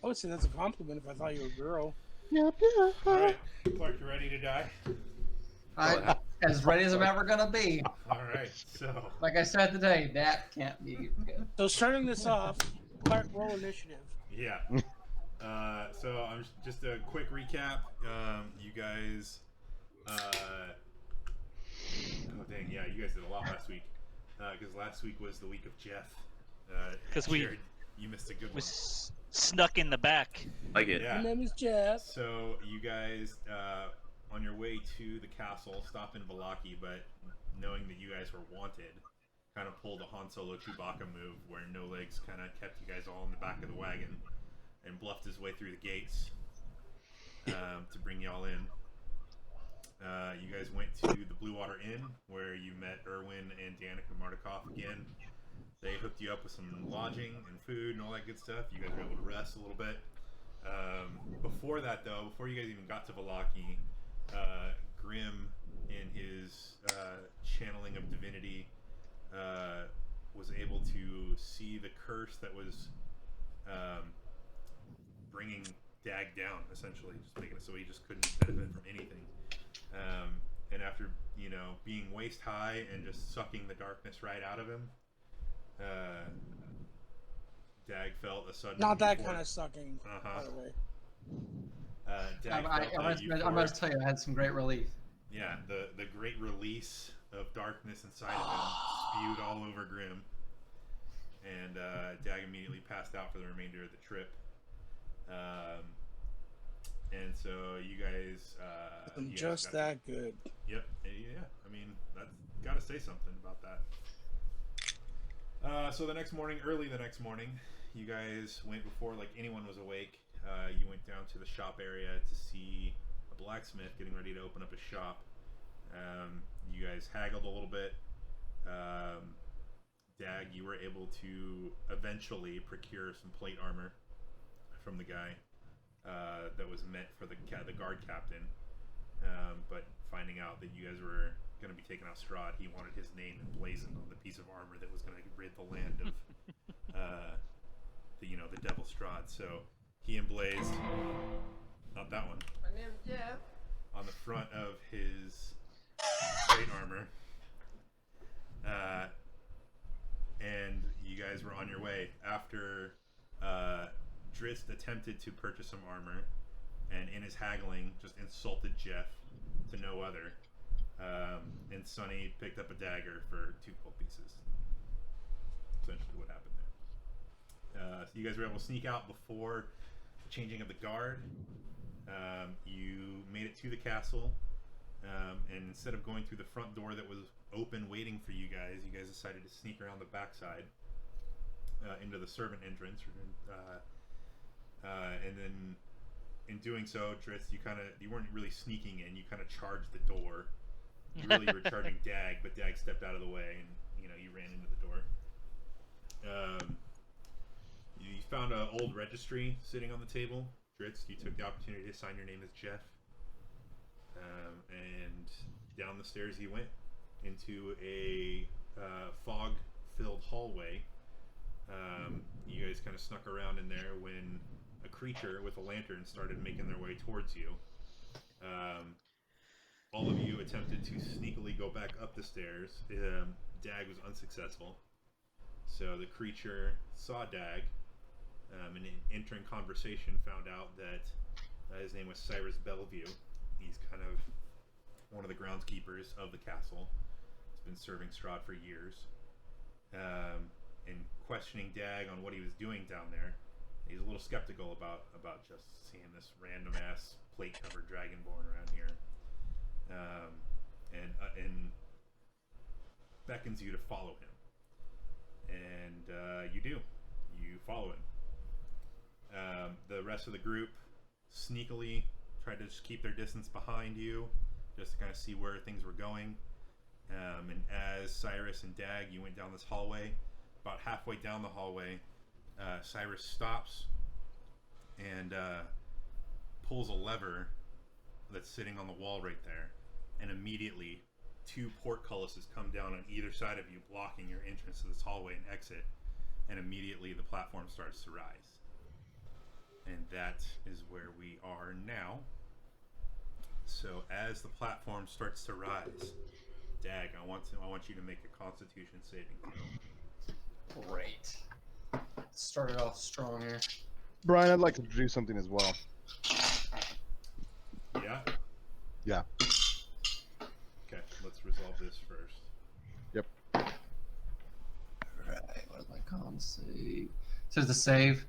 I would say that's a compliment if I thought you were a girl. Alright, Clark, you ready to die? As ready as I'm ever gonna be. Alright, so... Like I said today, that can't be good. So starting this off, Clark, roll initiative. Yeah. So I'm just a quick recap. You guys... oh, dang, yeah, you guys did a lot last week. Because last week was the week of Jeff. Because Jared, you missed a good one. Snuck in the back. Like it. Yeah. My name is Jeff. So you guys, on your way to the castle, stop in Vallaki, but knowing that you guys were wanted, kind of pulled a Han Solo Chewbacca move where No Legs kind of kept you guys all in the back of the wagon and bluffed his way through the gates to bring you all in. You guys went to the Blue Water Inn where you met Erwin and Danica Mardikoff again. They hooked you up with some lodging and food and all that good stuff. You guys were able to rest a little bit. Before that, though, before you guys even got to Vallaki, Grim, in his channeling of divinity, was able to see the curse that was bringing Dag down, essentially, just making it so he just couldn't benefit from anything. And after, being waist high and just sucking the darkness right out of him, Dag felt a sudden... Not that kind of sucking, Uh-huh. by the way. Dag I must tell you, I had some great relief. Yeah, the great release of darkness inside of him spewed all over Grim. And Dag immediately passed out for the remainder of the trip. And so you guys... I'm just that good. Yep, yeah. I mean, that's got to say something about that. So the next morning, early the next morning, you guys went before like anyone was awake. You went down to the shop area to see a blacksmith getting ready to open up a shop. You guys haggled a little bit. Dag, you were able to eventually procure some plate armor from the guy that was meant for the guard captain. But finding out that you guys were going to be taking out Strahd, he wanted his name emblazoned on the piece of armor that was going to rid the land of the Devil Strahd. So he emblazed, not that one, My name's Jeff. on the front of his plate armor. And you guys were on your way after Drist attempted to purchase some armor, and in his haggling just insulted Jeff to no other. And Sonny picked up a dagger for 2 gold pieces. Essentially what happened there. So you guys were able to sneak out before the changing of the guard. You made it to the castle, and instead of going through the front door that was open waiting for you guys decided to sneak around the backside into the servant entrance. And then in doing so, Dritz, you weren't really sneaking in. You kind of charged the door. You really were charging Dag, but Dag stepped out of the way, and you ran into the door. You found an old registry sitting on the table. Dritz, you took the opportunity to sign your name as Jeff. And down the stairs he went into a fog-filled hallway. You guys kind of snuck around in there when a creature with a lantern started making their way towards you. All of you attempted to sneakily go back up the stairs. Dag was unsuccessful. So the creature saw Dag, and in entering conversation found out that his name was Cyrus Bellevue. He's kind of one of the groundskeepers of the castle. He's been serving Strahd for years. And questioning Dag on what he was doing down there, he's a little skeptical about just seeing this random ass plate covered dragonborn around here. And beckons you to follow him. And you do. You follow him. The rest of the group sneakily tried to just keep their distance behind you, just to kind of see where things were going. And as Cyrus and Dag, you went down this hallway. About halfway down the hallway, Cyrus stops and pulls a lever that's sitting on the wall right there. And immediately, 2 portcullises come down on either side of you, blocking your entrance to this hallway and exit. And immediately, the platform starts to rise. And that is where we are now. So as the platform starts to rise, Dag, I want you to make a Constitution saving throw. Great. Started off strong here. Brian, I'd like to do something as well. Yeah. Yeah. Okay, let's resolve this first. Yep. Alright, what does my con save? Says the save.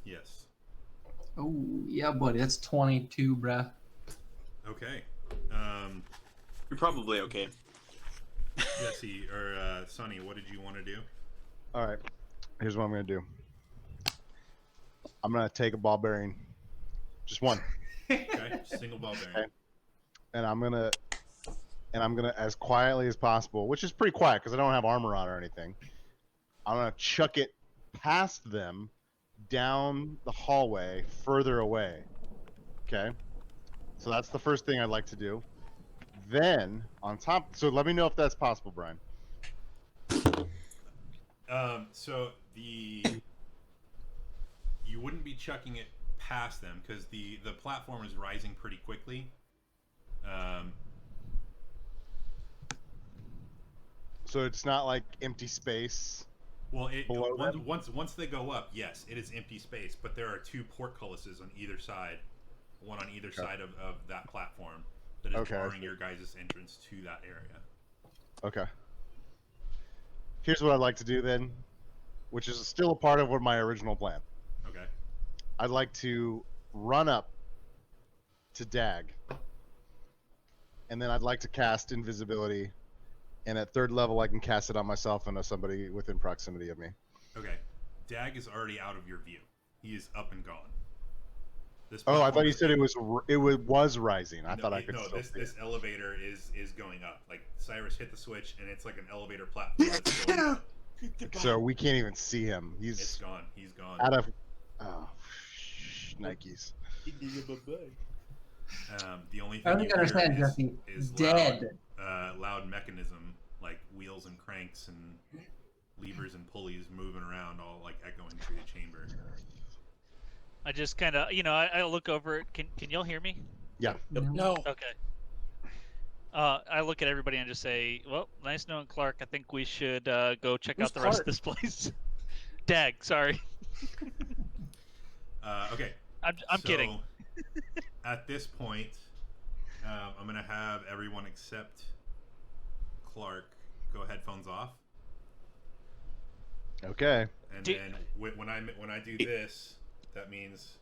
Yes. Oh, yeah, buddy. That's 22, bruh. Okay. You're probably okay. Jesse or Sonny, what did you want to do? All right. Here's what I'm gonna do. I'm gonna take a ball bearing, just one, Okay, single ball bearing. Okay. and I'm gonna as quietly as possible, which is pretty quiet because I don't have armor on or anything. I'm gonna chuck it past them down the hallway, further away. Okay. So that's the first thing I'd like to do. Then on top, so let me know if that's possible, Brian. So you wouldn't be chucking it past them because the platform is rising pretty quickly. So it's not like empty space. Well, Below them? once they go up, yes, it is empty space, but there are 2 portcullises on either side, one on either side of that platform that is barring your guys' entrance to that area. Okay. Here's what I'd like to do then, which is still a part of my original plan. Okay. I'd like to run up to Dag, and then I'd like to cast invisibility, and at 3rd level I can cast it on myself and somebody within proximity of me. Okay. Dag is already out of your view. He is up and gone. This Oh, I platform thought you is- said it was rising. I thought I could. No, still see this it. elevator is going up. Like Cyrus hit the switch, and it's like an elevator platform. That's going up. So we can't even see him. It's He's gone. He's gone. out of. Oh, Nikes. The only I thing don't you think I understand, hear Jesse. is Dead. loud mechanism like wheels and cranks and levers and pulleys moving around, all like echoing through the chamber. I just kind of, I look over it. Can y'all hear me? Yeah. No. Okay. I look at everybody and just say, well, nice knowing Clark. I think we should go check Who's out the rest Clark? of this place. Dag, sorry. Okay. I'm kidding. At this point, I'm gonna have everyone except Clark go headphones off, Okay. and Do- then when I do this, that means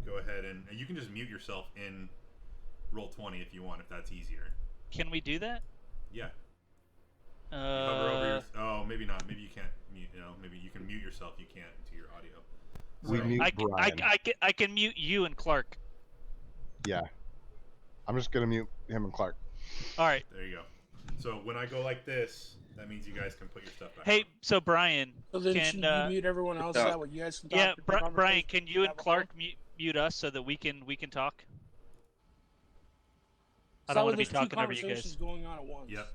go ahead and you can just mute yourself in Roll20 if you want, if that's easier. Can we do that? Yeah. You hover over your, Uh, oh, maybe not. Maybe you can't mute. Maybe you can mute yourself. You can't to your audio. We So- mute Brian. I can mute you and Clark. Yeah. I'm just gonna mute him and Clark. All right. There you go. So when I go like this, that means you guys can put your stuff back. Hey, on. so Brian, So then can should you mute everyone else? Is that what you guys can talk yeah, to? Brian, can you and Have a Clark mute us so that we can talk? I Is that don't what want to be there's two talking over you conversations guys. going on at once? Yep.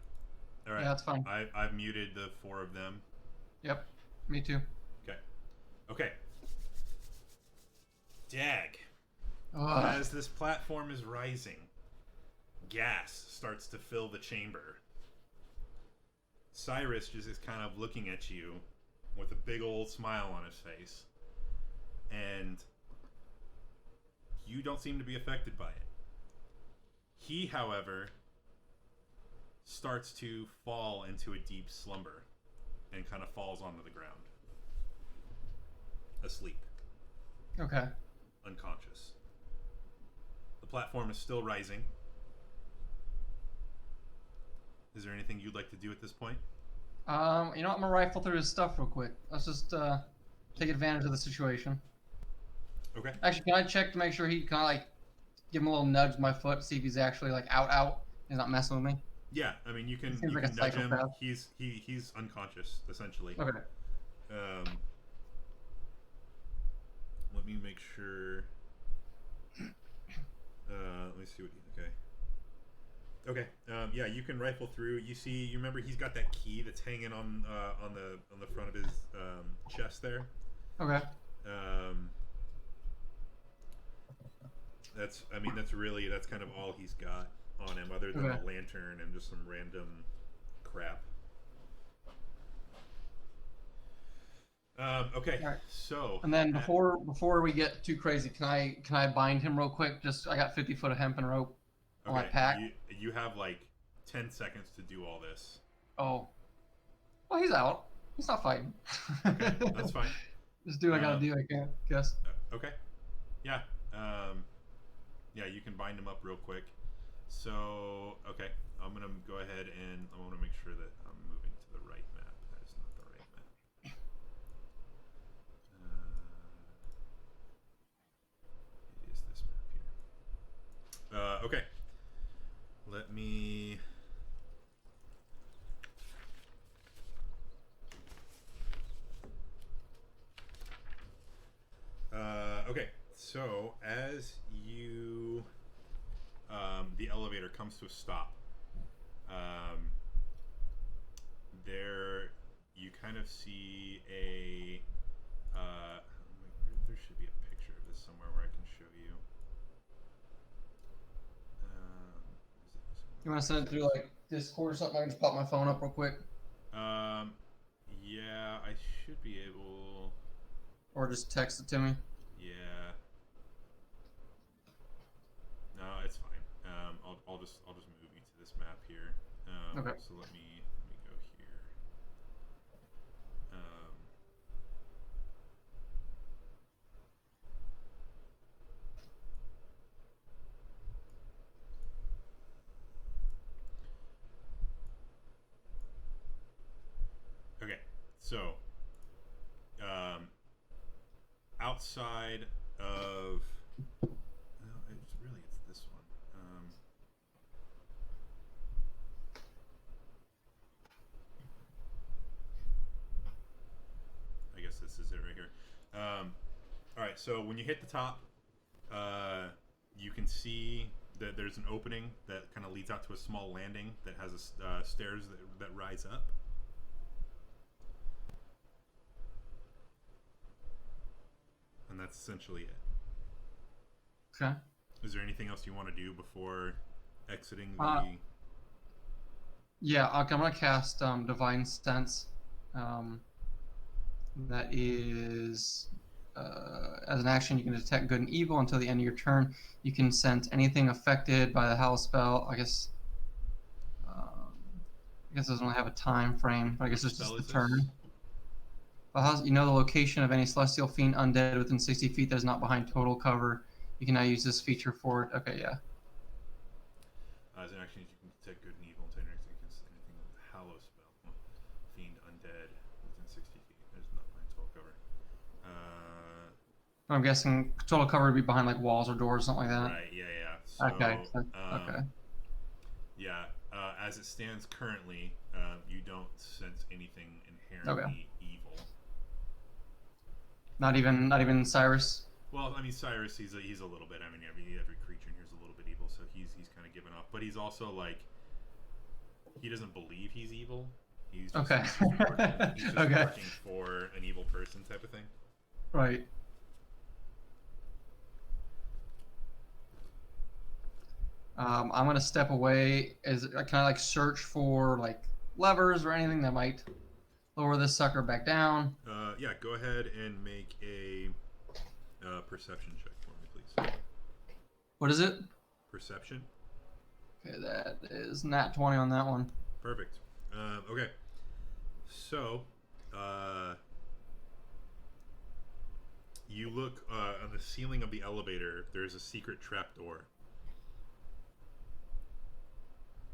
All right. Yeah, that's fine. I've muted the 4 of them. Yep. Me too. Okay. Dag. Ugh. As this platform is rising, gas starts to fill the chamber. Cyrus just is kind of looking at you with a big old smile on his face. And you don't seem to be affected by it. He, however, starts to fall into a deep slumber and kind of falls onto the ground. Asleep. Okay. Unconscious. The platform is still rising. Is there anything you'd like to do at this point? You know what? I'm gonna rifle through his stuff real quick. Let's just take advantage of the situation. Okay. Actually, can I check to make sure he kind of like give him a little nudge with my foot, see if he's actually like out? He's not messing with me. Yeah, I mean you can, Seems you like can a nudge him. psychopath. He's unconscious essentially. Okay. Let me make sure. Let me see what. Okay. Yeah, you can rifle through. You remember he's got that key that's hanging on the front of his chest there. Okay. that's kind of all he's got on him, other than Okay. the lantern and just some random crap. Okay, Alright. so And then before we get too crazy, can I bind him real quick? Just I got 50 foot of hempen rope on my pack. you have like 10 seconds to do all this. Oh, well, he's out. He's not fighting. Okay, that's fine. Just do what I gotta do. I guess. Okay, yeah, yeah, you can bind him up real quick. So okay, I'm gonna go ahead and I want to make sure that I'm moving to the right map. That is not the right map. It is this map here. Okay, let me. Okay, so as you, the elevator comes to a stop, there you kind of see a, there should be a picture of this somewhere where I can show you. You want to send it through like Discord or something? I can just pop my phone up real quick, Yeah, I should be able. or just text it to me. Yeah. No, it's fine. I'll just move you to this map here. Okay. So let me go here. Okay. So, outside of, no, it's this one. I guess this is it right here. All right, so when you hit the top, you can see that there's an opening that kind of leads out to a small landing that has a stairs that rise up. And that's essentially it. Okay. Is there anything else you want to do before exiting the? Yeah, okay, I'm gonna cast Divine Sense. That is, as an action, you can detect good and evil until the end of your turn. You can sense anything affected by the Howl spell. I guess it doesn't really have a time frame, but I guess it's just the turn. You know the location of any celestial fiend undead within 60 feet that is not behind total cover. You can now use this feature for it. Okay, yeah. As an action, you can detect good and evil until anything with the Hallow spell. Fiend undead within 60 feet. There's not behind total cover. I'm guessing total cover would be behind like walls or doors, something like that. Right. Yeah. So, Okay. Okay. Yeah. As it stands currently, you don't sense anything inherently evil. Not even Cyrus. Well, I mean, Cyrus, he's a little bit. I mean, every creature in here is a little bit evil, so he's kind of given off. But he's also like, he doesn't believe he's evil. He's just, Okay. he's just Okay. working for an evil person type of thing. Right. I'm gonna step away. Can I like search for like levers or anything that might lower this sucker back down? Yeah, go ahead and make a perception check for me, please. What is it? Perception. Okay, that is nat 20 on that one. Perfect. Okay. So, you look on the ceiling of the elevator. There's a secret trapdoor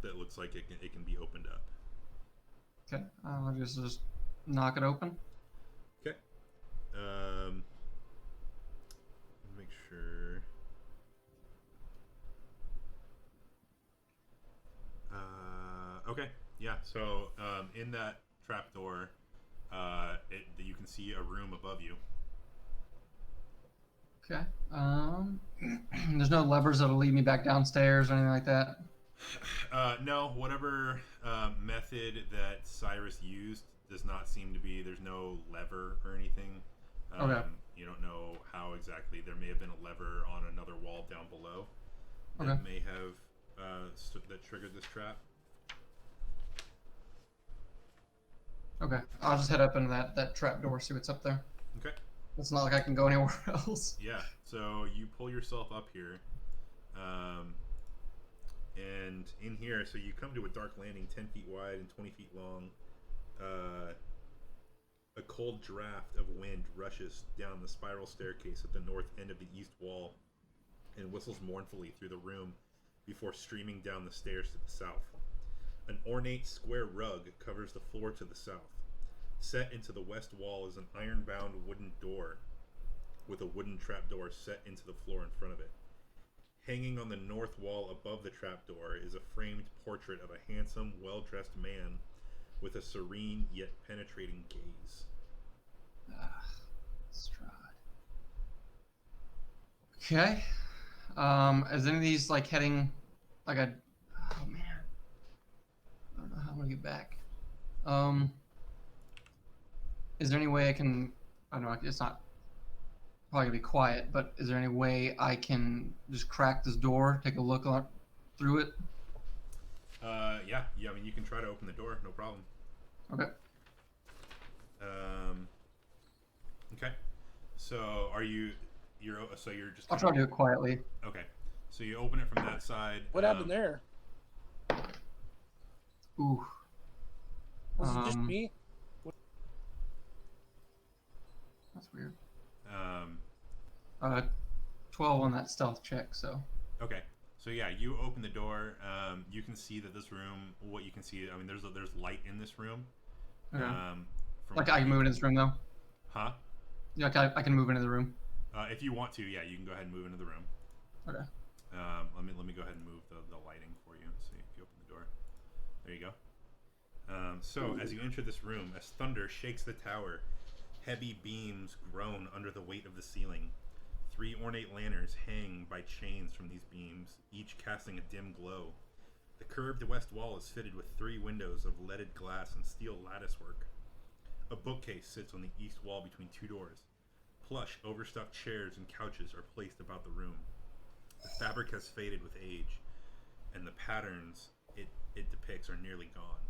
that looks like it can be opened up. Okay, I'll just knock it open. Okay. Make sure. Okay. Yeah. So in that trapdoor, you can see a room above you. Okay. There's no levers that'll lead me back downstairs or anything like that. No, whatever method that Cyrus used does not seem to be. There's no lever or anything. Okay. You don't know how exactly. There may have been a lever on another wall down below that Okay. may have that triggered this trap. Okay, I'll just head up into that trap door, see what's up there. Okay. It's not like I can go anywhere else. Yeah. So you pull yourself up here, and in here, so you come to a dark landing, 10 feet wide and 20 feet long. A cold draft of wind rushes down the spiral staircase at the north end of the east wall and whistles mournfully through the room before streaming down the stairs to the south. An ornate square rug covers the floor to the south. Set into the west wall is an iron-bound wooden door with a wooden trapdoor set into the floor in front of it. Hanging on the north wall above the trapdoor is a framed portrait of a handsome, well-dressed man with a serene yet penetrating gaze. Strahd. Okay. Is any of these like heading like a? Oh man. I don't know how I'm gonna get back. Is there any way I can? I don't know. It's not probably gonna be quiet, but is there any way I can just crack this door, take a look through it? Yeah. I mean, you can try to open the door, no problem. Okay. Okay. So you're just. I'll try to do it quietly. Okay. So you open it from that side. What happened there? Ooh. Was it just me? That's weird. 12 12 on that stealth check, so. Okay. So yeah, you open the door. You can see that this room. What you can see, I mean, there's light in this room. Okay. From Like I can move into this room though. Huh? Yeah, I can move into the room. If you want to, yeah, you can go ahead and move into the room. Okay. Let me go ahead and move the lighting for you. So if you open the door, there you go. So as you enter this room, as thunder shakes the tower, heavy beams groan under the weight of the ceiling. 3 ornate lanterns hang by chains from these beams, each casting a dim glow. The curved west wall is fitted with 3 windows of leaded glass and steel latticework. A bookcase sits on the east wall between 2 doors. Plush, overstuffed chairs and couches are placed about the room. The fabric has faded with age, and the patterns it depicts are nearly gone.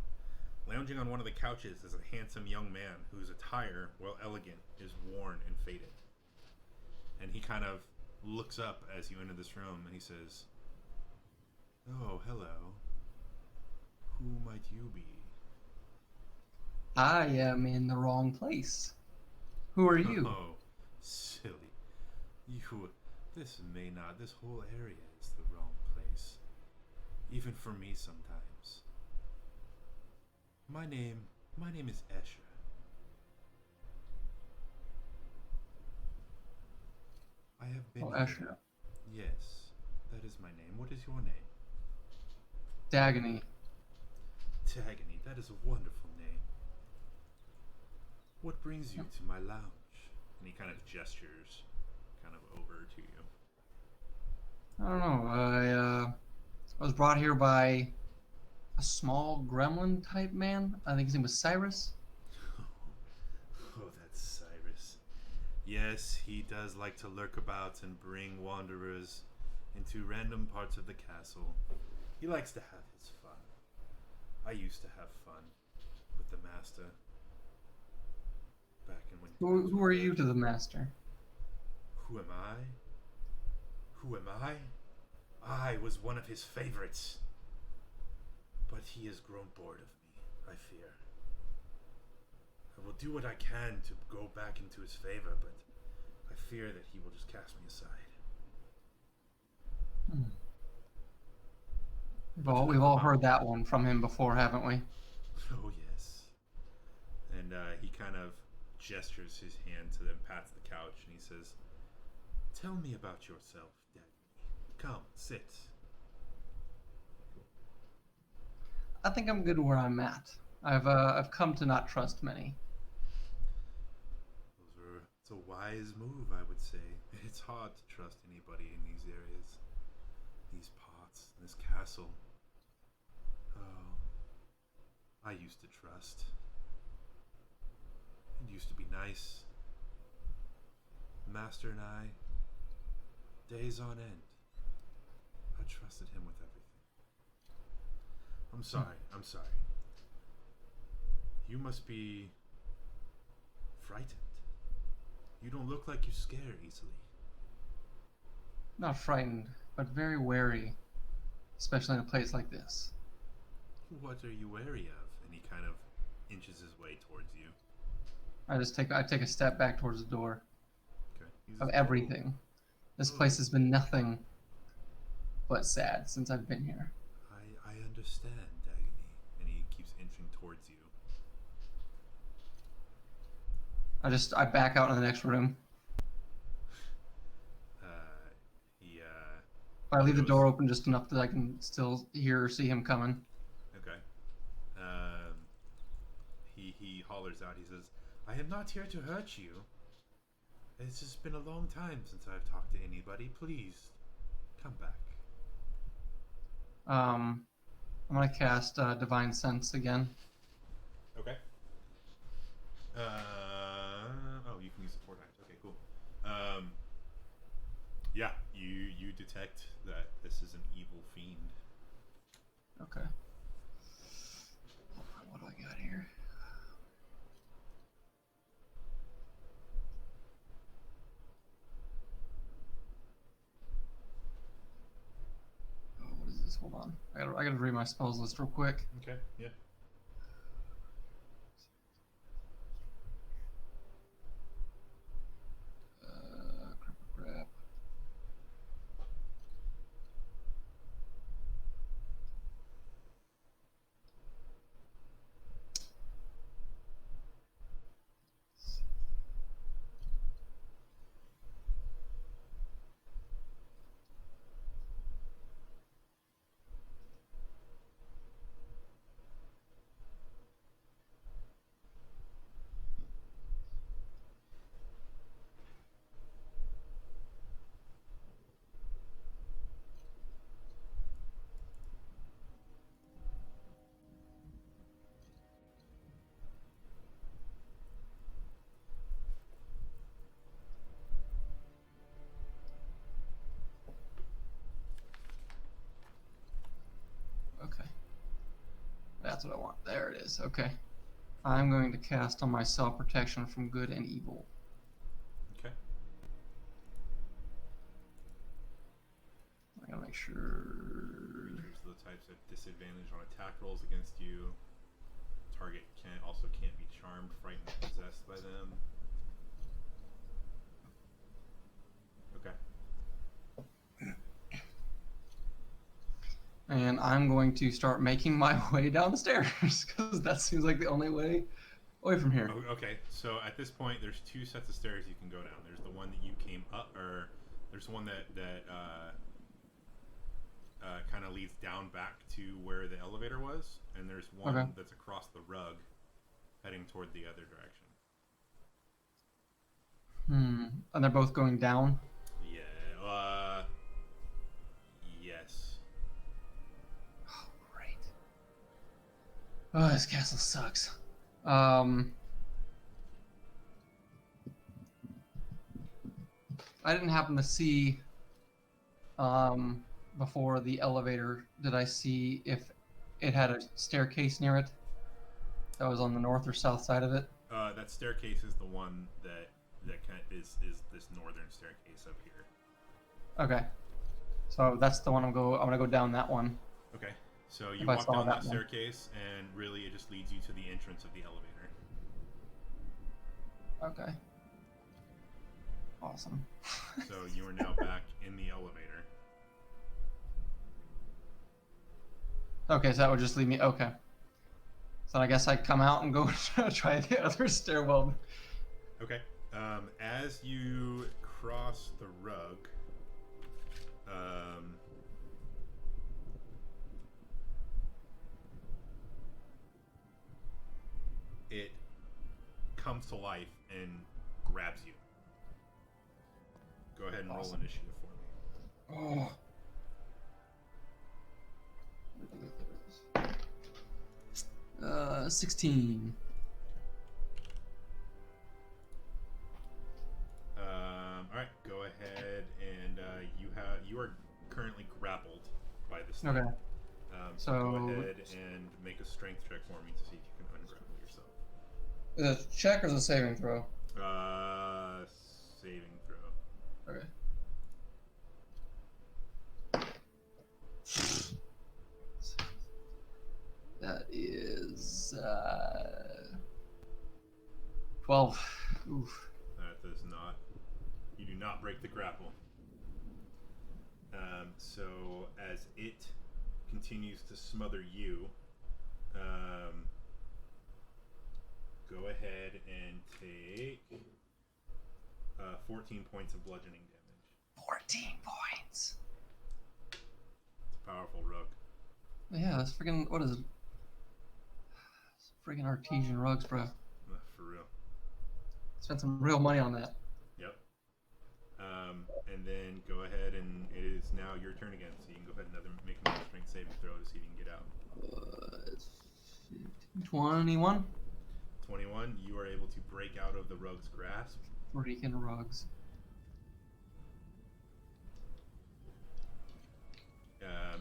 Lounging on one of the couches is a handsome young man whose attire, while elegant, is worn and faded. And he kind of looks up as you enter this room, and he says, "Oh, hello. Who might you be?" I am in the wrong place. Who are you? Oh, silly. This whole area is the wrong place. Even for me sometimes. My name is Escher. I have been. Escher. Yes, that is my name. What is your name? Dagonee. Dagonee, that is a wonderful name. What brings you to my lounge? And he kind of gestures kind of over to you. I don't know. I was brought here by a small gremlin type man. I think his name was Cyrus. Oh, that's Cyrus. Yes, he does like to lurk about and bring wanderers into random parts of the castle. He likes to have his fun. I used to have fun with the master. Back in when Who are you to the master? Who am I? Who am I? I was one of his favorites. But he has grown bored of me, I fear. I will do what I can to go back into his favor, but I fear that he will just cast me aside. We've all heard that one from him before, haven't we? Oh, yes. And he kind of gestures his hand to them, pats the couch, and he says, "Tell me about yourself, Dagonee. Come, sit." I think I'm good where I'm at. I've come to not trust many. It's a wise move, I would say. It's hard to trust anybody in these areas, these parts, this castle. Oh, I used to trust. It used to be nice. Master and I, days on end, I trusted him with everything. I'm sorry. I'm sorry. You must be frightened. You don't look like you scare easily. Not frightened, but very wary, especially in a place like this. What are you wary of? And he kind of inches his way towards you. I take a step back towards the door Okay. of everything. This place has been nothing but sad since I've been here. I understand, Dagonee. And he keeps inching towards you. I back out in the next room. I leave the door open just enough that I can still hear or see him coming. Okay. He hollers out. He says, "I am not here to hurt you. It's just been a long time since I've talked to anybody. Please, come back." I'm gonna cast Divine Sense again. Okay. Oh, you can use it 4 times. Okay, cool. Yeah, you detect that this is an evil fiend. Okay. What do I got here? Oh, what is this? Hold on. I gotta read my spells list real quick. Okay. Yeah. Crap. Okay. That's what I want. There it is. Okay. I'm going to cast on myself protection from good and evil. Okay. I gotta make sure. These are the types of disadvantage on attack rolls against you. Target can't be charmed, frightened, or possessed by them. Okay. And I'm going to start making my way down the stairs because that seems like the only way away from here. Okay. So at this point, there's 2 sets of stairs you can go down. There's the one that you came up, or there's one that kind of leads down back to where the elevator was, and there's one that's across the rug, heading toward the other direction. And they're both going down? Yeah. Yes. Oh, great. Oh, this castle sucks. I didn't happen to see, before the elevator, did I see if it had a staircase near it that was on the north or south side of it? That staircase is the one that is this northern staircase up here. Okay. So that's the one I'm gonna go down that one. Okay. So you If I walk saw down that that one. staircase, and really it just leads you to the entrance of the elevator. Okay. Awesome. So you are now back in the elevator. Okay, so that would just leave me. Okay. So I guess I come out and go try the other stairwell. Okay. As you cross the rug, it comes to life and grabs you. Go ahead and roll Awesome. initiative for me. Oh. 16. are currently grappled by this thing. Okay. So So- go ahead and make a strength check for me to see if you can ungrapple yourself. Is it a check or is it a saving throw? Saving throw. Okay. That is 12. Oof. That does not. You do not break the grapple. So as it continues to smother you, go ahead and take 14 points of bludgeoning damage. 14 points. It's a powerful rug. Yeah, that's freaking. What is it? It's freaking artesian rugs, bro. For real. Spent some real money on that. Yep. And then go ahead and it is now your turn again. So you can go ahead and make another strength saving throw to see if you can get out. 21. 21. You are able to break out of the rug's grasp. Freaking rugs.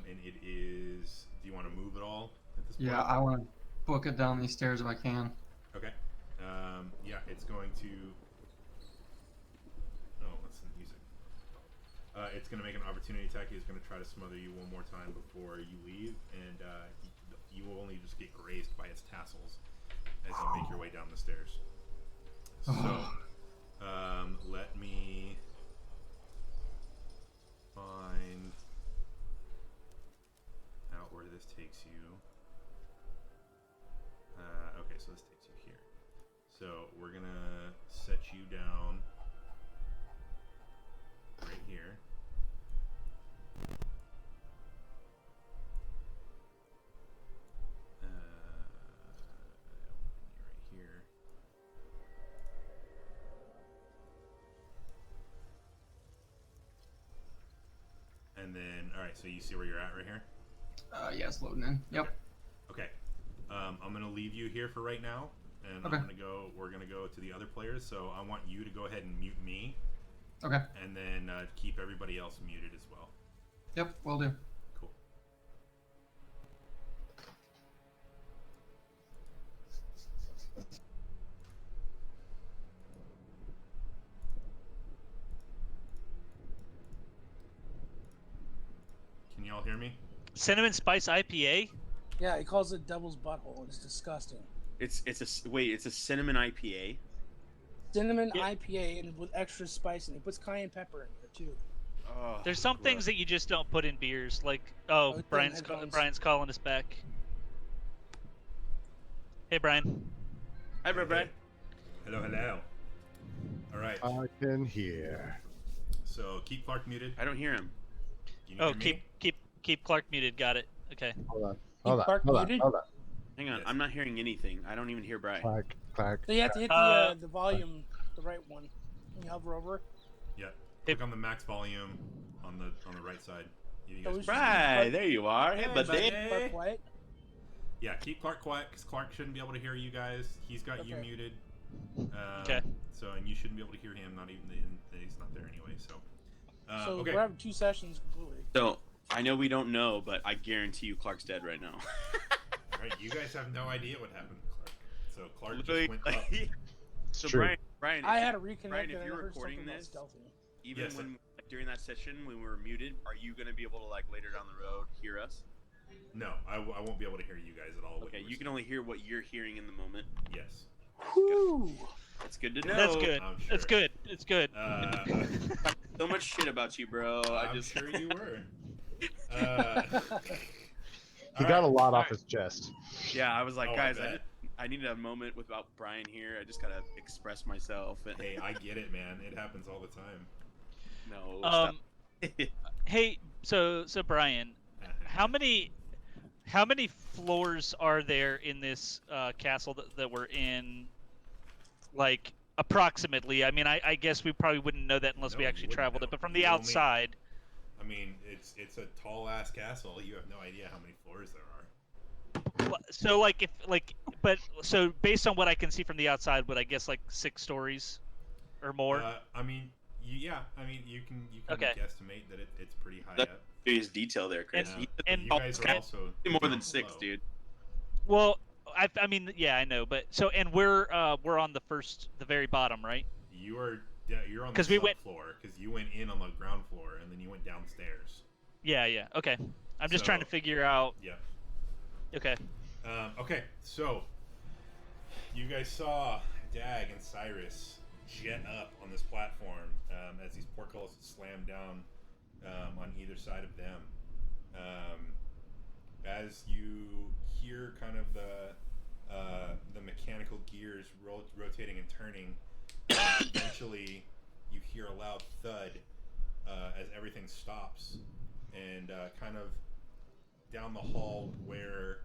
And it is. Do you want to move at all at this point? Yeah, I want to book it down these stairs if I can. Okay. Yeah, it's going to. Oh, that's the music. It's going to make an opportunity attack. It's going to try to smother you one more time before you leave, and you will only just get grazed by its tassels as you make your way down the stairs. So, let me find out where this takes you. Okay, so this takes you here. So we're gonna set you down right here. Right here. And then, all right. So you see where you're at right here. Yeah, it's loading in. Yep. Okay. I'm gonna leave you here for right now, and Okay. We're gonna go to the other players. So I want you to go ahead and mute me, Okay. and then keep everybody else muted as well. Yep, will do. Cool. Can y'all hear me? Cinnamon Spice IPA? Yeah, he calls it Devil's Butthole. It's disgusting. It's a cinnamon IPA. Cinnamon Yeah. IPA and with extra spice, and he puts cayenne pepper in there too. Oh, There's some things that you just don't put in beers. Like, oh, it's Brian's in headphones. Brian's calling us back. Hey, Brian. Hi, Brad. Hello, hello. All right. I can hear. So keep Clark muted. I don't hear him. Can you Oh, hear me? keep Clark muted. Got it. Okay. Hold on. Keep Hold on. Clark Hold on. muted? Hold on. Hang on, Yes. I'm not hearing anything. I don't even hear Brian. Clack, clack. So you have to hit Uh, the volume, the right one. Can you hover over? Yeah. Click on the max volume on the right side. You Oh, guys- we should- Right, there you are. Hey, Hey, buddy. buddy. Clark White. Yeah, keep Clark quiet because Clark shouldn't be able to hear you guys. He's got you Okay. muted. Okay. So and you shouldn't be able to hear him. Not even he's not there anyway. So. So Okay. we're having 2 sessions completely. So, I know we don't know, but I guarantee you Clark's dead right now. All right. You guys have no idea what happened to Clark. So Clark Literally, just went up. so true. Brian, I if- had to reconnect Brian, if and I you're heard recording something about this- stealthing. even Yes, when during that session when we were muted, are you going to be able to like later down the road hear us? No, I won't be able to hear you guys at all. Okay, you can only hear what you're hearing in the moment. Yes. Whew. That's good to know. That's good. I'm It's sure. good. It's good. So much shit about you, bro. I'm sure you were. Uh, He all got a right. lot off Alright. his chest. Yeah, I was like, Oh, I guys, bet. I needed a moment without Brian here. I just gotta express myself. And Hey, I get it, man. It happens all the time. no. stop. Hey, so Brian, how many floors are there in this castle that we're in? Like approximately. I mean, I guess we probably wouldn't know that unless No, we you actually wouldn't traveled know. it. But from the You only- outside, I mean, it's a tall ass castle. You have no idea how many floors there are. so so based on what I can see from the outside, would I guess like 6 stories or more? I mean, Yeah, I mean, you can Okay. guesstimate that it's pretty high That- up. Serious detail there, Chris. And- He- and- you guys are and- also more than down 6, below. dude. Well, I mean, yeah, I know, but so and we're on the very bottom, right? You're on the 'Cause we went- subfloor because you went in on the ground floor and then you went downstairs. Yeah. Okay. I'm just So- trying to figure out. Yeah. Okay. Okay, so you guys saw Dag and Cyrus jet up on this platform as these portcullises slam down on either side of them. As you hear kind of the mechanical gears rotating and turning, eventually you hear a loud thud as everything stops, and kind of down the hall where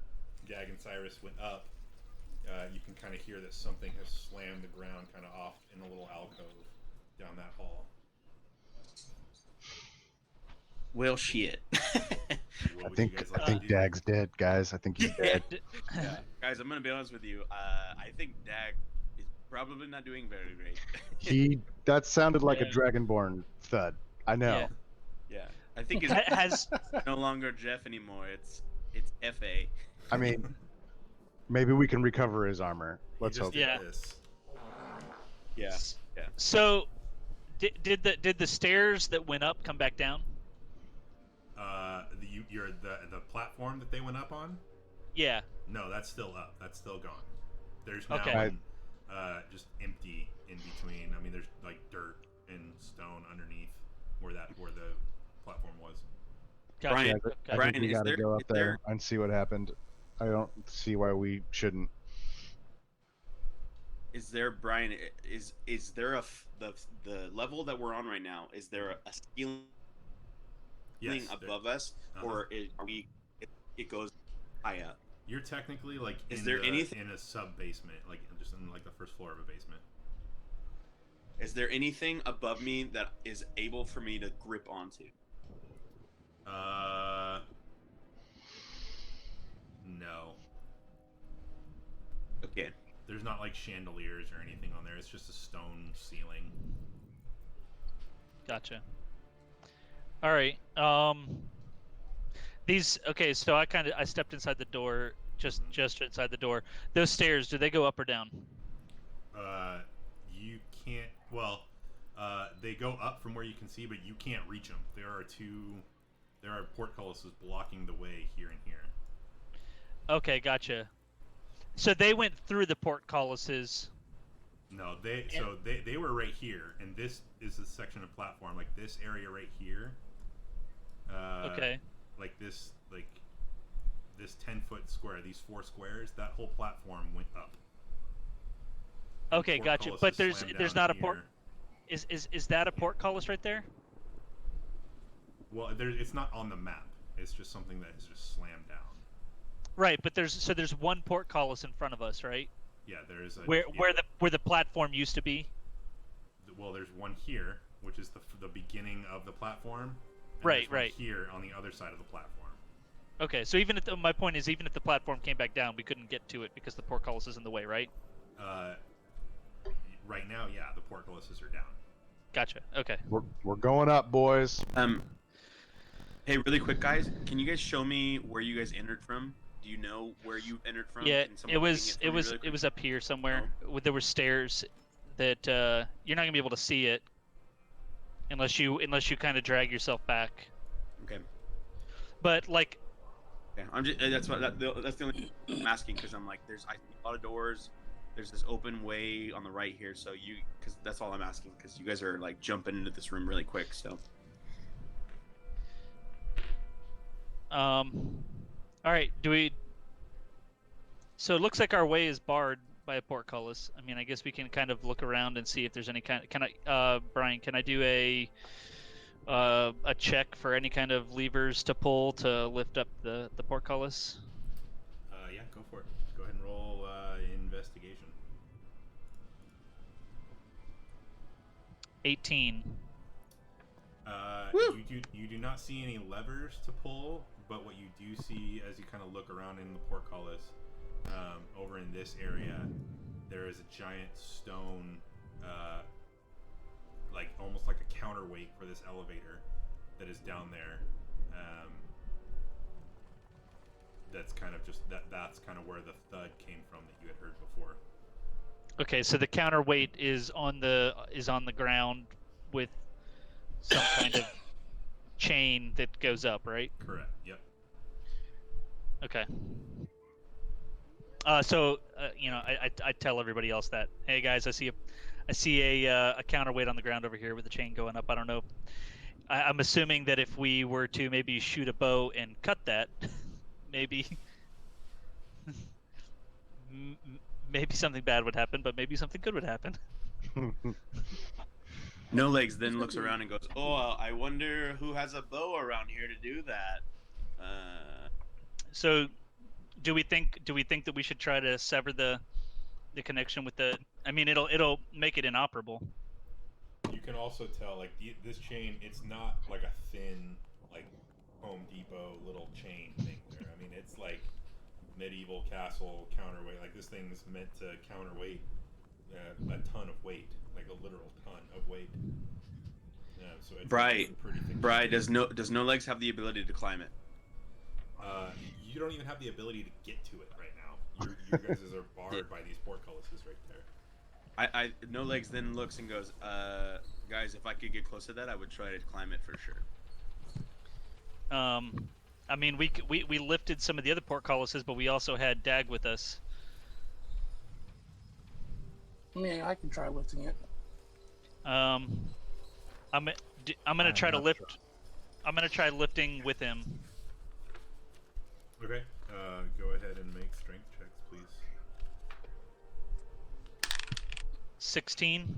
Dag and Cyrus went up, you can kind of hear that something has slammed the ground kind of off in a little alcove down that hall. Well, shit. What I would think you guys like I think to do? Dag's dead, guys. I think he's dead. Yeah. Guys, I'm gonna be honest with you. I think Dag is probably not doing very great. That sounded like a Yeah. Dragonborn thud. I know. Yeah. Yeah, I think it's Has no longer Jeff anymore. It's FA. I mean, maybe we can recover his armor. You Let's just hope. did Yeah. this. Yeah. so did the stairs that went up come back down? The platform that they went up on? Yeah. No, that's still up. That's still gone. There's now Okay. Right. just empty in between. I mean, there's like dirt and stone underneath where the platform was. Gotcha. Brian, Okay. I Brian, think we is gotta there- go is up there and see what happened. I don't see why we shouldn't. Is there, Brian? Is there the level that we're on right now? Is there a ceiling Yes, above us, uh-huh. or are we? It goes high up. You're technically like Is in there anything- in a sub basement, like just in like the first floor of a basement. Is there anything above me that is able for me to grip onto? No. Okay. There's not like chandeliers or anything on there. It's just a stone ceiling. Gotcha. All right. Okay. So I stepped inside the door, just inside the door. Those stairs, do they go up or down? You can't. Well, they go up from where you can see, but you can't reach them. There are portcullises blocking the way here and here. Okay, gotcha. So they went through the portcullises. No, they were right here, and this is the section of platform, like this area right here. Okay. Like this 10-foot square, these 4 squares, that whole platform went up. Okay, gotcha. But Portcullises there's slammed not down a port. here. Is that a portcullis right there? Well, it's not on the map. It's just something that is just slammed down. Right, but there's one portcullis in front of us, right? Yeah, there is a Where the platform used to be. Well, there's one here, which is the beginning of the platform. And Right, there's one right. here on the other side of the platform. Okay, so even if my point is, even if the platform came back down, we couldn't get to it because the portcullis is in the way, right? Right now, yeah, the portcullises are down. Gotcha. Okay. We're going up, boys. Hey, really quick, guys. Can you guys show me where you guys entered from? Do you know where you entered from? Yeah, Can someone it was ping for me really quick? up here somewhere. There were stairs that you're not gonna be able to see it unless you kind of drag yourself back. Okay. But like, Yeah, I'm just that's the only thing I'm asking, because I'm like, I see a lot of doors. There's this open way on the right here, so because that's all I'm asking, because you guys are like jumping into this room really quick, so. all right, do we? So it looks like our way is barred by a portcullis. I mean, I guess we can kind of look around and see if there's any kind of. Can I, Brian? Can I do a check for any kind of levers to pull to lift up the portcullis? Yeah, go for it. Go ahead and roll investigation. 18. You do not see any levers to pull, but what you do see as you kind of look around in the portcullis, over in this area, there is a giant stone, like almost like a counterweight for this elevator that is down there. That's kind of just that's kind of where the thud came from that you had heard before. Okay, so the counterweight is on the ground with some kind of chain that goes up, right? Correct. Yep. Okay. You know, I tell everybody else that, hey guys, I see a counterweight on the ground over here with a chain going up. I don't know. I'm assuming that if we were to maybe shoot a bow and cut that, maybe maybe something bad would happen, but maybe something good would happen. No Legs then looks around and goes, "Oh, I wonder who has a bow around here to do that." So, do we think that we should try to sever the connection with the? I mean, it'll make it inoperable. You can also tell, like, this chain, it's not like a thin, like, Home Depot little chain thing there. I mean, it's like medieval castle counterweight. Like, this thing's meant to counterweight a ton of weight, like a literal ton of weight. Yeah, so it's Bri, pretty thick. Bri, does No Legs have the ability to climb it? You don't even have the ability to get to it right now. You guys are barred by these portcullises right there. No Legs then looks and goes, guys, if I could get close to that, I would try to climb it for sure. I mean, we lifted some of the other portcullises, but we also had Dag with us. I mean, I can try lifting it. I'm gonna try to lift. Sure. I'm gonna try lifting with him. Okay. Go ahead and make strength checks, please. 16.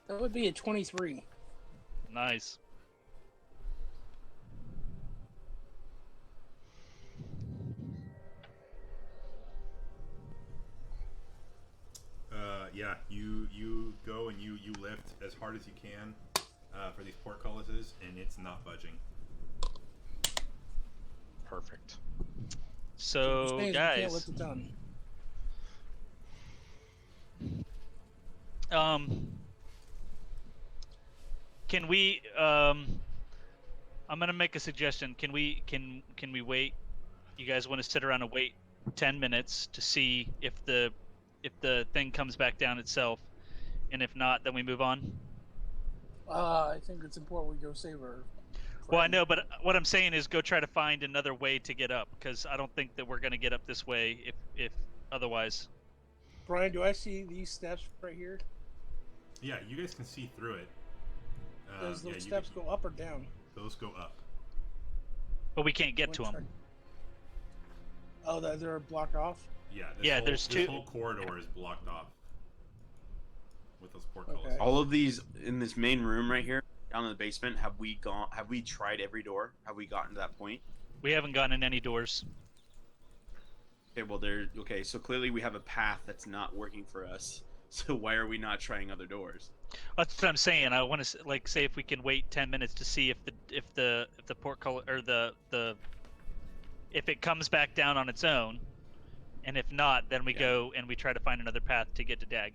That would be a 23. Nice. Yeah, you go and you lift as hard as you can for these portcullises, and it's not budging. Perfect. So, guys, can't lift a ton. Can we? I'm gonna make a suggestion. Can we wait? You guys want to sit around and wait 10 minutes to see if the thing comes back down itself, and if not, then we move on? I think it's important we go save her. Well, I know, but what I'm saying is go try to find another way to get up, because I don't think that we're going to get up this way if otherwise. Brian, do I see these steps right here? Yeah, you guys can see through it. Does those steps go up or down? Those go up. But we can't get to them. Oh, they're blocked off? Yeah, there's two. This whole corridor is blocked off with those portcullises. Okay. All of these in this main room right here, down in the basement, have we tried every door? Have we gotten to that point? We haven't gotten in any doors. Okay, well so clearly we have a path that's not working for us. So why are we not trying other doors? That's what I'm saying. I want to say if we can wait 10 minutes to see if the portcullis or if it comes back down on its own, and if not, then we go and we try to find another path to get to Dag.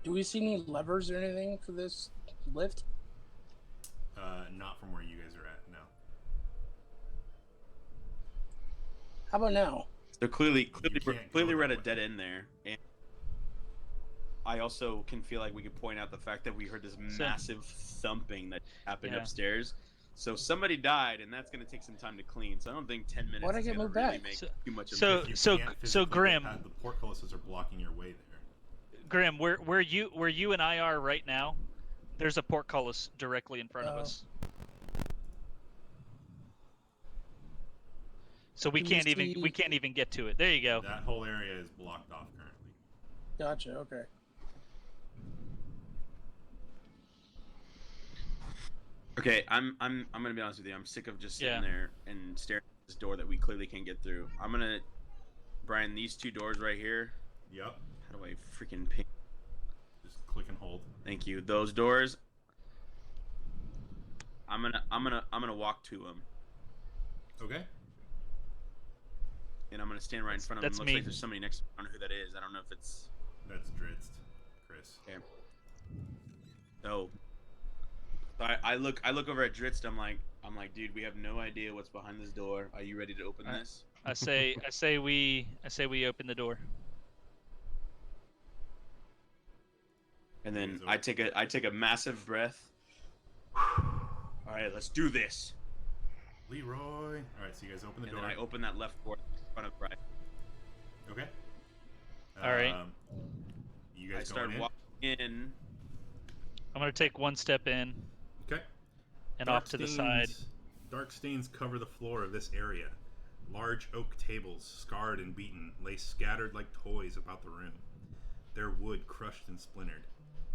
Do we see any levers or anything for this lift? Not from where you guys are at, no. How about now? So clearly we're at a dead end there, and I also can feel like we could point out the fact that we heard this massive thumping that happened upstairs. So somebody died, and that's going to take some time to clean. So I don't think 10 minutes Why'd I is get going to moved really back? make too much of So- a difference. so Grim, The portcullises are blocking your way there. Grim, where you and I are right now, there's a portcullis directly in front of us. So we Can can't you even get to it. There you go. That whole area is blocked off currently. Gotcha, okay. Okay, I'm gonna be honest with you. I'm sick of just sitting there and staring at this door that we clearly can't get through. I'm gonna, Brian, these two doors right here. Yep. How do I freaking ping? Just click and hold. Thank you. Those doors. I'm gonna walk to them. Okay. and I'm gonna stand right in front of him. That's Looks me. like there's somebody next to me. I don't know who that is. I don't know if it's. That's Dritz, Chris. Okay. So I look over at Dritz. I'm like, dude, we have no idea what's behind this door. Are you ready to open Alright. this? I say we open the door. And then I take a massive breath. All right, let's do this. Leroy. All right, so you guys open the And door. then I open that left door in front of Brian. Okay. All right. You I guys start going in? walking in. I'm gonna take one step in Okay. and off to the side. Dark stains cover the floor of this area. Large oak tables, scarred and beaten, lay scattered like toys about the room. Their wood crushed and splintered.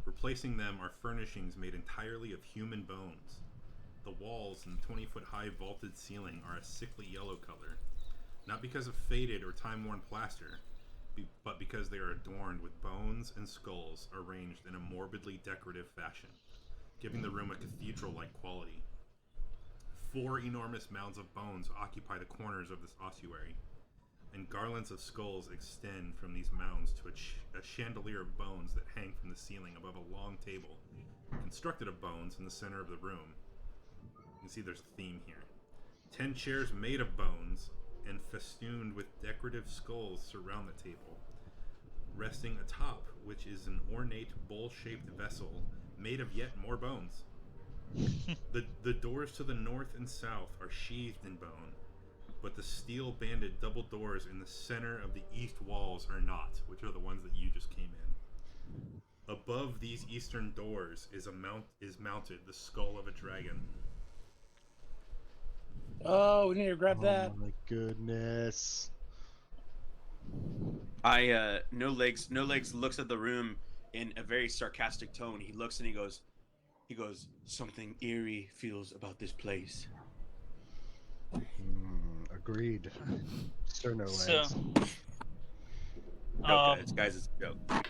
Replacing them are furnishings made entirely of human bones. The walls and 20-foot-high vaulted ceiling are a sickly yellow color, not because of faded or time-worn plaster, but because they are adorned with bones and skulls arranged in a morbidly decorative fashion, giving the room a cathedral-like quality. 4 enormous mounds of bones occupy the corners of this ossuary, and garlands of skulls extend from these mounds to a chandelier of bones that hang from the ceiling above a long table, constructed of bones in the center of the room. You can see there's a theme here. 10 chairs made of bones and festooned with decorative skulls surround the table. Resting atop, which is an ornate bowl-shaped vessel made of yet more bones. The doors to the north and south are sheathed in bone, but the steel-banded double doors in the center of the east walls are not, which are the ones that you just came in. Above these eastern doors is mounted the skull of a dragon. Oh, we need to grab that. Oh my goodness. No legs looks at the room in a very sarcastic tone. He looks and he goes, something eerie feels about this place. Agreed. Sir, no legs. So, Joke, guys, it's a joke.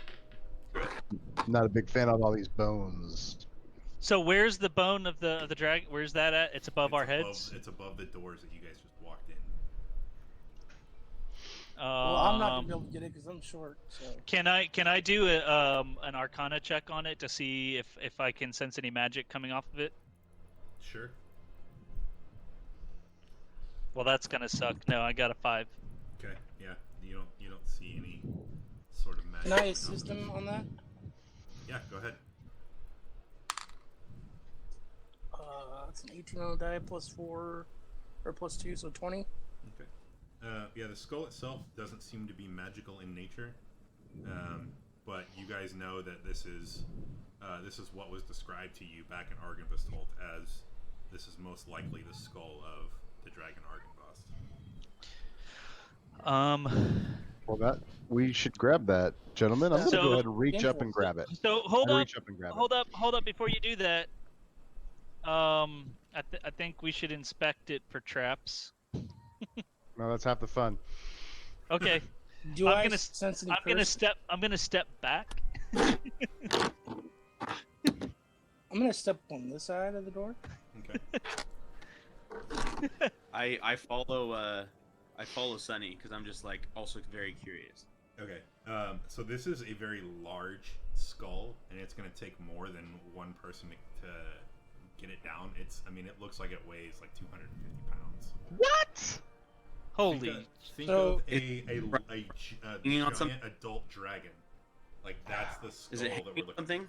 Not a big fan of all these bones. so where's the bone of the dragon? Where's that at? It's above our heads. It's above the doors that you guys just walked in. Well, I'm not gonna be able to get it because I'm short. So Can I do an Arcana check on it to see if I can sense any magic coming off of it? Sure. Well, that's gonna suck. No, I got a 5. Okay. Yeah. You don't see any sort of magic. can I assist him on that? Yeah. Go ahead. It's an 18 on the die plus 4 or plus 2, so 20. Okay. Yeah, the skull itself doesn't seem to be magical in nature, but you guys know that this is what was described to you back in Argynvost as this is most likely the skull of the dragon Argynvost. Well, that we should grab that, gentlemen. I'm gonna So- go ahead and reach up and grab it. So hold I'll up, reach up and grab hold up before you do that. I think we should inspect it for traps. it. No, that's half the fun. Okay. Do I'm I gonna- sense any I'm gonna curse? step back. I'm gonna step on this side of the door. Okay. I follow Sunny because I'm just like also very curious. Okay. So this is a very large skull, and it's going to take more than one person to get it down. It looks like it weighs like 250 pounds. What? Holy. Think So- of a Hanging on giant some- adult dragon. Like that's the skull Is it that we're hanging looking something?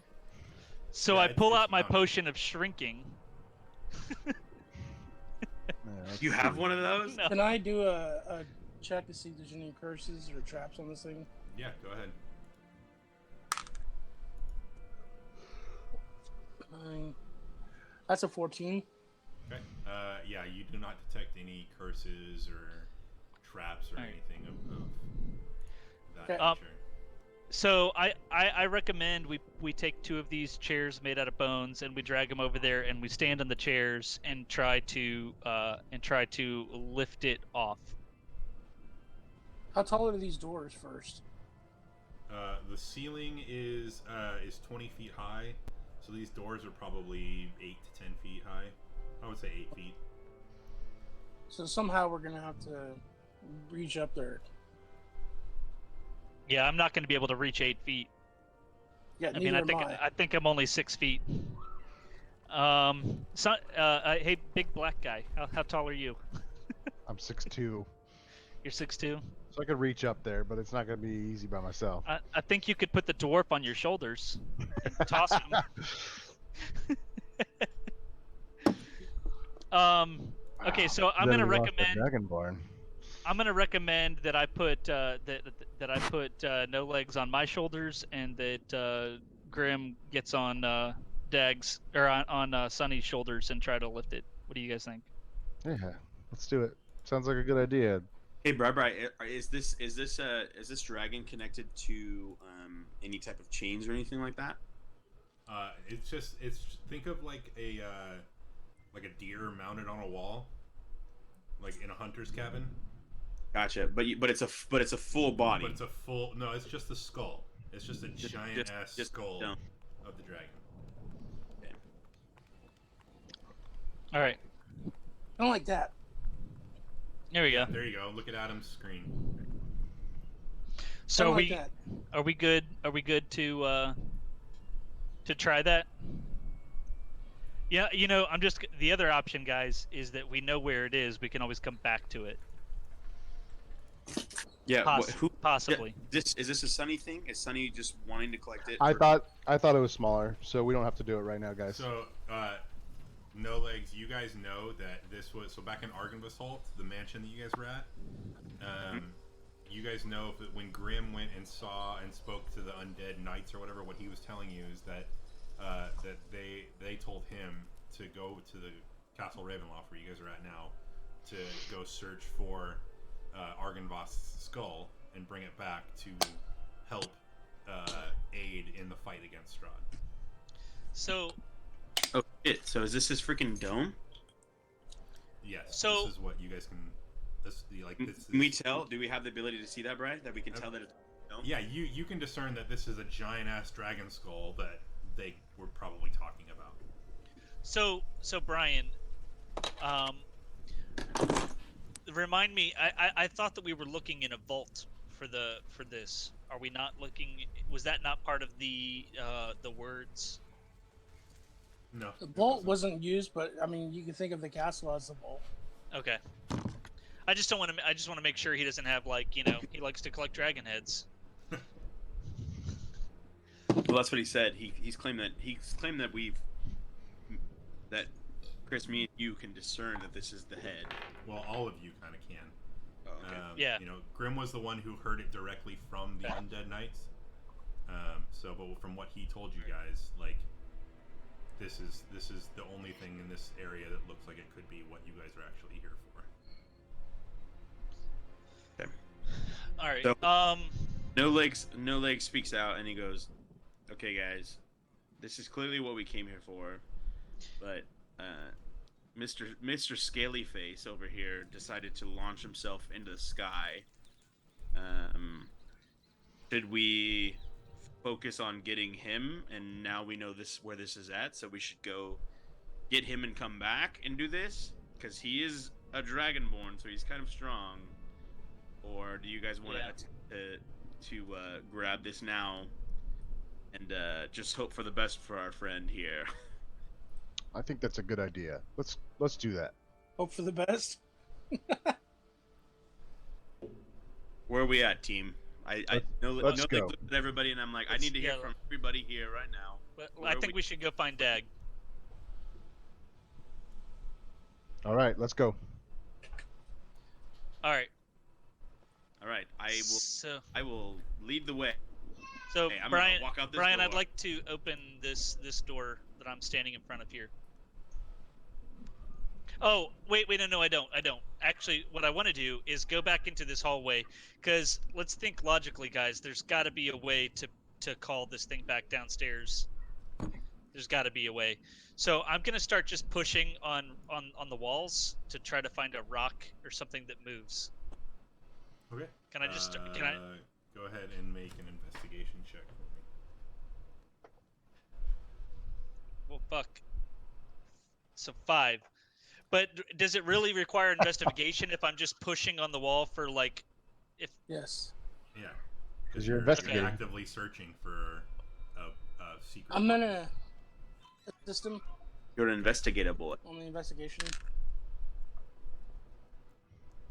So Yeah, I pull it's out my mounted. potion of shrinking. You have one of those? No. Can I do a check to see if there's any curses or traps on this thing? Yeah, go ahead. 9. That's a 14. Okay. Yeah, you do not detect any curses or traps or Alright. anything of that Okay. nature. So I recommend we take 2 of these chairs made out of bones and we drag them over there and we stand on the chairs and try to lift it off. How tall are these doors first? The ceiling is 20 feet high, so these doors are probably 8 to 10 feet high. I would say 8 feet. So somehow we're gonna have to reach up there. Yeah, I'm not going to be able to reach 8 feet. Yeah, I mean, I think I'm only 6 feet. Hey, big black guy, how tall are you? I'm 6'2", You're 6'2". so I could reach up there, but it's not gonna be easy by myself. I think you could put the dwarf on your shoulders and toss him. Okay, so I'm Then gonna we lost the recommend. Dragonborn. I'm gonna recommend that I put that I put no legs on my shoulders, and that Grim gets on Dag's or on Sunny's shoulders and try to lift it. What do you guys think? Yeah, let's do it. Sounds like a good idea. Hey, Bri, is this dragon connected to any type of chains or anything like that? It's think of like a deer mounted on a wall, like in a hunter's cabin. Gotcha. But it's a full body. But it's a full it's just the skull. It's just a giant ass skull of the dragon. Okay. All right, I don't like that. there we go. There you go. Look at Adam's screen. So I don't are like we that. are we good? Are we good to try that? Yeah, the other option, guys, is that we know where it is. We can always come back to it. Yeah. Possibly. Yeah, is this a Sunny thing? Is Sunny just wanting to collect it? I thought it was smaller, so we don't have to do it right now, guys. So, no legs. You guys know that this was back in Argynvost, the mansion that you guys were at. You guys know that when Grim went and saw and spoke to the undead knights or whatever, what he was telling you is that that they told him to go to the Castle Ravenloft, where you guys are at now, to go search for Argynvost's skull and bring it back to help aid in the fight against Strahd. So. Oh shit! So is this his freaking dome? Yes. So this is what you guys can. Can we tell? Do we have the ability to see that, Brian? That we can tell that it's a dome? Yeah, you can discern that this is a giant ass dragon skull that they were probably talking about. So Brian, remind me. I thought that we were looking in a vault for this. Are we not looking? Was that not part of the words? No. The vault wasn't used, but I mean, you can think of the castle as the vault. Okay. I just want to make sure he doesn't have he likes to collect dragon heads. Well, that's what he said. He's claimed that that Chris, me, and you can discern that this is the head. Well, all of you kind of can. Oh, okay. Yeah. Grim was the one who heard it directly from the undead knights. But from what he told you guys, this is the only thing in this area that looks like it could be what you guys are actually here for. Okay. All right. So, No Legs speaks out and he goes, "Okay, guys, this is clearly what we came here for, but Mr. Scaly Face over here decided to launch himself into the sky. Should we focus on getting him? And now we know where this is at, so we should go get him and come back and do this, because he is a dragonborn, so he's kind of strong. Or do you guys want to grab this now and just hope for the best for our friend here?" I think that's a good idea. Let's do that. Hope for the best. Where are we at, team? I know let's go. looked at everybody, and I'm like, I need to hear from everybody here right now. But I think we should go find Dag. All right, let's go. All right. I will lead the way. So Hey, I'm Brian, gonna walk out this Brian, door. I'd like to open this door that I'm standing in front of here. Oh, wait, no, I don't. Actually, what I want to do is go back into this hallway, because let's think logically, guys. There's got to be a way to call this thing back downstairs. There's got to be a way. So I'm gonna start just pushing on the walls to try to find a rock or something that moves. Okay. Can I just go ahead and make an investigation check for me? Well, fuck. So 5. But does it really require investigation if I'm just pushing on the wall for like, if? Yes. Yeah. 'Cause you're You're investigating. actively searching for a secret. I'm gonna assist him You're an investigatable. on the investigation.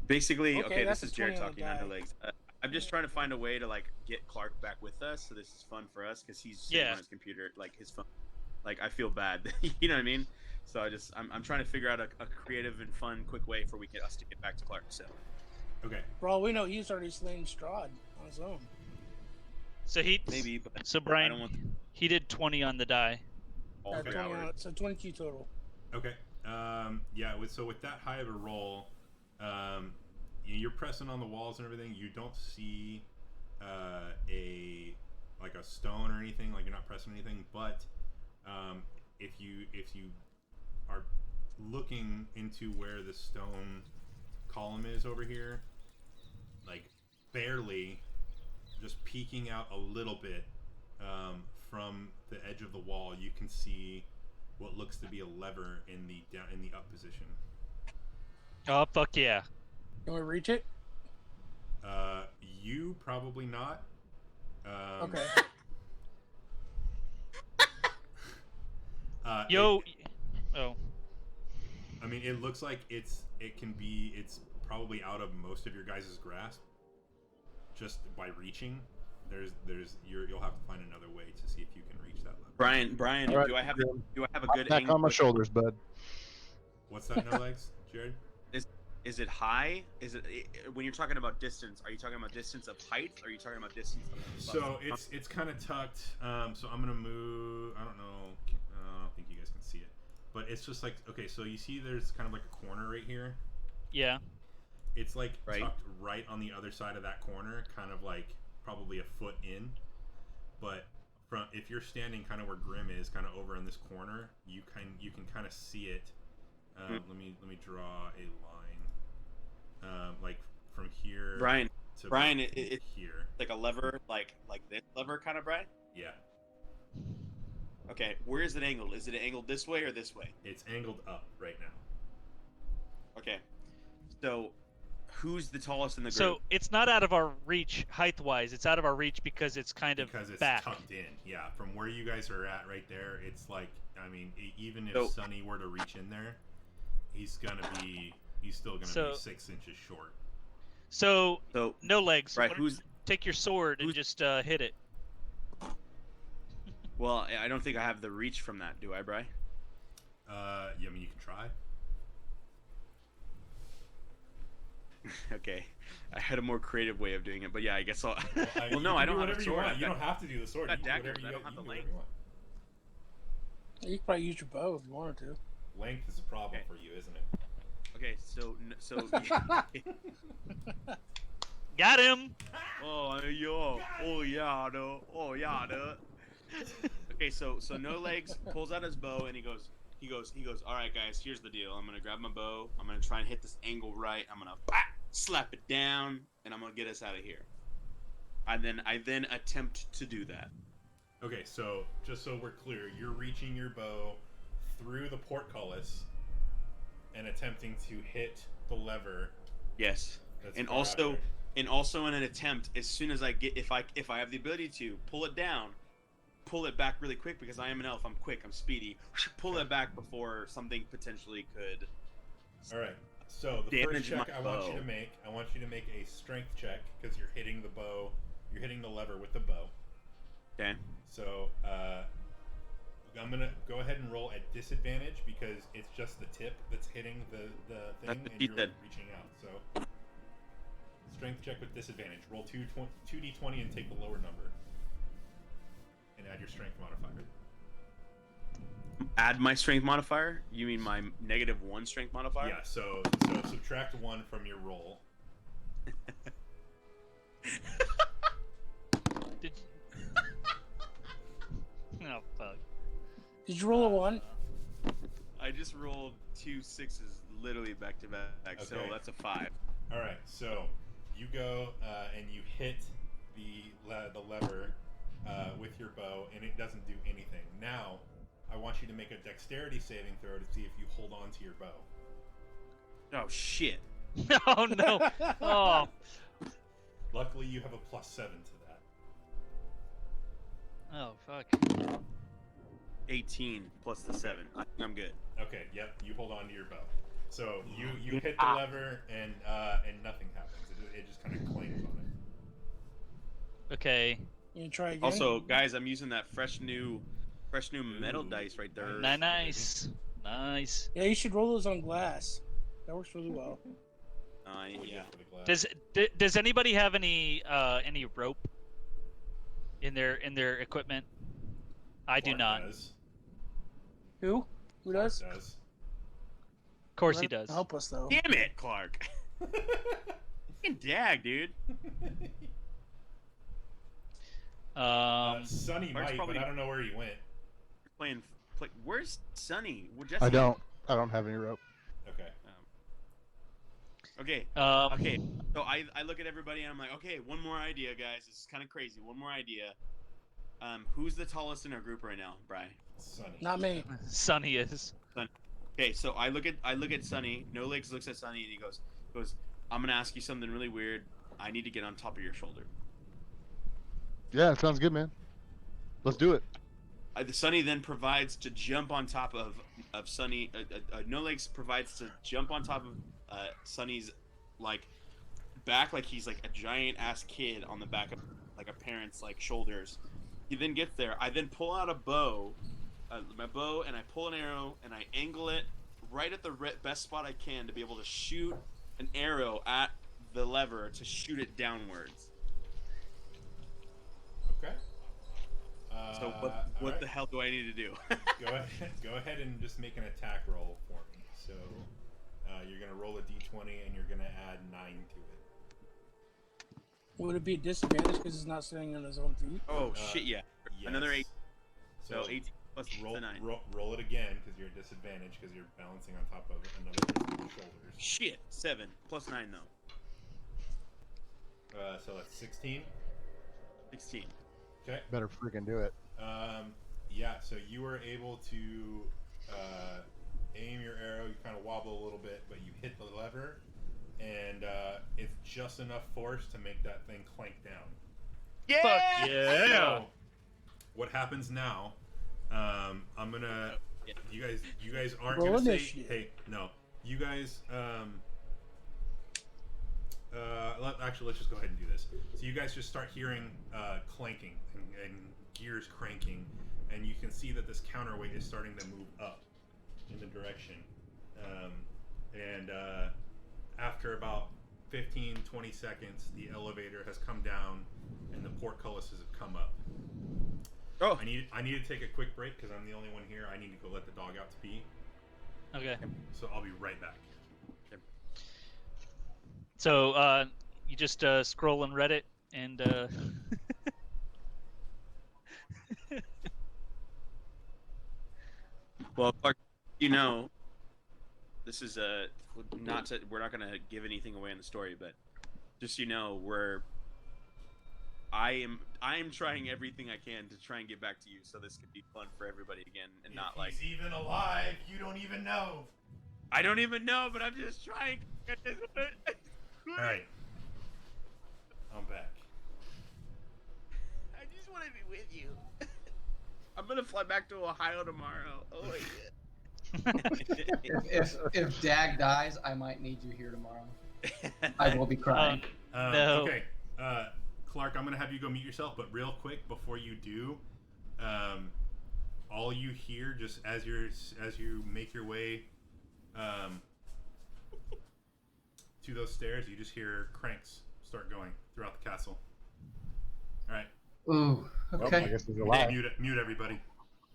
Basically, Okay, okay, that's this a is Jared 20 on the talking, not die. No Legs. I'm just trying to find a way to like get Clark back with us, so this is fun for us because he's sitting on his computer, like his phone. Like I feel bad, you know what I mean? So I'm trying to figure out a creative and fun, quick way for us to get back to Clark. So Okay. For all we know, he's already slain Strahd on his own. So he maybe, but So I Brian, don't want he did 20 on the die. all 3 20 hours. so 22 total. Okay. Yeah. With that high of a roll, you're pressing on the walls and everything. You don't see a stone or anything. Like you're not pressing anything. But if you are looking into where the stone column is over here, like barely, just peeking out a little bit from the edge of the wall, you can see what looks to be a lever in the up position. Oh fuck yeah! Can we reach it? You probably not. Okay. Yo. Oh. I mean, it looks like it's probably out of most of your guys' grasp. Just by reaching, you'll have to find another way to see if you can reach that lever. Brian, All right, do I have a good Back angle? on my shoulders, bud. What's that? No legs, Jared? Is it high? Is it when you're talking about distance? Are you talking about distance of height? Or are you talking about distance of? So it's kind of tucked. So I'm gonna move. I don't know. I don't think you guys can see it, but it's just like, okay. So you see, there's kind of like a corner right here. Yeah. It's like Right. tucked right on the other side of that corner, kind of like probably a foot in. But if you're standing kind of where Grim is, kind of over in this corner, you can kind of see it. Let me draw a line, like from here. Brian, to Brian, about it's here. like a lever, like this lever kind of, Brian. Yeah, Okay, where is it angled? Is it angled this way or this way? it's angled up right now. Okay, so who's the tallest in the group? So it's not out of our reach height-wise. It's out of our reach because it's kind of Because it's back. tucked in. Yeah, from where you guys are at right there, it's like, I mean, even if So- Sonny were to reach in there, he's still gonna be So- 6 inches short. So So no legs. right, Why don't you take your sword and just hit it? well, I don't think I have the reach from that, do I, Bri? Yeah, I mean, you can try. Okay, I had a more creative way of doing it, but yeah, I guess I'll. Well, well, no, you I can don't do have a whatever you sword. want. I've You got- don't have to do the sword. I've You got can do daggers, whatever I don't have you the can do length. whatever you want. You could probably use your bow if you wanted to. Length is a problem Okay. for you, isn't it? Okay, so Got him. oh yeah, no. Okay, so No Legs pulls out his bow and he goes. All right, guys, here's the deal. I'm gonna grab my bow. I'm gonna try and hit this angle right. I'm gonna slap it down, and I'm gonna get us out of here. I then attempt to do that. Okay, so just so we're clear, you're reaching your bow through the portcullis and attempting to hit the lever. Yes, That's and far out also there. in an attempt, as soon as I get, if I have the ability to pull it down, pull it back really quick because I am an elf. I'm quick. I'm speedy. Pull it back before something potentially could. All right. So the first Damage check my I want you bow. to make, a strength check because you're hitting the bow. You're hitting the lever with the bow. Okay. So I'm gonna go ahead and roll at disadvantage because it's just the tip that's hitting the That's thing, what and he you're said. reaching out. So strength check with disadvantage. Roll 2d20 and take the lower number, and add your strength modifier. Add my strength modifier? You mean my -1 strength modifier? Yeah. So subtract 1 from your roll. Did oh fuck. Did you roll a 1? I just rolled 2 6s literally back to back, so Okay. that's a 5. All right, so you go and you hit the lever with your bow, and it doesn't do anything. Now, I want you to make a dexterity saving throw to see if you hold on to your bow. Oh shit. Oh no! Oh, Luckily, you have a +7 to that. oh fuck. 18 plus the 7. I think I'm good. Okay, yep, you hold on to your bow. So you hit the lever and nothing happens. It just kind of clings on it. Okay. You try again? Also, guys, I'm using that fresh new metal dice right there. Nice. Nice. Yeah, you should roll those on glass. That works really well. Yeah. For the glass. Does anybody have any rope in their equipment? I do Clark not. Does. Who? Who does? Clark does. Of course he does. Help us though. Damn it, Clark. Fucking Dag, dude. Sonny Clark's might, probably- but I don't know where he went. Where's Sonny? Well, Jesse- I don't have any rope. Okay. Okay. Um, Okay. So I look at everybody and I'm like, okay, one more idea, guys. This is kind of crazy. One more idea. Who's the tallest in our group right now, Bri? Sonny. Not me. Sonny is. Okay, so I look at Sonny. No Legs looks at Sonny and he goes, I'm gonna ask you something really weird. I need to get on top of your shoulder. Yeah, it sounds good, man. Let's do it. Sonny then provides to jump on top of Sonny. No Legs provides to jump on top of Sonny's like back, like he's like a giant ass kid on the back of like a parent's like shoulders. He then gets there. I then pull out a bow, my bow, and I pull an arrow and I angle it right at the best spot I can to be able to shoot an arrow at the lever to shoot it downwards. Okay. So what the hell do I need to do? Go ahead and just make an attack roll for me. So you're gonna roll a d20 and you're gonna add 9 to it. Would it be a disadvantage because he's not sitting on his own feet? Oh shit! Yeah, Yes. another 8. So So 18 plus roll, the 9. roll it again because you're at disadvantage because you're balancing on top of another person's shoulders. Shit, 7 plus 9 though. So that's 16. 16. Okay. Better freaking do it. Yeah, so you were able to aim your arrow. You kind of wobble a little bit, but you hit the lever, and it's just enough force to make that thing clank down. Yeah! Fuck yeah! So, what happens now? I'm gonna. You guys aren't Roll gonna say. initiative. Hey, no. You guys. Actually, let's just go ahead and do this. So you guys just start hearing clanking and gears cranking, and you can see that this counterweight is starting to move up in the direction. After about 15-20 seconds, the elevator has come down, and the portcullises have come up. Oh, I need to take a quick break because I'm the only one here. I need to go let the dog out to pee. Okay. So I'll be right back. So you just scroll on Reddit and well, Clark, you know, this is not to, we're not going to give anything away in the story, but just so you know, I am trying everything I can to try and get back to you, so this could be fun for everybody again, and not like he's even alive. You don't even know. I don't even know, but I'm just trying. All right, I'm back. I just want to be with you. I'm gonna fly back to Ohio tomorrow. Oh yeah. If Dag dies, I might need you here tomorrow. I will be crying. No. Okay, Clark, I'm gonna have you go meet yourself, but real quick before you do, all you hear just as you make your way to those stairs, you just hear cranks start going throughout the castle. All right. Ooh, Well, I okay. guess he's Hey, alive. mute everybody.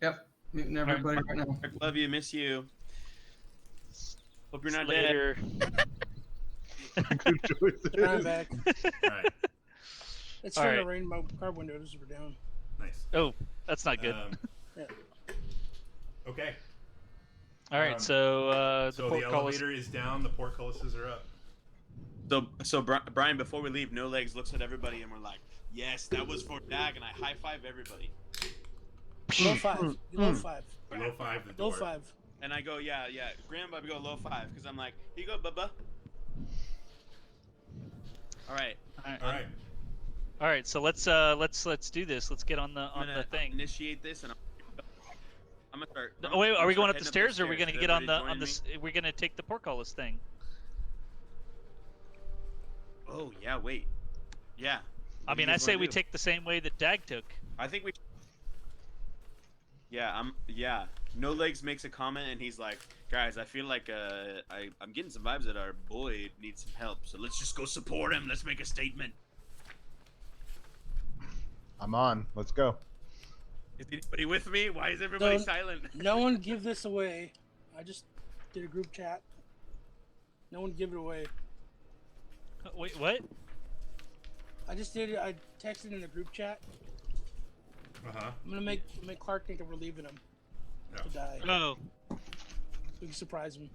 Yep. Muting everybody right now. Love you, miss you. Hope you're not dead. later. Good choices. I'm back. All right. It's All starting right. to rain. My car windows were down. Nice. Oh, that's not good. Yeah. Okay. All right, so So the portcullis. elevator is down. The portcullises are up. So Brian, before we leave, No Legs looks at everybody and we're like, yes, that was for Dag, and I high five everybody. Low five. Low five. Low five the door. Low five. And I go, yeah. Grandpa, we go low 5 because I'm like, here you go, Bubba. All right. All right. All right, so let's do this. Let's get on the thing. Initiate this, and I'm gonna start. Oh, wait, are we going up the heading stairs, or are we gonna Is get on everybody joining me? we're gonna take the portcullis thing? Oh yeah, wait. Yeah. I What do mean, you I guys say wanna we do? take the same way that Dag took. I think we. Yeah, Yeah, No Legs makes a comment, and he's like, "Guys, I feel like I'm getting some vibes that our boy needs some help. So let's just go support him. Let's make a statement." I'm on. Let's go. Is anybody with me? Why is everybody Don't- silent? No one give this away. I just did a group chat. No one give it away. Wait, what? I just did it. I texted in the group chat. Uh-huh. I'm gonna make Clark think that we're leaving him to die. Oh. We can surprise him.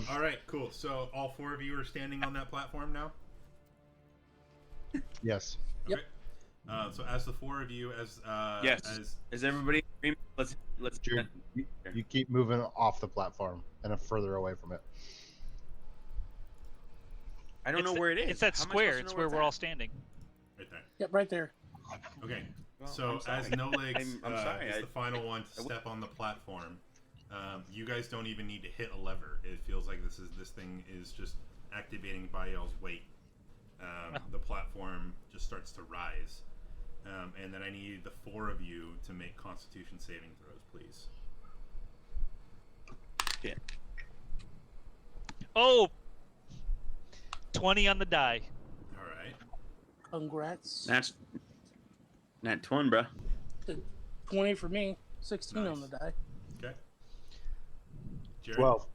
All right, cool. So all 4 of you are standing on that platform now? Yes. Yep. Okay. So as the 4 of you, Yes. as Is everybody? Let's. Jude, you keep moving off the platform and further away from it. I don't know where it is. It's that How am I square. supposed to It's know where it's we're all at? standing. right there. Yep, right there. Okay. Well, So I'm as sorry. No Legs I'm sorry, is I- the final one to step on the platform, you guys don't even need to hit a lever. It feels like this thing is just activating by y'all's weight. The platform just starts to rise, and then I need the 4 of you to make Constitution saving throws, please. Yeah. Oh. 20 on the die. All right. Congrats. That's Nat 20, bro. 20 for me. 16 on Nice. the die. Okay. Jared? 12.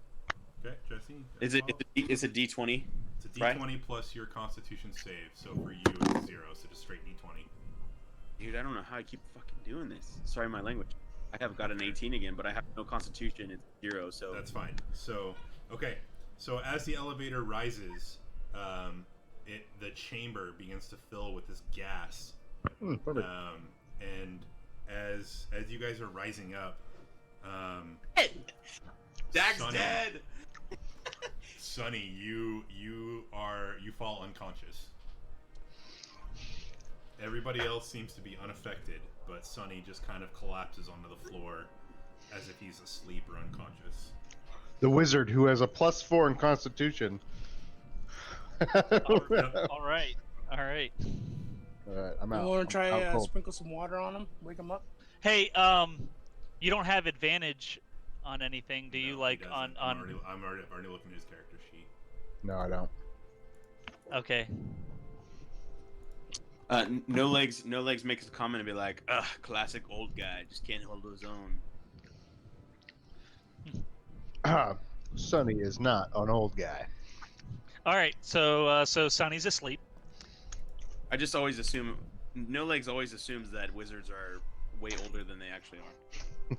Okay, Jesse? Is it? It's a D20. It's a right? D20 plus your Constitution save. So for you, it's 0. So just straight D20. Dude, I don't know how I keep fucking doing this. Sorry, my language. I have got an 18 again, but I have no Constitution. It's 0. So That's fine. So, okay. So as the elevator rises, the chamber begins to fill with this gas. Perfect. And as you guys are rising up, Dag's Sonny. dead. Sonny, you fall unconscious. Everybody else seems to be unaffected, but Sonny just kind of collapses onto the floor as if he's asleep or unconscious. The wizard who has a +4 in Constitution. All right. All right. Alright, I'm You out. want to try I'm out cold. sprinkle some water on him? Wake him up? Hey, you don't have advantage on anything, do you? No, he Like doesn't. on I'm already looking at his character sheet. No, I don't. Okay. No legs makes a comment and be like, "Ugh, classic old guy, just can't hold his own." Sonny is not an old guy. All right. So Sonny's asleep. I just always assume No Legs always assumes that wizards are way older than they actually are.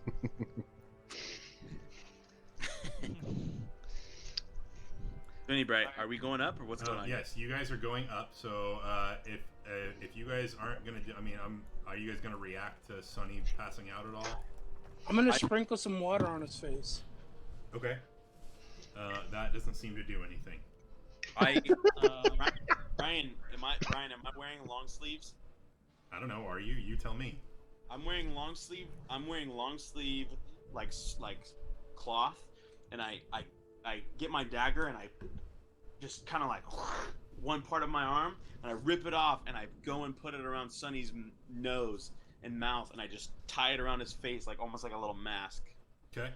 Vinny Bright, are we going up or what's going on? Yes, you guys are going up. So if you guys aren't gonna do, are you guys gonna react to Sonny passing out at all? I'm going to sprinkle some water on his face. Okay. That doesn't seem to do anything. Brian, am I wearing long sleeves? I don't know. Are you? You tell me. I'm wearing long sleeve like cloth, and I get my dagger and I just kind of like one part of my arm and I rip it off and I go and put it around Sonny's nose and mouth and I just tie it around his face like almost like a little mask. Okay.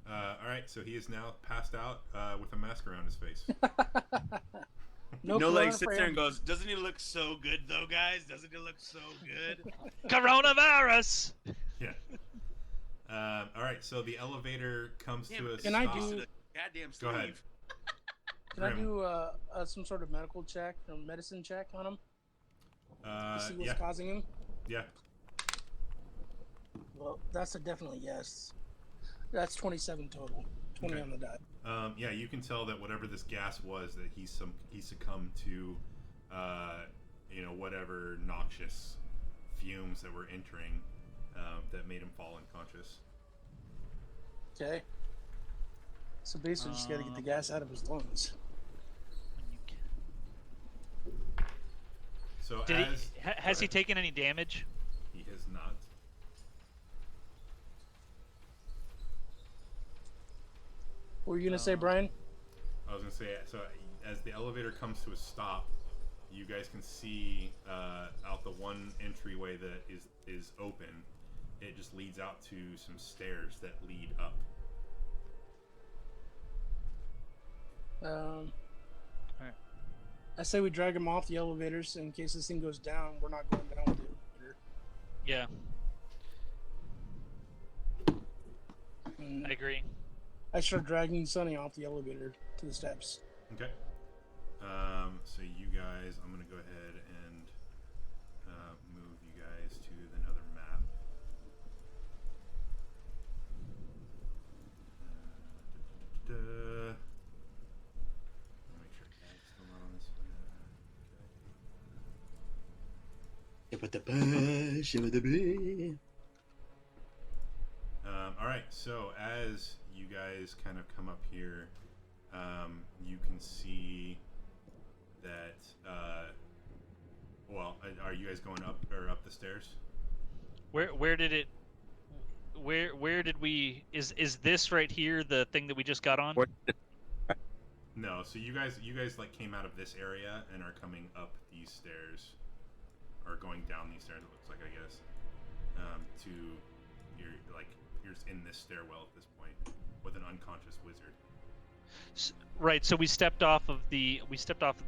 All right. So he is now passed out with a mask around his face. No corona Legs for sits there him. and goes, "Doesn't he look so good though, guys? Doesn't he look so good?" Coronavirus. Yeah. All right. So the elevator comes to a Can I stop. do- Goddamn Go ahead. sleeve. Can I Grim. do some sort of medical check or medicine check on him to see what's Yeah. causing him? Yeah. Well, that's a definitely yes. That's 27 total. 20 Okay. on the die. Yeah, you can tell that whatever this gas was, that he succumbed to, whatever noxious fumes that were entering, that made him fall unconscious. Okay. So basically, just gotta get the gas out of his lungs. So Did as has he taken any damage? he has not. What were you gonna say, Brian? I was gonna say, so as the elevator comes to a stop, you guys can see out the one entryway that is open. It just leads out to some stairs that lead up. Alright. I say we drag him off the elevators in case this thing goes down. We're not going down with the elevator. Yeah, And I agree. I start dragging Sonny off the elevator to the steps. Okay. So you guys, I'm gonna go ahead and move you guys to another map. Make sure Dag's still not on this one. All right. So as you guys kind of come up here, you can see that. Well, are you guys going up or up the stairs? Where did it? Where did we? Is this right here the thing that we just got on? No. So you guys like came out of this area and are coming up these stairs, or going down these stairs. It looks like, I guess, to you're in this stairwell at this point with an unconscious wizard. Right. So we stepped off of the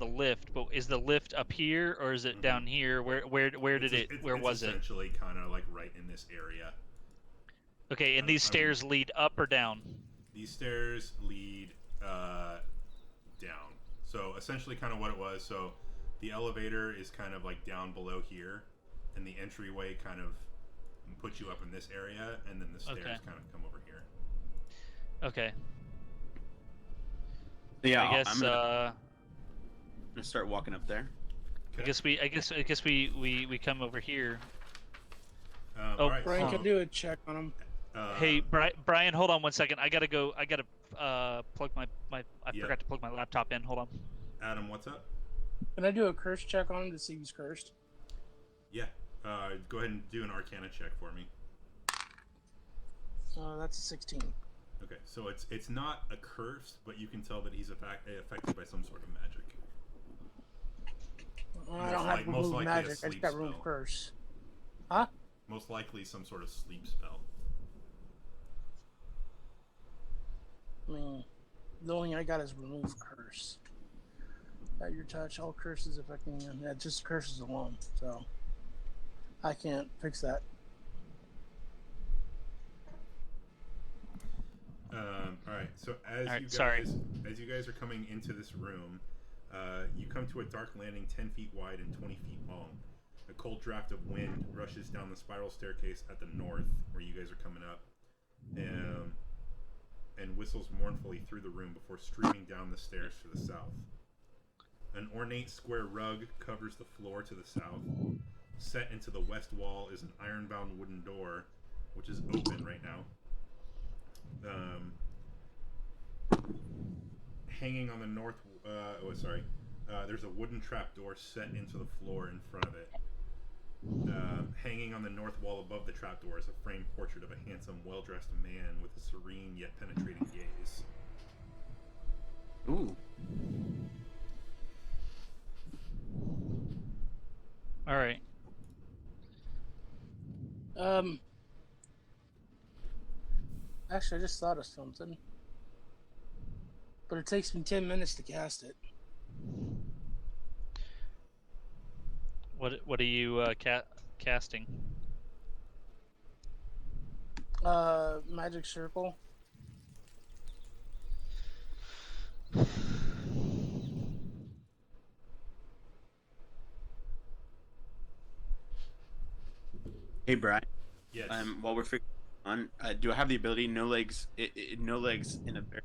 lift, but is the lift up here or is it down here? Where did it? Where was it? Essentially, kind of like right in this area. Okay, and these stairs lead up or down? These stairs lead down. So essentially, kind of what it was. So the elevator is kind of like down below here, and the entryway kind of puts you up in this area, and then the stairs kind of come over here. Okay. Yeah, I guess I'm gonna start walking up there. I guess we come over here. All right, Brian so, can do a check on him. Hey, Brian, hold on one second. I gotta go. I gotta plug my. I Yeah. forgot to plug my laptop in. Hold on. Adam, what's up? Can I do a curse check on him to see if he's cursed? Yeah. Go ahead and do an Arcana check for me. That's a 16. Okay, so it's not a curse, but you can tell that he's affected by some sort of magic. I don't have most remove likely a magic. I just sleep got remove spell. curse. Huh? Most likely some sort of sleep spell. I mean, the only thing I got is remove curse. At your touch, all curses affecting you. Yeah, just curses alone. So I can't fix that. All right. So as All right, you guys sorry. as you guys are coming into this room, you come to a dark landing 10 feet wide and 20 feet long. A cold draft of wind rushes down the spiral staircase at the north, where you guys are coming up, and whistles mournfully through the room before streaming down the stairs to the south. An ornate square rug covers the floor to the south. Set into the west wall is an iron-bound wooden door, which is open right now. Hanging on the north, there's a wooden trapdoor set into the floor in front of it. Hanging on the north wall above the trapdoor is a framed portrait of a handsome, well-dressed man with a serene yet penetrating gaze. Ooh. All right. Actually, I just thought of something. But it takes me 10 minutes to cast it. What are you casting? Magic circle. Hey, Brian. Yes. While we're figuring on, do I have the ability no legs no legs in a very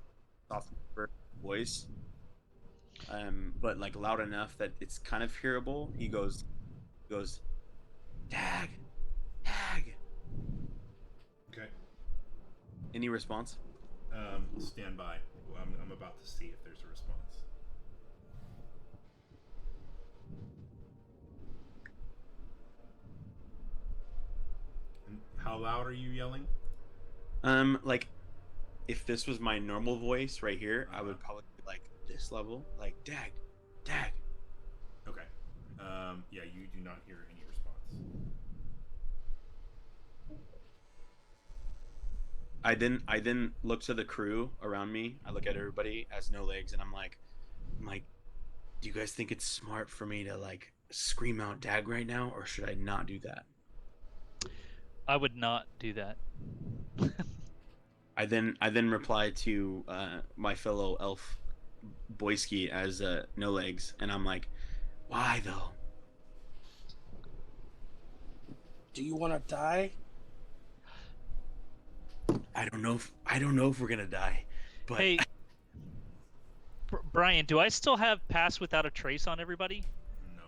soft voice, but like loud enough that it's kind of hearable? He goes, Dag. Okay. Any response? Stand by. Well, I'm about to see if there's a response. And how loud are you yelling? Like, if this was my normal voice right here, I would probably be like this level, like Dag. Okay. Yeah, you do not hear any response. I then look to the crew around me. I look at everybody as no legs, and I'm like, do you guys think it's smart for me to like scream out Dag right now, or should I not do that? I would not do that. I then reply to my fellow elf Boyski as no legs, and I'm like, why though? Do you want to die? I don't know if we're gonna die, but Hey, Brian, do I still have pass without a trace on everybody? No.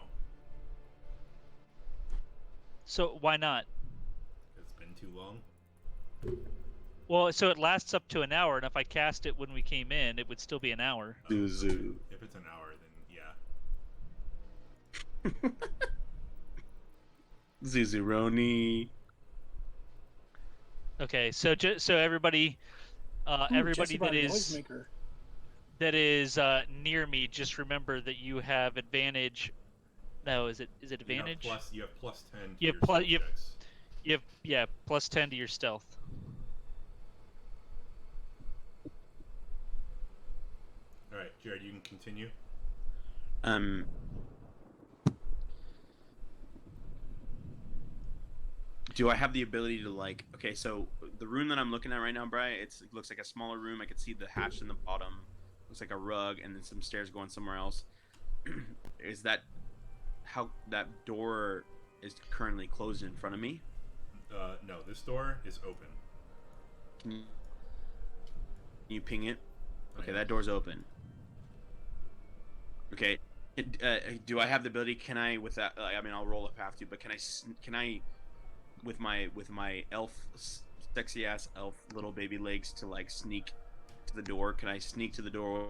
So why not? It's been too long. Well, so it lasts up to an hour, and if I cast it when we came in, it would still be an hour. Zuzu. If it's an hour, then yeah. Zuzuroni. Okay, so so everybody, everybody that is near me, just remember that you have advantage. No, is it advantage? You have plus 10 to You have your plus stealth checks. you have plus 10 to your stealth. All right, Jared, you can continue. Do I have the ability to like? Okay, so the room that I'm looking at right now, Brian, it looks like a smaller room. I can see the hatch in the bottom. Looks like a rug, and then some stairs going somewhere else. Is that how that door is currently closed in front of me? No, this door is open. Can you ping it? Okay, Okay. that door's open. Okay, do I have the ability? Can I with that? I mean, I'll roll if I have to, but can I with my elf, sexy ass elf little baby legs to like sneak to the door? Can I sneak to the door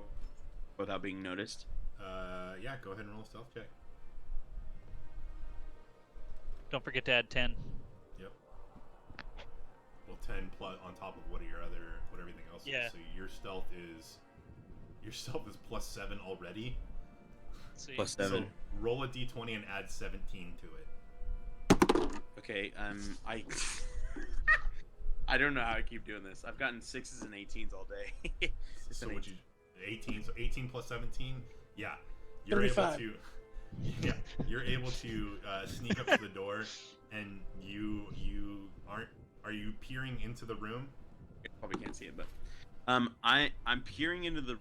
without being noticed? Yeah, go ahead and roll a stealth check. Don't forget to add 10. Yep. Well, 10 plus on top of what everything else Yeah. is. So your stealth is plus 7 already. Let's see. Plus 7. So roll a d20 and add 17 to it. Okay, I don't know how I keep doing this. I've gotten 6s and 18s all day. So would you 18? So 18 plus 17. Yeah, you're 35. able to. Yeah, you're able to sneak up to the door, and you aren't. Are you peering into the room? Probably can't see it, but I'm peering into the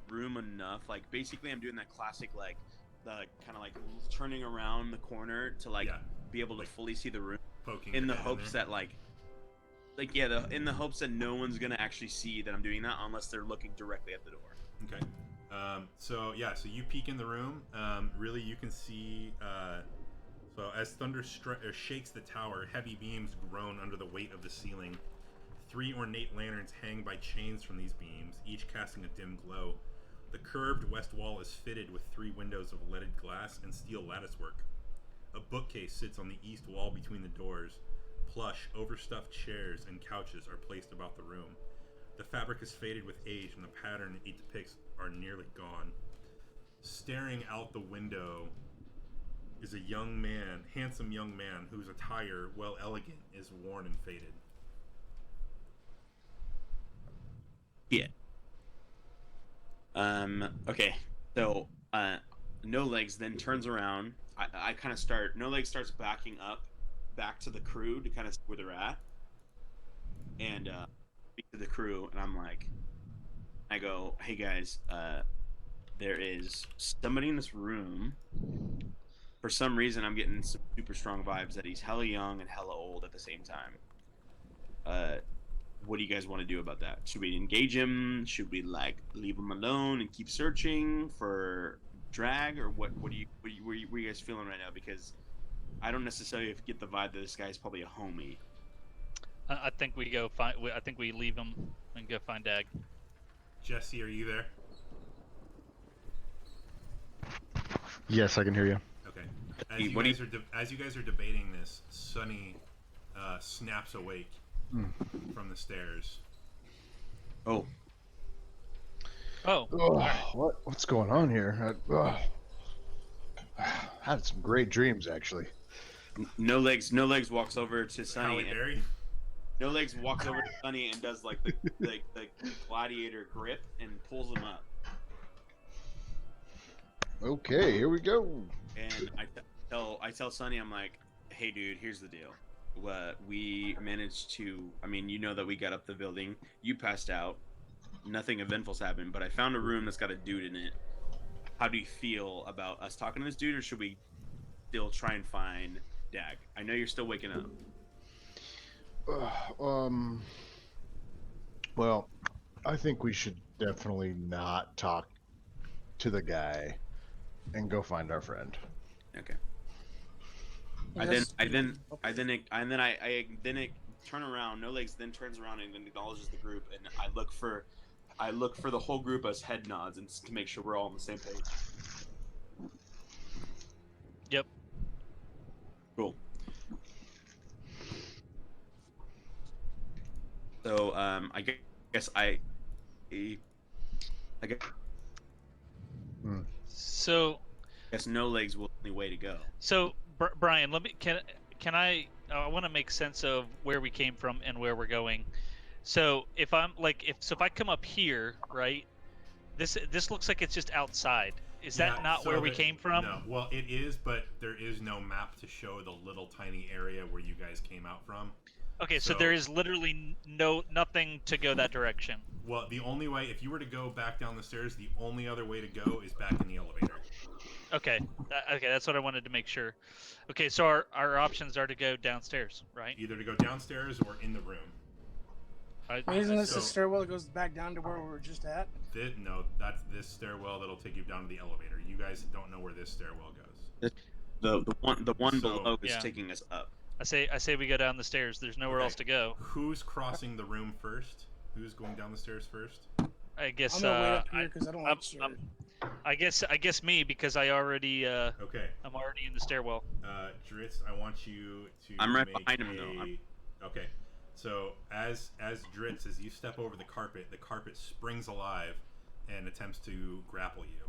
room enough. Like basically, I'm doing that classic like the kind of like turning around the corner to like Yeah. be able to fully see the room, Poking in the your head hopes there. that in the hopes that no one's gonna actually see that I'm doing that unless they're looking directly at the door. Okay. So you peek in the room. Really, you can see. So as thunder shakes the tower, heavy beams groan under the weight of the ceiling. 3 ornate lanterns hang by chains from these beams, each casting a dim glow. The curved west wall is fitted with 3 windows of leaded glass and steel latticework. A bookcase sits on the east wall between the doors. Plush, overstuffed chairs and couches are placed about the room. The fabric is faded with age, and the pattern it depicts are nearly gone. Staring out the window is a handsome young man whose attire, while elegant, is worn and faded. Yeah. Okay. So, No Legs then turns around. I kind of start. No Legs starts backing up, back to the crew to kind of see where they're at, and speak to the crew. And I go, hey guys, there is somebody in this room. For some reason, I'm getting some super strong vibes that he's hella young and hella old at the same time. What do you guys want to do about that? Should we engage him? Should we like leave him alone and keep searching for drag, or what? What are you guys feeling right now? Because I don't necessarily get the vibe that this guy's probably a homie. I think we go find. I think we leave him and go find Dag. Jesse, are you there? Yes, I can hear you. Okay. Hey, what do you- As you guys are debating this, Sunny snaps awake from the stairs. Oh, Oh, What's going on here? I had some great dreams, actually. No Legs walks over to Sunny. Halle And, Berry? No Legs walks over to Sunny and does like the gladiator grip and pulls him up. Okay, here we go. And I tell Sunny, I'm like, hey dude, here's the deal. We managed to. I mean, you know that we got up the building. You passed out. Nothing eventful's happened, but I found a room that's got a dude in it. How do you feel about us talking to this dude, or should we still try and find Dag? I know you're still waking up. Well, I think we should definitely not talk to the guy and go find our friend. Okay. Yes. I then turn around. No Legs then turns around and acknowledges the group, and I look for the whole group as head nods and to make sure we're all on the same page. yep. Cool. So I guess So No Legs will be the way to go. So, Brian, let me can I want to make sense of where we came from and where we're going. So, if I come up here, right? This looks like it's just outside. Is that not where we came from? No. Well, it is, but there is no map to show the little tiny area where you guys came out from. Okay, so there is literally nothing to go that direction. Well, the only way, if you were to go back down the stairs, the only other way to go is back in the elevator. Okay, that's what I wanted to make sure. Okay, so our options are to go downstairs, right? Either to go downstairs or in the room. Isn't this the stairwell that goes back down to where we were just at? No, that's this stairwell that'll take you down to the elevator. You guys don't know where this stairwell goes. The one below is taking us up. I say we go down the stairs. There's nowhere else to go. Who's crossing the room first? Who's going down the stairs first? I guess I'm gonna wait up here because I don't like stairs. I guess me because I already Okay. I'm already in the stairwell. Dritz, I want you to. I'm right make behind him though. Okay. So as Dritz, as you step over the carpet springs alive and attempts to grapple you.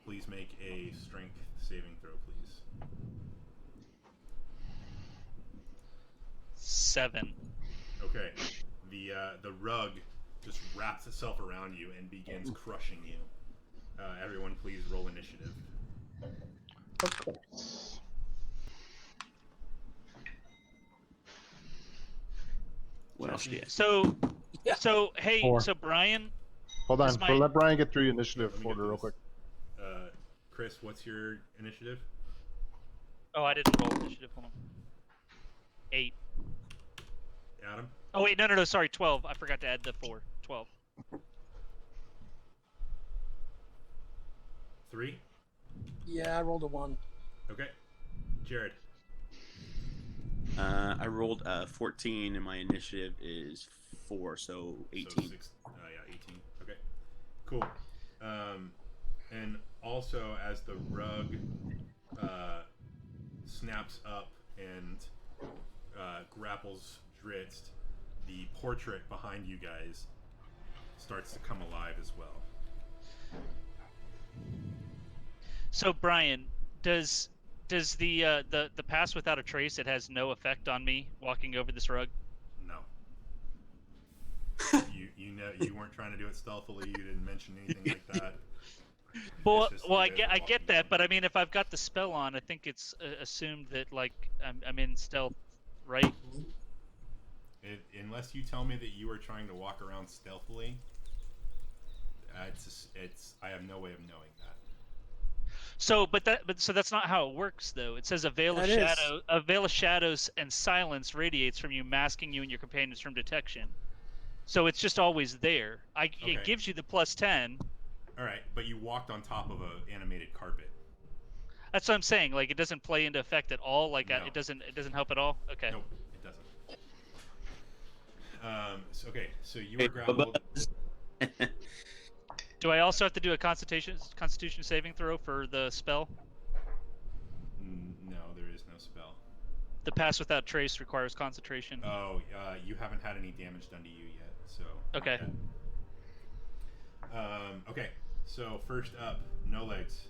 Please make a strength saving throw, please. 7. Okay. The rug just wraps itself around you and begins crushing you. Everyone, please roll initiative. Of course. What else do you? So hey, 4. so Brian. Hold on. my- Let Brian get through your initiative Let me order get real this. quick. Chris, what's your initiative? Oh, I didn't roll initiative. Hold on. 8. Adam? Oh wait, no, sorry, 12. I forgot to add the 4. 12. 3? Yeah, I rolled a 1. Okay. Jared? I rolled 14 and my initiative is 4, so 18. So 6, 18. Okay. Cool. And also, as the rug snaps up and grapples Dritz, the portrait behind you guys starts to come alive as well. So Brian, does the pass without a trace, it has no effect on me walking over this rug? No. you know you weren't trying to do it stealthily. You didn't mention anything like that. Well, It's just well, you guys I walking get that, in. but I mean, if I've got the spell on, I think it's assumed that like I'm in stealth, right? Unless you tell me that you are trying to walk around stealthily, I have no way of knowing that. So, but that's not how it works, though. It says a veil of shadows and silence radiates from you, masking you and your companions from detection. So it's just always there. It gives you the +10. All right, but you walked on top of an animated carpet. That's what I'm saying. Like it doesn't play into effect at all. Like No. it doesn't help at all. Okay. Nope, it doesn't. So you were grappled. Do I also have to do a Constitution saving throw for the spell? No, there is no spell. The pass without trace requires concentration. Oh, you haven't had any damage done to you yet, so. Okay. Okay. So first up, no legs.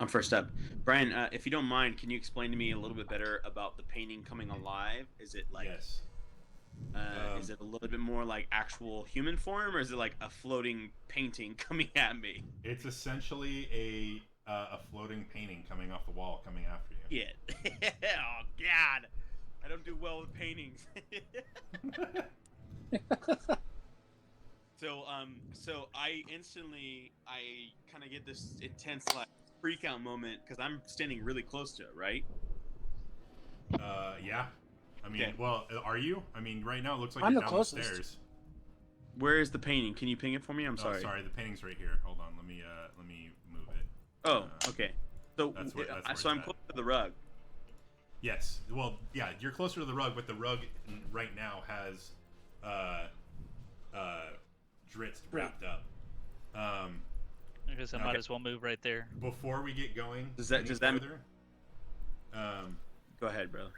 I'm first up. Brian, if you don't mind, can you explain to me a little bit better about the painting coming alive? Is it like Yes. is it a little bit more like actual human form, or is it like a floating painting coming at me? It's essentially a floating painting coming off the wall, coming after you. Yeah. Oh God, I don't do well with paintings. So I kind of get this intense like freak out moment because I'm standing really close to it, right? Yeah. I mean, Okay. well, are you? I mean, right now it looks like I'm you're the down closest. the stairs. Where is the painting? Can you ping it for me? I'm sorry. Oh, sorry, the painting's right here. Hold on, let me move it. Oh, okay. So That's where so I'm it's at. close to the rug. Yes. Well, yeah, you're closer to the rug, but the rug right now has Dritz wrapped up. I guess I might Okay. as well move right there. Before we get going, Does that- any does that- further, Go ahead, brother.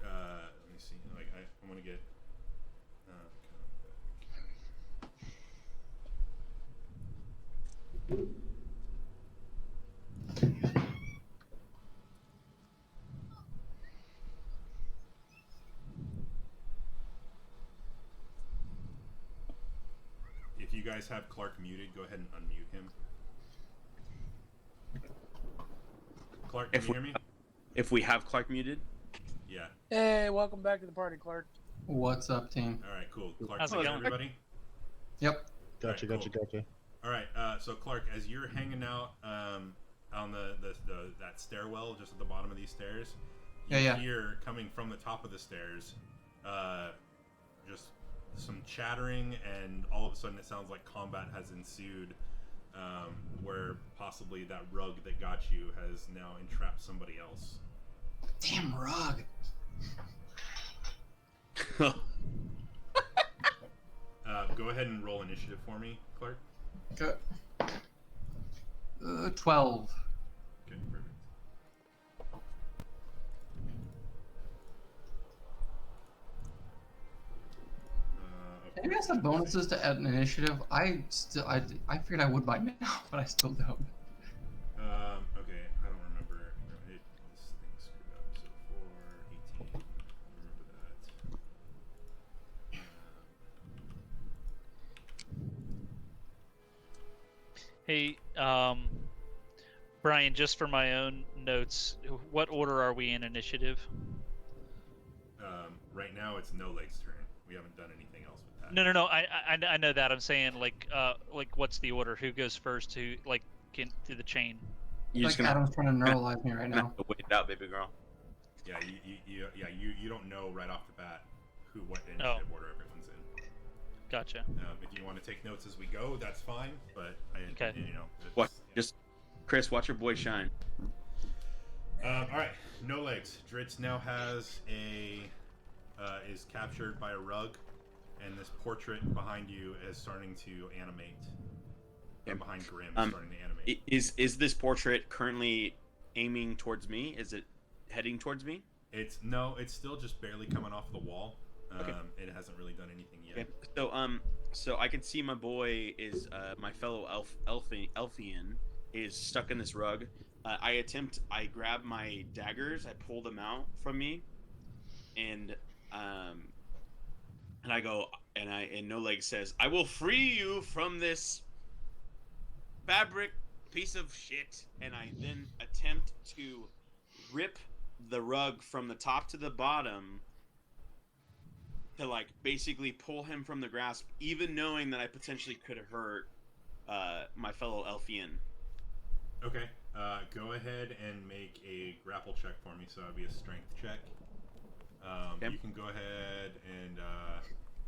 let me see. Like I'm gonna get. If you guys have Clark muted, go ahead and unmute him. Clark, can If you we- hear me? If we have Clark muted, Yeah. Hey, welcome back to the party, Clark. What's up, team? All right, cool. Clark, How's it can you going? hear everybody? Yep. Gotcha, Alright, gotcha, cool. gotcha. All right, so Clark, as you're hanging out on that stairwell just at the bottom of these stairs, you Yeah. hear coming from the top of the stairs, just some chattering, and all of a sudden it sounds like combat has ensued, where possibly that rug that got you has now entrapped somebody else. Damn rug. Go ahead and roll initiative for me, Clark. Okay. 12. Okay, perfect. Can you guys have bonuses to add an initiative? I figured I would by now, but I still don't. Okay, I don't remember. This thing screwed up. So 4, 18. Remember that. Hey, Brian, just for my own notes, what order are we in initiative? Right now it's No Leg's turn. We haven't done anything else with that. No. I know that. I'm saying like what's the order? Who goes first? Who like can through the chain? you're Like just gonna Adam's trying to neuralize me right now. have to wait it out, baby girl. Yeah, you don't know right off the bat what initiative order everyone's in. Gotcha. If you want to take notes as we go, that's fine. But Okay. What? yeah. Just Chris, watch your boy shine. All right, No Legs. Dritz now has is captured by a rug, and this portrait behind you is starting to animate. Okay. Behind Grim, is starting to animate. Is this portrait currently aiming towards me? Is it heading towards me? It's still just barely coming off the wall. Okay. It hasn't really done anything yet. Okay. So I can see my boy is my fellow Elfian is stuck in this rug. I grab my daggers, I pull them out from me, and I go, and No Leg says, "I will free you from this fabric piece of shit." And I then attempt to rip the rug from the top to the bottom to like basically pull him from the grasp, even knowing that I potentially could have hurt my fellow Elfian. Okay. Go ahead and make a grapple check for me. So that'd be a strength check. Okay. You can go ahead and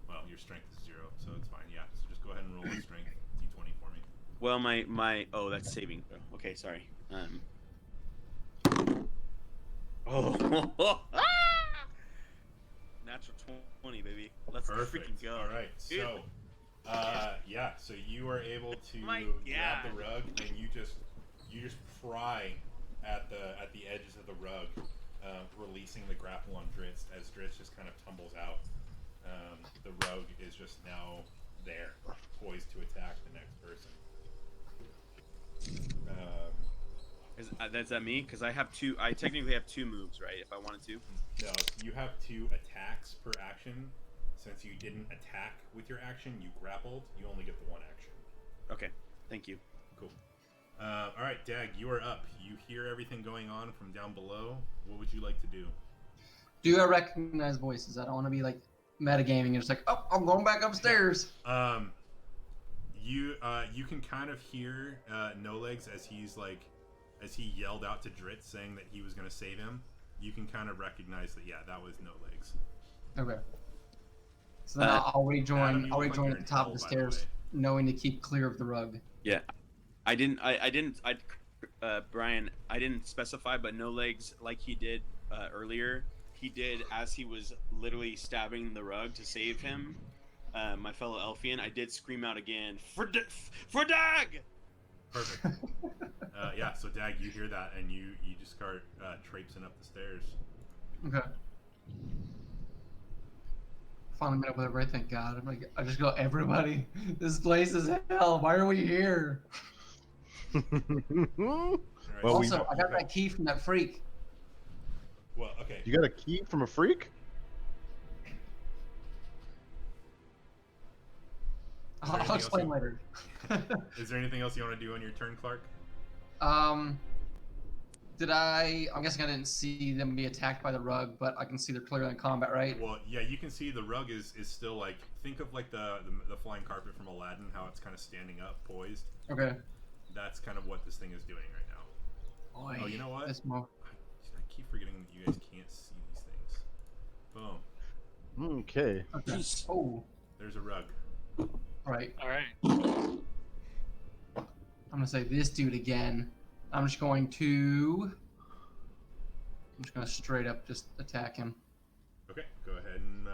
well, your strength is 0, so it's fine. Yeah. So just go ahead and roll a strength d20 for me. Well, my oh, that's saving throw. Okay, sorry. natural 20, baby. Let's Perfect. freaking go. All right. So, yeah. So you are able to My grab the God. rug and you just pry at the edges of the rug, releasing the grapple on Dritz as Dritz just kind of tumbles out. The rug is just now there, poised to attack the next person. That's that me? Because I technically have 2 moves, right? If I wanted to. No, you have 2 attacks per action. Since you didn't attack with your action, you grappled. You only get the 1 action. Okay, thank you. Cool. All right, Dag, you are up. You hear everything going on from down below. What would you like to do? Do I recognize voices? I don't want to be like metagaming and just like, oh, I'm going back upstairs. You can kind of hear No Legs as he yelled out to Dritz saying that he was going to save him. You can kind of recognize that, yeah, that was No Legs. Okay. So then I'll rejoin. Adam, you I'll look like rejoin you're at in the top of the hell, by the stairs, way. knowing to keep clear of the rug. Yeah, Brian, I didn't specify, but No Legs, like he did earlier, he did as he was literally stabbing the rug to save him, my fellow Elfian. I did scream out again for Dag. Perfect. Yeah, so Dag, you hear that, and you just start traipsing up the stairs. Okay. Finally met up with everybody. Thank God. I'm like, I just go, everybody. This place is hell. Why are we here? All right, Well, Also, I got that key from that freak. well, okay. You got a key from a freak? I'll explain later. Is there anything else you want to do on your turn, Clark? I'm guessing I didn't see them be attacked by the rug, but I can see they're clearly in combat, right? Well, yeah, you can see the rug is still like, think of like the flying carpet from Aladdin, how it's kind of standing up, poised. Okay. That's kind of what this thing is doing right now. Boy, Oh, you know what? I keep forgetting that you guys can't see these things. Boom. Okay. Okay. Oh, There's a rug. right. All right. I'm gonna say this dude again. I'm just going to straight up just attack him. Okay, go ahead and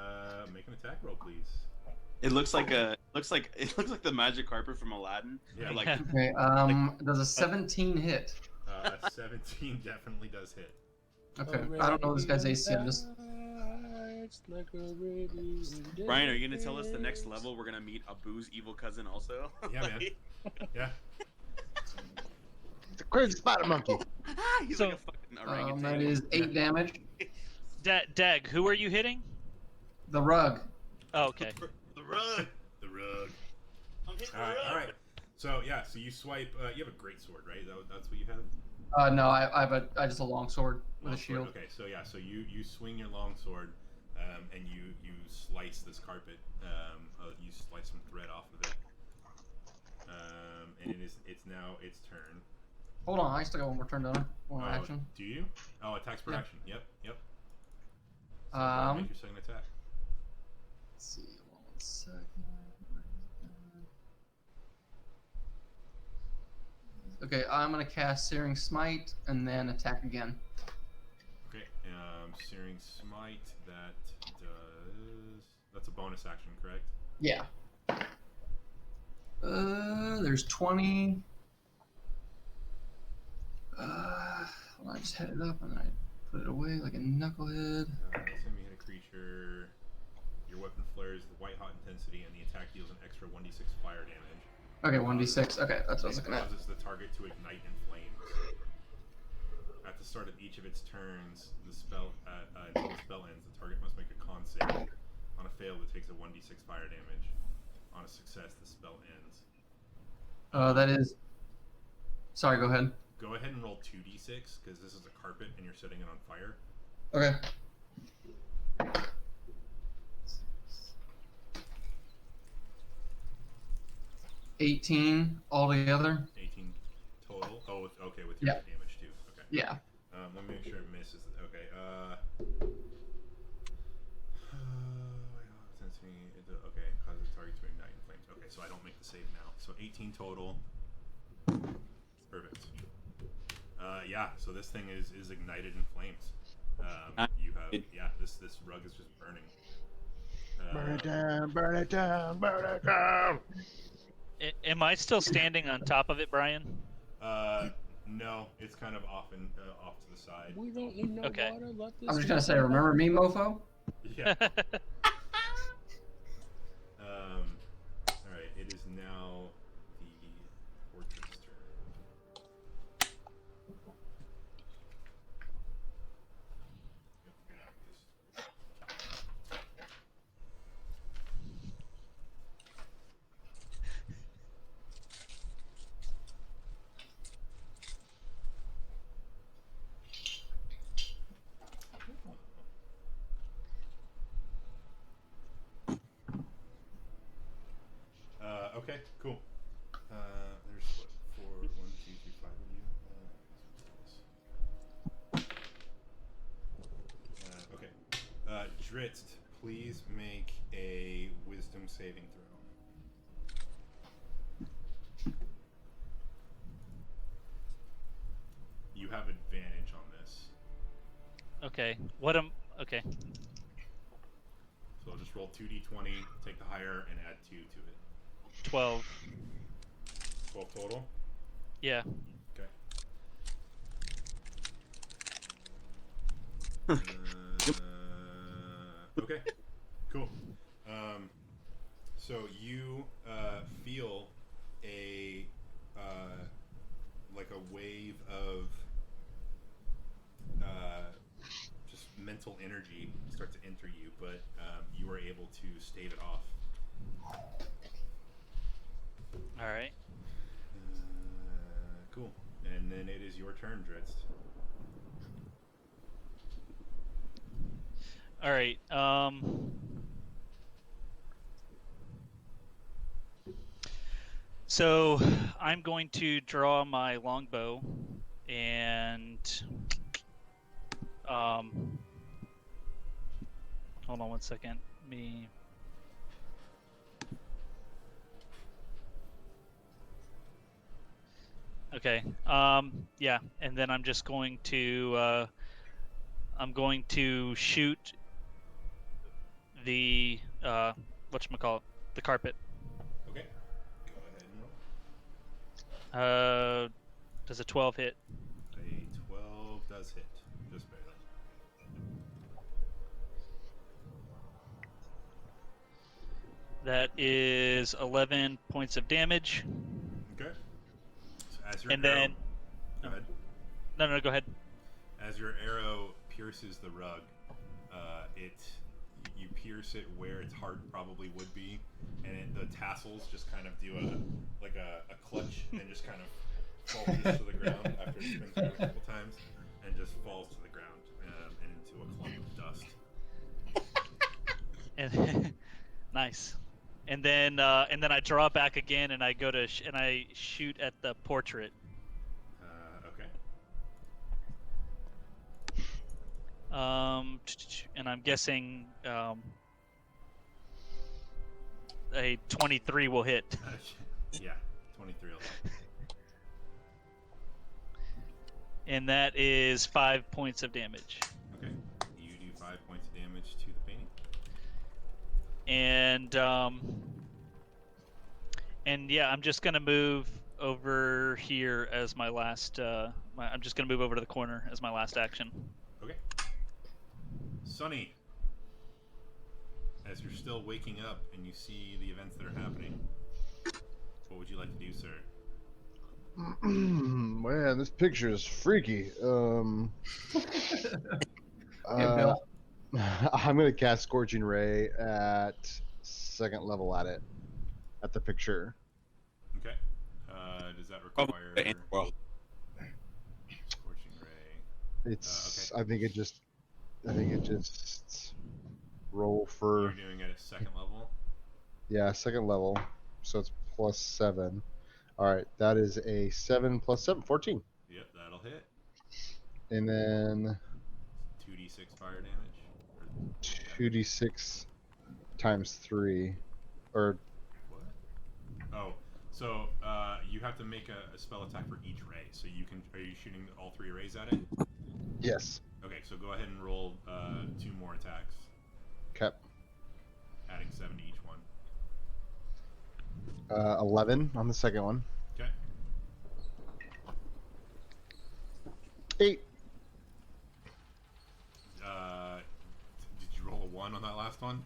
make an attack roll, please. It looks like the magic carpet from Aladdin. Yeah. Like Okay. Does a 17 hit? A 17 definitely does hit. Okay. I don't know this guy's AC. I'm just. Brian, are you gonna tell us the next level we're gonna meet Abu's evil cousin also? Yeah, man. Yeah. It's a crazy spider monkey. He's So- like a fucking orangutan. That is 8 damage. Dag, who are you hitting? The rug. Oh, okay. The rug. The rug. I'm hitting All right, the rug. all right. So yeah, so you swipe. You have a great sword, right? That's what you have. No, I have I just a long sword with a Long sword. shield. Okay, so yeah, so you swing your long sword, and you slice this carpet. You slice some thread off of it. And it's now its turn. Hold on, I still got one more turn done. One more Oh, action. Do you? Oh, attacks per Yeah. action. Yep. So go ahead and make your second attack. Let's see, 1 second. Okay, I'm gonna cast Searing Smite and then attack again. Okay. Searing Smite. That's a bonus action, correct? Yeah. There's 20. Well, I just had it up and I put it away like a knucklehead. Same you hit a creature. Your weapon flares with white hot intensity, and the attack deals an extra 1d6 fire damage. Okay, 1d6. Okay, that's what I was It looking at. causes the target to ignite in flames. At the start of each of its turns, until the spell ends, the target must make a con save. On a fail, it takes a 1d6 fire damage. On a success, the spell ends. That is. Sorry, go ahead. Go ahead and roll 2d6, because this is a carpet and you're setting it on fire. Okay. $18 altogether. 18 total. Oh, okay, with your Yeah. damage too. Okay. Yeah. Let me make sure it misses. Okay. Okay, causes the target to ignite in flames. Okay, so I don't make the save now. So 18 total. Perfect. Yeah. So this thing is ignited in flames. You have this rug is just burning. Burn it down, burn it down, burn it down. Am I still standing on top of it, Brian? No, it's kind of off to the side. We don't need no Okay. water. Let this I was just gonna say, water remember burn. me, mofo? Yeah. All right. It is now the portrait's turn. Okay, cool. There's what, 4, 1, 2, 3, 5 of you. Okay. Dritz, please make a wisdom saving throw. You have advantage on this. Okay. Okay. So I'll just roll 2d20, take the higher, and add 2 to it. 12. 12 total? Yeah. Okay. Okay. Cool. So you feel a like a wave of just mental energy start to enter you, but you were able to stave it off. All right. Cool. And then it is your turn, Dritz. All right. So I'm going to draw my longbow and hold on one second. Okay. Yeah, and then I'm just going to shoot the whatchamacallit, the carpet. Okay. Go ahead and roll. Does a 12 hit? A 12 does hit. Just barely. That is 11 points of damage. Okay. So as your And arrow, then go ahead. No, go ahead. As your arrow pierces the rug, you pierce it where its heart probably would be, and the tassels just kind of do a clutch and just kind of falls to the ground after it spins through a couple times, and just falls to the ground and into a clump of dust. And nice. And then I draw back again, and I go to and I shoot at the portrait. Okay. And I'm guessing a 23 will hit. Yeah, 23 will hit. And that is 5 points of damage. Okay. You do 5 points of damage to the painting. And yeah, I'm just gonna move over here as my last. I'm just gonna move over to the corner as my last action. Okay. Sonny, as you're still waking up and you see the events that are happening, what would you like to do, sir? Man, this picture is freaky. Yeah, Bill. I'm gonna cast Scorching Ray at 2nd level at the picture. Okay. Does that require Well, Scorching Ray? It's. Okay. I think it just roll for. You're doing it at 2nd level? Yeah, 2nd level. So it's +7. All right, that is a 7 + 7, 14. Yep, that'll hit. And then 2d6 fire damage? 2d6 times 3, or What? Oh, so you have to make a spell attack for each ray. So you can. Are you shooting all 3 rays at it? yes. Okay, so go ahead and roll 2 more attacks, Okay. adding 7 to each one. 11 on the second one. Okay. 8. Did you roll a 1 on that last one?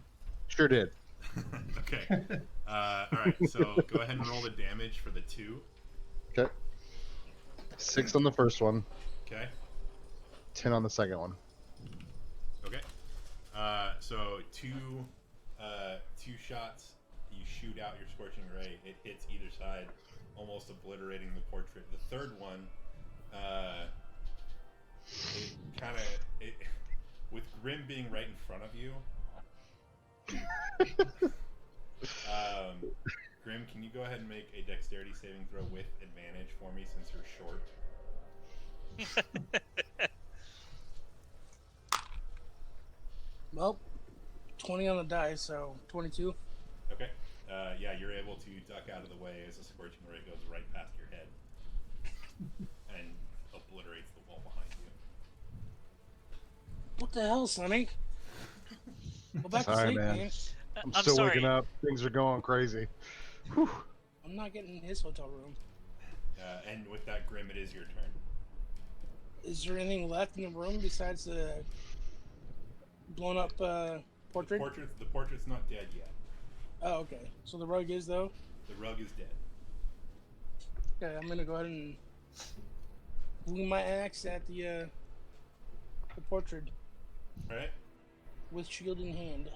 Sure did. Okay. All right. So go ahead and roll the damage for the 2. Okay. 6 on the first one. Okay. 10 on the second one. Okay. So two shots. You shoot out your scorching ray. It hits either side, almost obliterating the portrait. The third one, with Grim being right in front of you. Grim, can you go ahead and make a dexterity saving throw with advantage for me since you're short? Well, 20 on the die, so 22. Okay. Yeah, you're able to duck out of the way as the scorching ray goes right past your head and obliterates the wall behind you. What the hell, Sonny? Go back to Sorry, sleep, man. man. I'm I'm still sorry. waking up. Things are going crazy. Whew. I'm not getting in his hotel room. And with that, Grim, it is your turn. Is there anything left in the room besides the blown up portrait? The portrait's not dead yet. Oh, okay. So the rug is, though? The rug is dead. Okay, I'm gonna go ahead and wing my axe at the portrait Alright? with shield in hand.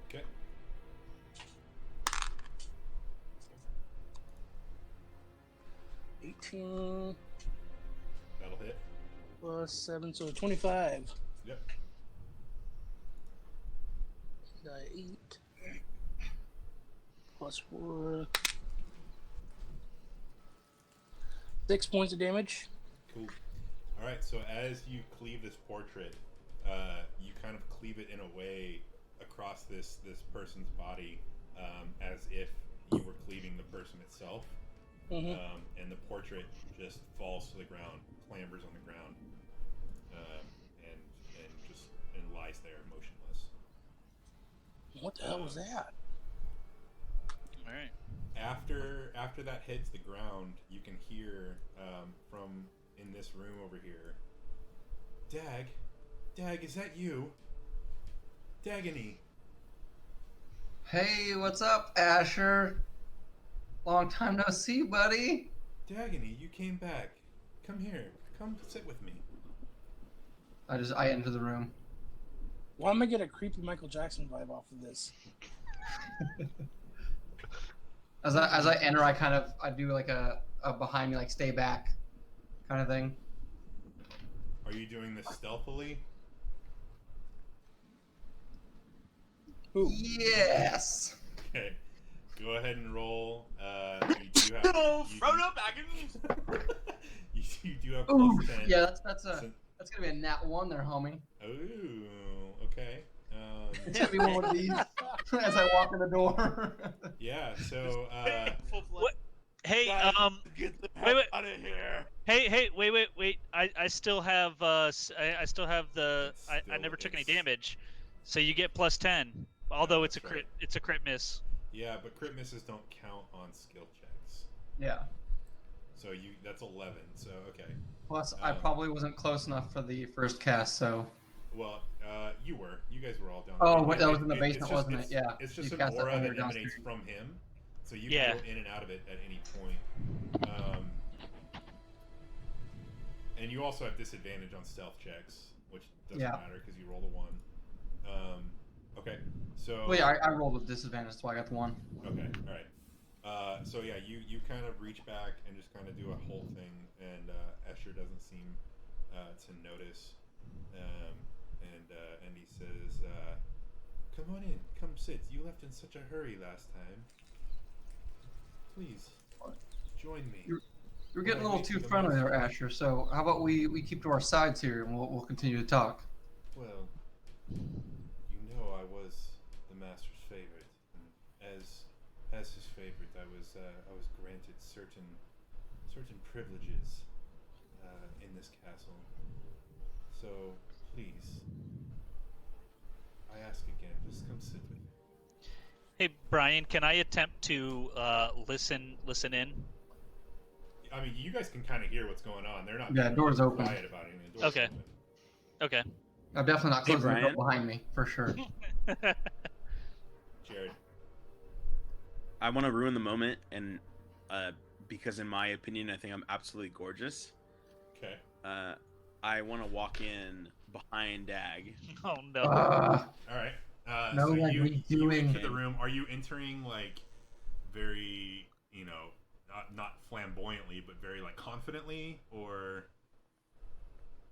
Okay. $18 That'll hit. plus 7, so 25. Yep. Die 8 plus 4. 6 points of damage. Cool. Alright, so as you cleave this portrait, you kind of cleave it in a way across this person's body, as if you were cleaving the person itself. Mm-hmm. And the portrait just falls to the ground, clambers on the ground, and lies there motionless. What the hell was that? All right. After that hits the ground, you can hear from in this room over here, Dag, is that you? Dagonee. Hey, what's up, Asher? Long time no see, buddy. Dagonee, you came back. Come here. Come sit with me. I enter the room. Why am I get a creepy Michael Jackson vibe off of this? As I enter, I do like a behind me, like stay back kind of thing. Are you doing this stealthily? Ooh. Yes. Okay. Go ahead and roll. You do have. Frodo Baggins! You do have Ooh, plus 10. yeah, that's gonna be a nat 1 there, homie. Ooh, okay. It's gonna be one of these as I walk in the door. Yeah, so, What? Hey, Get the wait, wait. out of here! hey, wait. I still have I still have the It's I still- never took any it's- damage, so you get plus 10. Although it's a that's crit, right. it's a crit miss. yeah, but crit misses don't count on skill checks. Yeah. So that's 11, so okay. Plus, I probably wasn't close enough for the first cast, so. Well, you were. You guys were all down Oh, there. wait, that was in the it's basement, just- wasn't it's- it? Yeah. It's just You an cast that aura when that you're emanates downstairs. from him, so you Yeah. can go in and out of it at any point. And you also have disadvantage on stealth checks, which doesn't Yeah. matter because you rolled a 1. Okay, so... Well, yeah, I rolled with disadvantage, so I got the 1. Okay, alright. So yeah, you kind of reach back and just kind of do a whole thing, and Escher doesn't seem to notice. And he says, come on in, come sit. You left in such a hurry last time. Please, join me. You're getting a little Wait, too the friendly master- there, Asher, so how about we keep to our sides here and we'll continue to talk. Well, you know I was the master's favorite, and as his favorite, I was granted certain privileges in this castle. So please. I ask again, just come sit with me. Hey, Brian, can I attempt to listen in? I mean, you guys can kind of hear what's going on. They're not Yeah, being door's really open. quiet about anything. Door's Okay. open. Okay. I'm definitely not Hey, closing the door Brian. behind me, for sure. Jared. I want to ruin the moment, and because in my opinion, I think I'm absolutely gorgeous. Okay. I want to walk in behind Dag. Oh no. All right. No, so like, you what are you you doing? enter the room. Are you entering like very, not flamboyantly, but very like confidently, or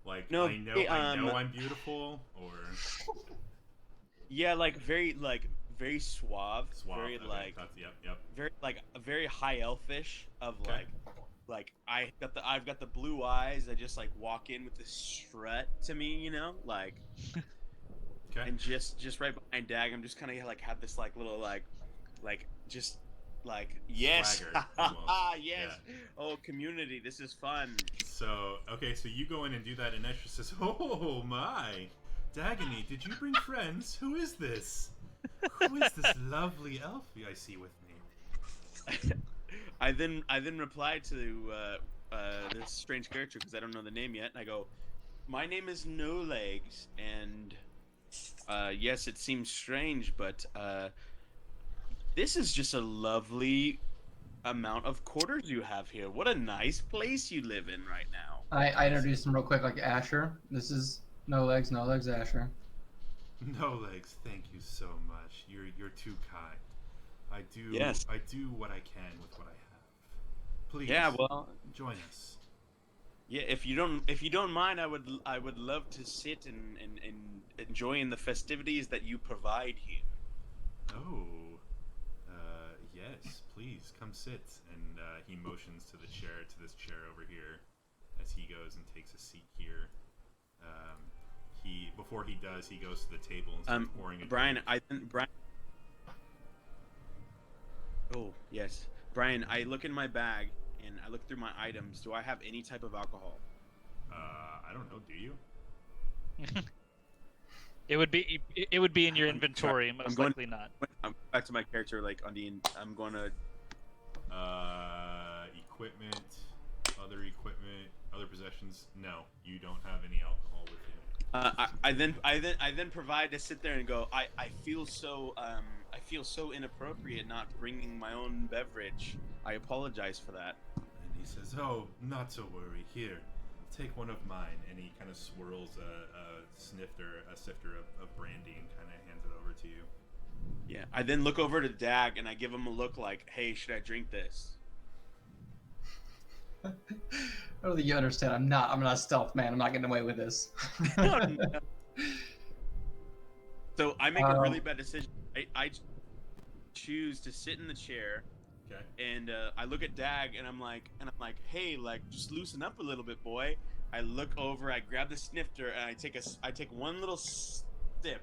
like No, I know I'm beautiful, or Yeah, very suave, suave? very Okay, yep. very very high elfish of Okay. I've got the blue eyes. I just like walk in with this strut to me, Okay. and just right behind Dag, I'm just kind of like have this like little just yes, Swagger, almost. yes, Yeah. oh community, this is fun. So so you go in and do that, and Escher says, "Oh my, Dagonee, did you bring friends? Who is this? Who is this lovely elf I see with me?" I then reply to this strange character because I don't know the name yet, and I go, "My name is No Legs, and yes, it seems strange, but this is just a lovely amount of quarters you have here. What a nice place you live in right now." I introduced him real quick, like Asher. This is No Legs, Asher. No Legs, thank you so much. You're too kind. I do what I can with what I have. Please. Yeah, well, join us. yeah. If you don't mind, I would love to sit and enjoy in the festivities that you provide here. Oh, yes, please come sit. And he motions to this chair over here, as he goes and takes a seat here. Before he does, he goes to the table and starts pouring a Brian, drink. Brian. Oh yes, Brian. I look in my bag and I look through my items. Do I have any type of alcohol? I don't know. Do you? It would be in your inventory, most going- likely not. I'm back to my character. Like Undine, I'm going to. Equipment, other possessions. No, you don't have any alcohol with you. I then provide to sit there and go. I feel so inappropriate not bringing my own beverage. I apologize for that. And he says, "Oh, not to worry. Here, take one of mine." And he kind of swirls a sifter of brandy and kind of hands it over to you. Yeah. I then look over to Dag and I give him a look like, "Hey, should I drink this?" I don't think you understand. I'm not a stealth man. I'm not getting away with this. No. So I make a really bad decision. I choose to sit in the chair. Okay. And I look at Dag and I'm like, "Hey, like, just loosen up a little bit, boy." I look over, I grab the snifter, and I take one little sip,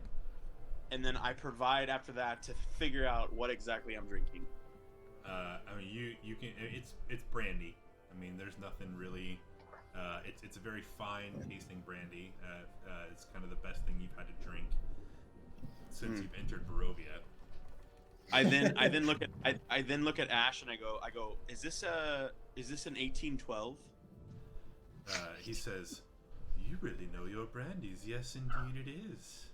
and then I provide after that to figure out what exactly I'm drinking. I mean, you can. It's brandy. I mean, there's nothing really. It's a very fine tasting brandy. It's kind of the best thing you've had to drink since you've entered Barovia. I then look at Ash and I go, is this an 1812? He says, "You really know your brandies." Yes, indeed, it is.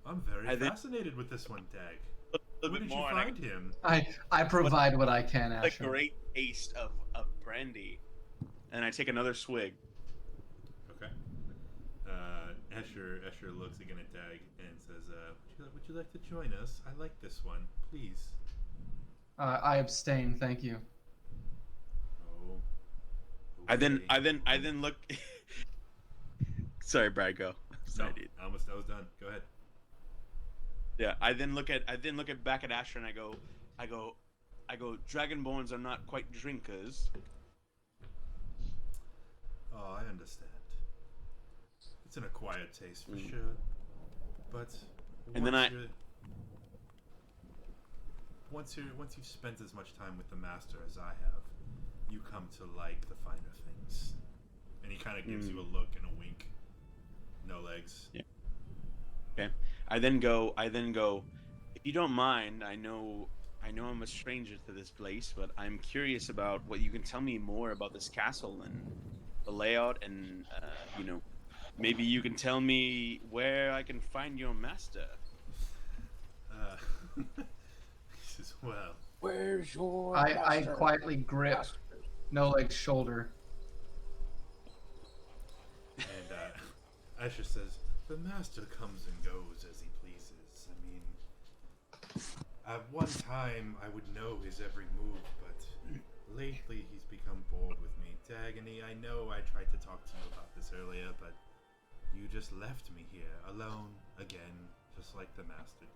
I'm very fascinated with this one, Dag. Where did you find him? I provide what I can, A Asher. great taste of brandy, and I take another swig. Okay. Escher looks again at Dag and says, would you like to join us? I like this one. Please." I abstain, thank you. Oh. I then okay. look. Sorry, Brad. Go. Sorry, No, dude. I was done. Go ahead. Yeah, I then look at back at Asher and I go, "Dragonborns are not quite drinkers." Oh, I understand. It's an acquired taste for sure. But And then once you've spent as much time with the master as I have, you come to like the finer things. And he kind of gives you a look and a wink, No legs. Yeah. Okay. I then go. If you don't mind, I know I'm a stranger to this place, but I'm curious about what you can tell me more about this castle and the layout, and maybe you can tell me where I can find your master. He says, well, Where's your I master? quietly grip Master. No Leg's shoulder. and Asher says, the master comes and goes as he pleases. I mean, at one time I would know his every move, but lately he's become bored with me. Dagonee, I know I tried to talk to you about this earlier, but you just left me here, alone, again, just like the master did.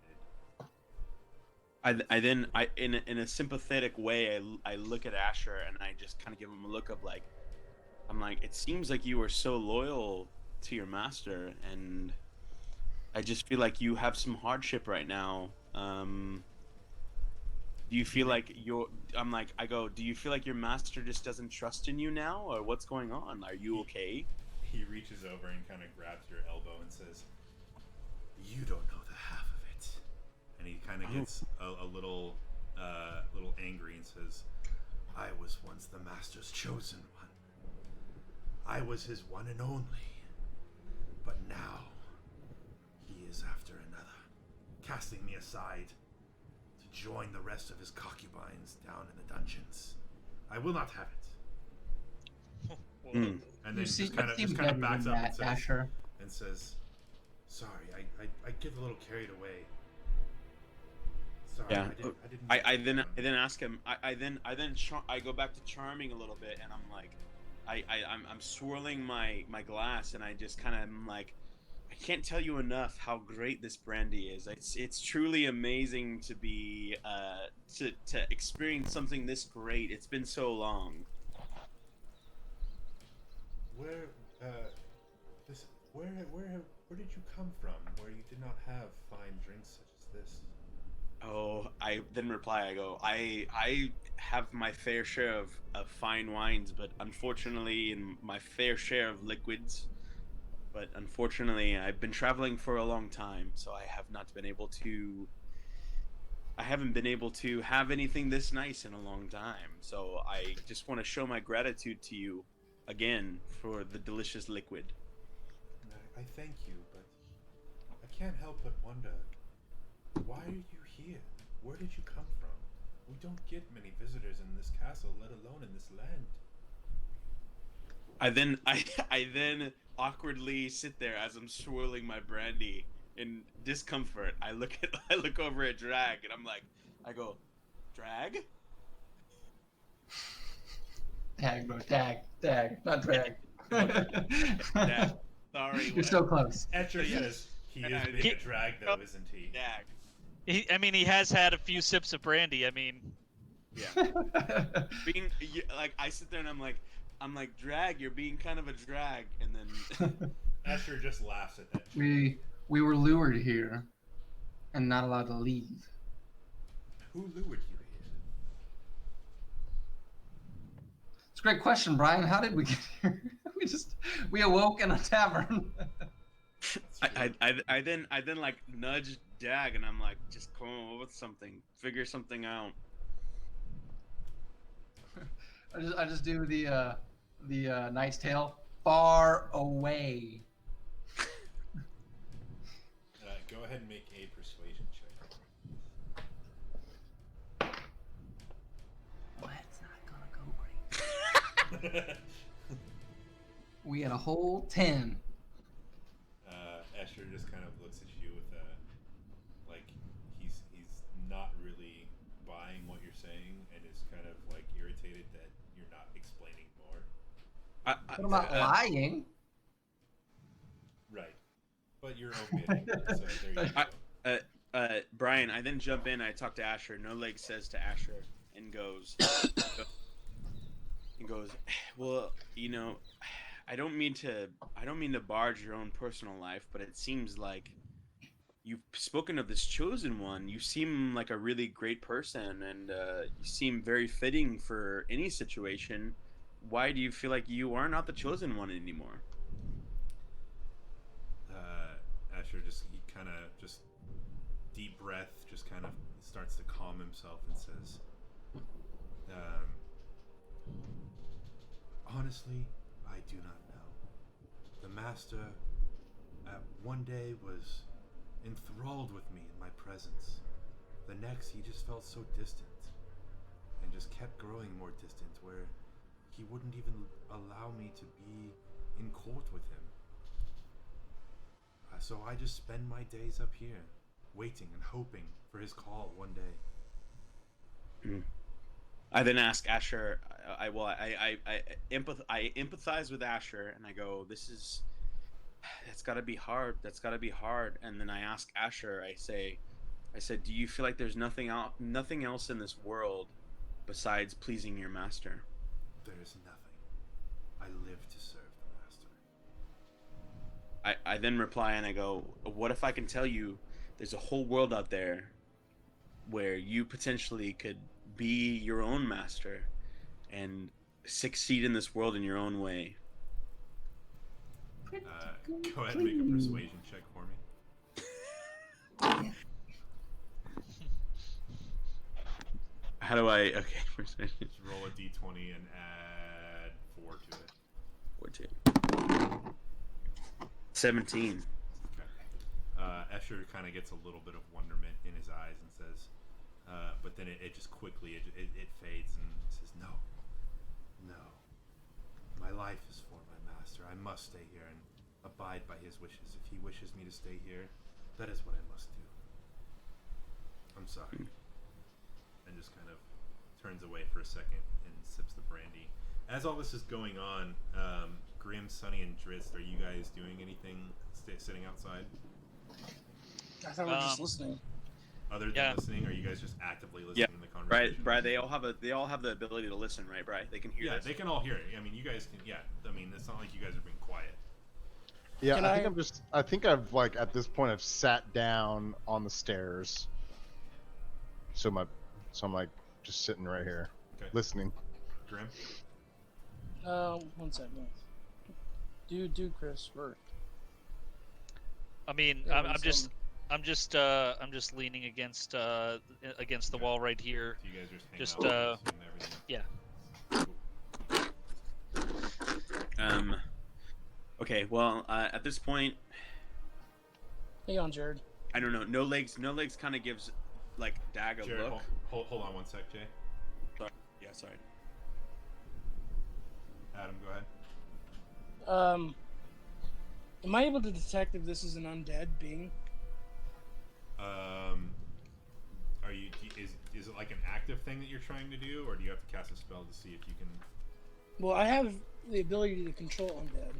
In a sympathetic way, I look at Asher and I just kind of give him a look of like, I'm like, it seems like you are so loyal to your master, and I just feel like you have some hardship right now. Do you feel like do you feel like your master just doesn't trust in you now, or what's going on? Are you okay? He reaches over and kind of grabs your elbow and says, you don't know the half of it. And he kind of gets a little angry and says, I was once the master's chosen one. I was his one and only. But now, he is after another, casting me aside to join the rest of his concubines down in the dungeons. I will not have it. And then You just kind of backs up and says, Asher. sorry, I get a little carried away. Sorry, Yeah. I didn't. I then ask him. I go back to charming a little bit, and I'm like, I'm swirling my glass, and I just kind of am like, I can't tell you enough how great this brandy is. It's truly amazing to be to experience something this great. It's been so long. Where did you come from? Where you did not have fine drinks such as this? Oh, I then reply. I go, I have my fair share of fine wines, but unfortunately, in my fair share of liquids. But unfortunately, I've been traveling for a long time, so I haven't been able to have anything this nice in a long time. So I just want to show my gratitude to you again for the delicious liquid. I thank you, but I can't help but wonder, why are you here? Where did you come from? We don't get many visitors in this castle, let alone in this land. I then awkwardly sit there as I'm swirling my brandy in discomfort. I look over at Drag, and I go, Drag? Tag, bro. Tag. Not drag. Drag. Sorry. You're so close. Etcher says he is being a drag, though, isn't he? Drag. He has had a few sips of brandy. I mean, Yeah. I sit there and I'm like, Drag, you're being kind of a drag, and then Asher just laughs at that. We were lured here and not allowed to leave. Who lured you here? It's a great question, Brian. How did we get here? We awoke in a tavern. I then like nudge Dag, and I'm like, just come on with something, figure something out. I just do the Knight's Tale. Far away. Go ahead and make a persuasion check. Well, that's not gonna go great. We had a whole 10. Escher just kind of looks at you with like he's not really buying what you're saying, and is kind of like irritated that you're not explaining more. But I'm not lying. Right, but you're omitting. So there you go. Brian, I then jump in. I talk to Asher. No Leg says to Asher and goes, well, I don't mean to barge your own personal life, but it seems like you've spoken of this chosen one. You seem like a really great person, and you seem very fitting for any situation. Why do you feel like you are not the chosen one anymore? kind of just deep breath, just kind of starts to calm himself and says, honestly, I do not know. The master one day was enthralled with me in my presence. The next, he just felt so distant and just kept growing more distant, where he wouldn't even allow me to be in court with him. So I just spend my days up here, waiting and hoping for his call one day. I then ask Asher. I empathize with Asher, and I go, that's got to be hard. That's got to be hard. And then I ask Asher. I said, do you feel like there's nothing else in this world besides pleasing your master? There is nothing. I live to serve the master. I then reply and I go, what if I can tell you there's a whole world out there where you potentially could be your own master and succeed in this world in your own way? Go ahead and make a persuasion check for me. How do I... Okay, persuasion. Just roll a d20 and add 4 to it. 14. 17. Okay. Escher kind of gets a little bit of wonderment in his eyes and says, but then it just quickly, it fades and says, no. My life is for my master. I must stay here and abide by his wishes. If he wishes me to stay here, that is what I must do. I'm sorry. And just kind of turns away for a second and sips the brandy. As all this is going on, Grim, Sunny, and Drizzt, are you guys doing anything sitting outside? I thought we were just listening. Other than listening, are you guys just actively listening to the conversation? Brad, they all have the ability to listen, right, Brad? They can hear this. Yeah, they can all hear it. I mean, you guys can. Yeah, I mean, it's not like you guys are being quiet. Yeah, I think I've like at this point I've sat down on the stairs. So I'm like just sitting right here, listening. Grim. 1 second. Do Chris first. I mean, Yeah, I'm just leaning against the wall right here. So you guys are just hanging out and everything. Yeah. Okay. Well, at this point, Hey on, Jared. I don't know. No legs kind of gives like Dag a Jared, look. hold on 1 sec, Jay. Sorry. Yeah, sorry. Adam, go ahead. Am I able to detect if this is an undead being? Are you? Is it like an active thing that you're trying to do, or do you have to cast a spell to see if you can? Well, I have the ability to control undead,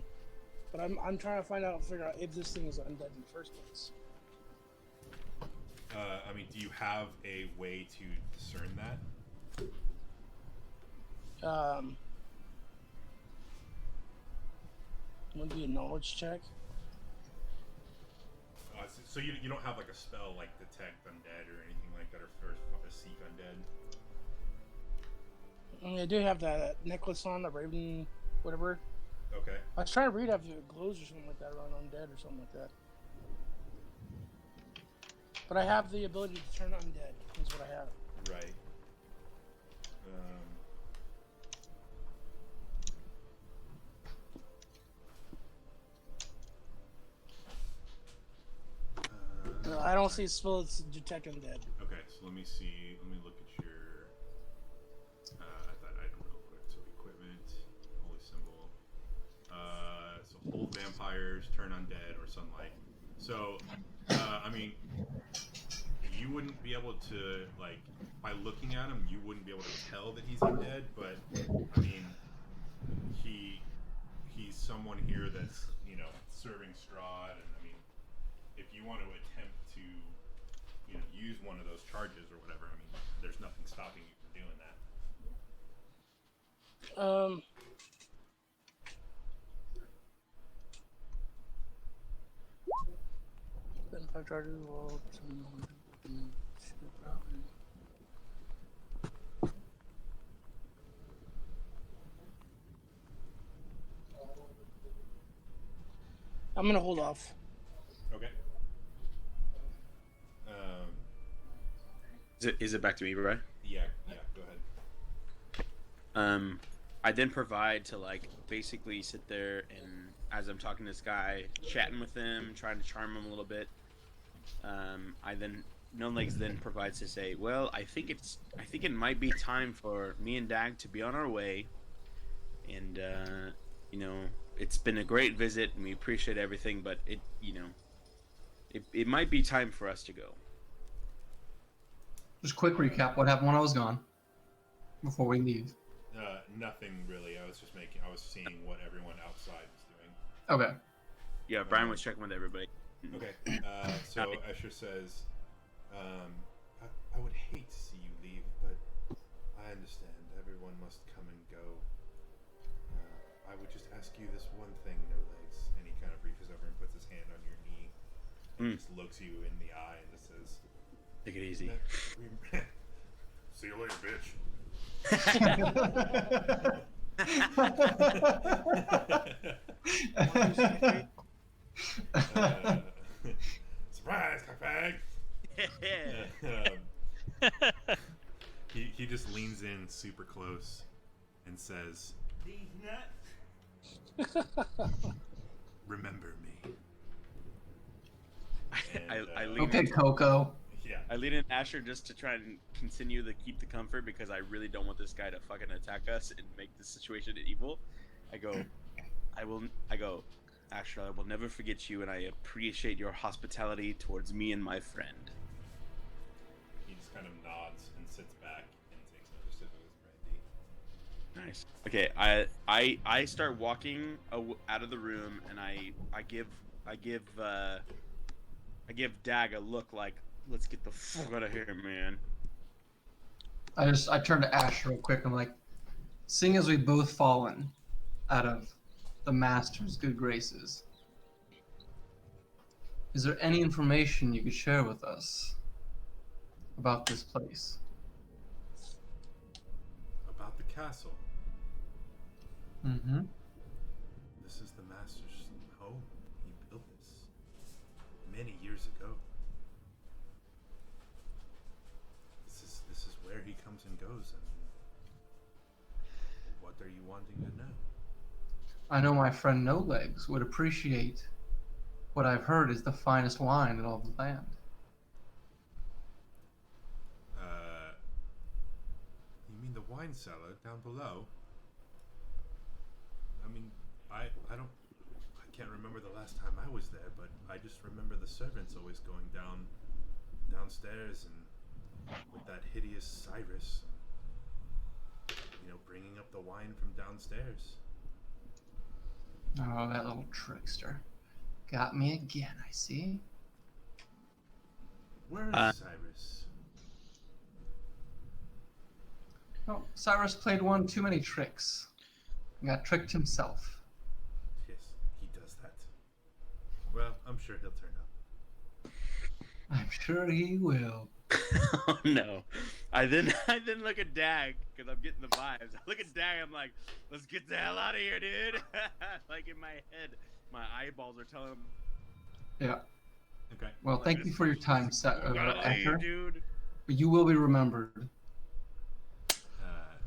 but I'm trying to figure out if this thing is undead in the first place. I mean, do you have a way to discern that? Would be a knowledge check. So you don't have like a spell like detect undead or anything like that, or seek undead? I do have that necklace on, the raven, whatever. Okay. I was trying to read if it glows or something like that around undead or something like that. But I have the ability to turn undead, is what I have. Right. No, I don't see a spell that's detect undead. Okay, so let me see. Let me look at your that item real quick. So equipment, holy symbol. So hold vampires, turn undead, or sunlight. So, I mean, you wouldn't be able to, like, by looking at him, you wouldn't be able to tell that he's undead. But I mean, he's someone here that's, you know, serving straw, and I mean, if you want to attempt to, you know, use one of those charges or whatever, I mean, there's nothing stopping you from doing that. Spend 5 charges, roll I'm gonna hold off. Okay. Is it back to me, right? Yeah, go ahead. I then provide to like basically sit there and as I'm talking to this guy, chatting with him, trying to charm him a little bit. No Legs then provides to say, well, I think it might be time for me and Dag to be on our way, and it's been a great visit and we appreciate everything, but it might be time for us to go. Just quick recap. What happened when I was gone? Before we leave. Nothing really. I was seeing what everyone outside was doing. Okay. Yeah, Brian was checking with everybody. Okay. So Escher says, I would hate to see you leave, but I understand. Everyone must come and go. I would just ask you this one thing, No Legs. And he kind of reaches over and puts his hand on your knee and just looks you in the eye and just says, take it easy. See you later, bitch. Surprise, cockbag! He just leans in super close and says, "These nuts." Remember me. And, I lean Okay, in, Coco. Yeah. I lean in Asher just to try and continue to keep the comfort because I really don't want this guy to fucking attack us and make the situation evil. I go, Asher, I will never forget you and I appreciate your hospitality towards me and my friend. He just kind of nods and sits back and takes another sip of his brandy. Nice. Okay, I start walking out of the room and I give Dag a look like, let's get the fuck out of here, man. I turn to Ash real quick. I'm like, seeing as we've both fallen out of the Master's good graces, is there any information you could share with us about this place? About the castle. Mm-hmm. This is the Master's home. He built this many years ago. This is where he comes and goes. What are you wanting to know? I know my friend No Legs would appreciate what I've heard is the finest wine in all the land. You mean the wine cellar down below? I mean, I can't remember the last time I was there, but I just remember the servants always going downstairs and with that hideous Cyrus, bringing up the wine from downstairs. Oh, that little trickster. Got me again, I see. Where is Cyrus? Oh, Cyrus played one too many tricks. And got tricked himself. Yes, he does that. Well, I'm sure he'll turn up. I'm sure he will. Oh no. I then look at Dag because I'm getting the vibes. I look at Dag, I'm like, let's get the hell out of here, dude. Like in my head, my eyeballs are telling him. Yeah. Okay. Well, thank you for your time, Escher. Dude. But you will be remembered.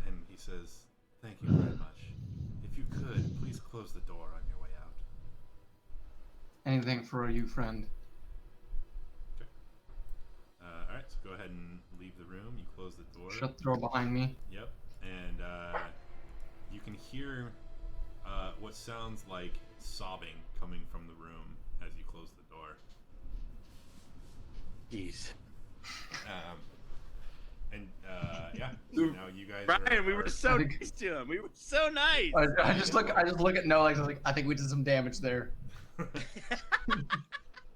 And he says, "Thank you very much. If you could, please close the door on your way out." Anything for you, friend. Okay. All right. So go ahead and leave the room. You close the door. Shut the door behind me. Yep. And you can hear what sounds like sobbing coming from the room as you close the door. Jeez. Yeah. So now you guys. Brian, we were so nice to him. We were so nice. I just look at No Legs. I was like, I think we did some damage there.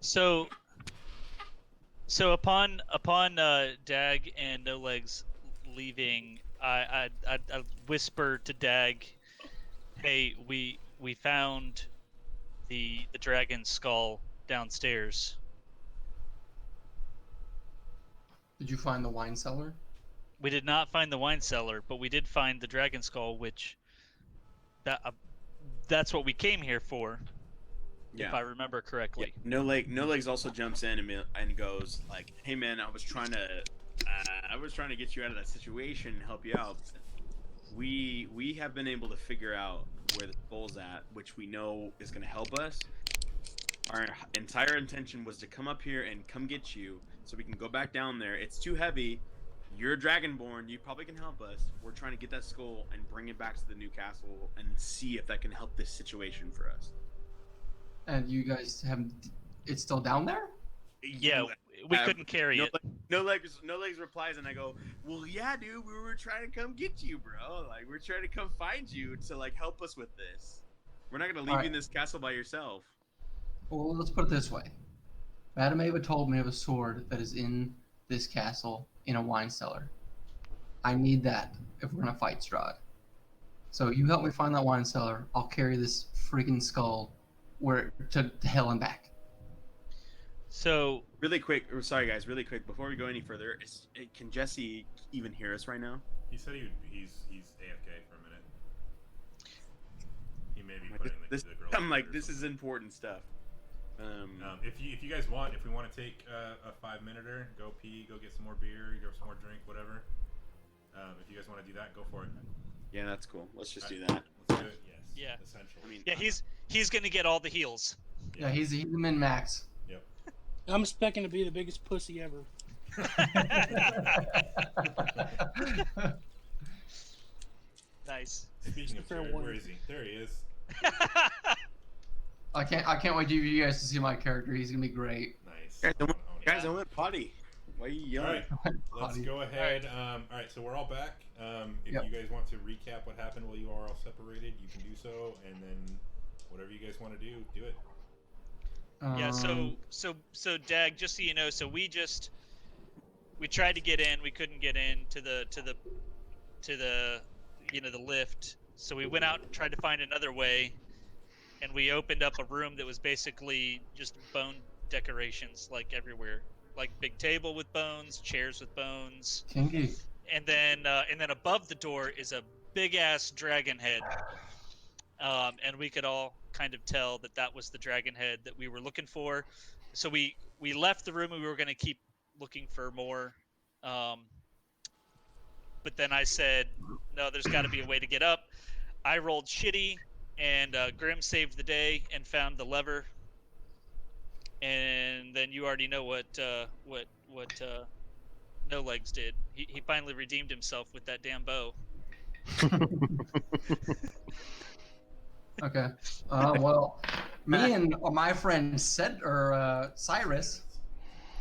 So upon Dag and No Legs leaving, I whisper to Dag, "Hey, we found the dragon skull downstairs." Did you find the wine cellar? We did not find the wine cellar, but we did find the dragon skull, which that's what we came here for, if I remember Yeah. correctly. No Legs also jumps in and goes like, "Hey man, I was trying to I was trying to get you out of that situation and help you out. We have been able to figure out where the skull's at, which we know is going to help us. Our entire intention was to come up here and come get you so we can go back down there. It's too heavy. You're Dragonborn. You probably can help us. We're trying to get that skull and bring it back to the new castle and see if that can help this situation for us. And you guys haven't. It's still down there? Yeah, we couldn't carry it. No legs replies, and I go, well, yeah, dude, we were trying to come get you, bro. Like, we're trying to come find you to, like, help us with this. We're not going to leave you in this castle by yourself. Well, let's put it this way. Madame Ava told me of a sword that is in this castle in a wine cellar. I need that if we're going to fight Strahd. So you help me find that wine cellar. I'll carry this freaking skull to hell and back. So Really quick, sorry guys, really quick, before we go any further, can Jesse even hear us right now? He said he's AFK for a minute. He may be putting the girl. I'm like, this is important stuff. If you guys want, if we want to take a 5-minute, go pee, go get some more beer, go some more drink, whatever. If you guys want to do that, go for it. Yeah, that's cool. Let's just do that. Let's do it. Yes. Yeah. Essentially. I mean, yeah, he's gonna get all the heals. Yeah, he's the min max. Yep. I'm expecting to be the biggest pussy ever. Nice. Speaking of Fair Jared, warning. where is he? There he is. I can't wait for you guys to see my character. He's gonna be great. Nice. Guys, I went potty. Why are you All yelling? right, let's go ahead. All right, so we're all back. If Yep. you guys want to recap what happened while you are all separated, you can do so, and then whatever you guys want to do, do it. Yeah, so Dag, just so you know, so we tried to get in, we couldn't get in to the the lift. So we went out and tried to find another way, and we opened up a room that was basically just bone decorations like everywhere. Like big table with bones, chairs with bones. Kinky. And then above the door is a big ass dragon head. And we could all kind of tell that was the dragon head that we were looking for. So we left the room and we were going to keep looking for more. But then I said, no, there's got to be a way to get up. I rolled shitty, and Grim saved the day and found the lever. And then you already know what No Legs did. He finally redeemed himself with that damn bow. Okay. Well, me and my friend Cyrus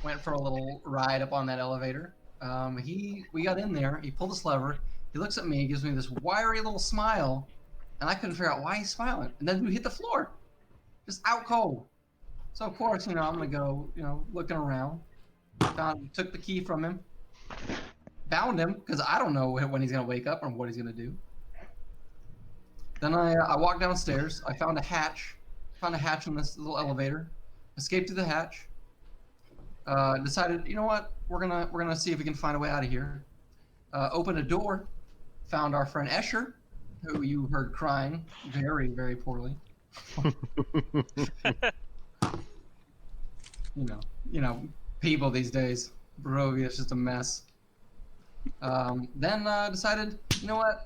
went for a little ride up on that elevator. We got in there. He pulled this lever. He looks at me. He gives me this wiry little smile, and I couldn't figure out why he's smiling. And then we hit the floor, just out cold. So of course, I'm gonna go, looking around. Took the key from him, bound him because I don't know when he's gonna wake up or what he's gonna do. Then I walked downstairs. I found a hatch in this little elevator. Escaped through the hatch. Decided, you know what? We're gonna see if we can find a way out of here. Opened a door. Found our friend Escher, who you heard crying very, very poorly. People these days. Barovia is just a mess. Then decided, you know what?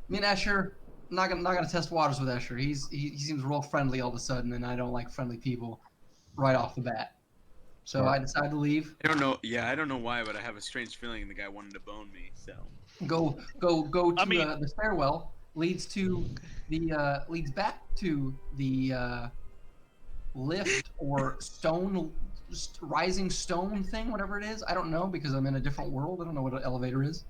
Me and Escher, not gonna test waters with Escher. He seems real friendly all of a sudden, and I don't like friendly people right off the bat. So I decided to leave. I don't know. Yeah, I don't know why, but I have a strange feeling the guy wanted to bone me. So Go to the stairwell. Leads back to the lift or rising stone thing, whatever it is. I don't know because I'm in a different world. I don't know what an elevator is.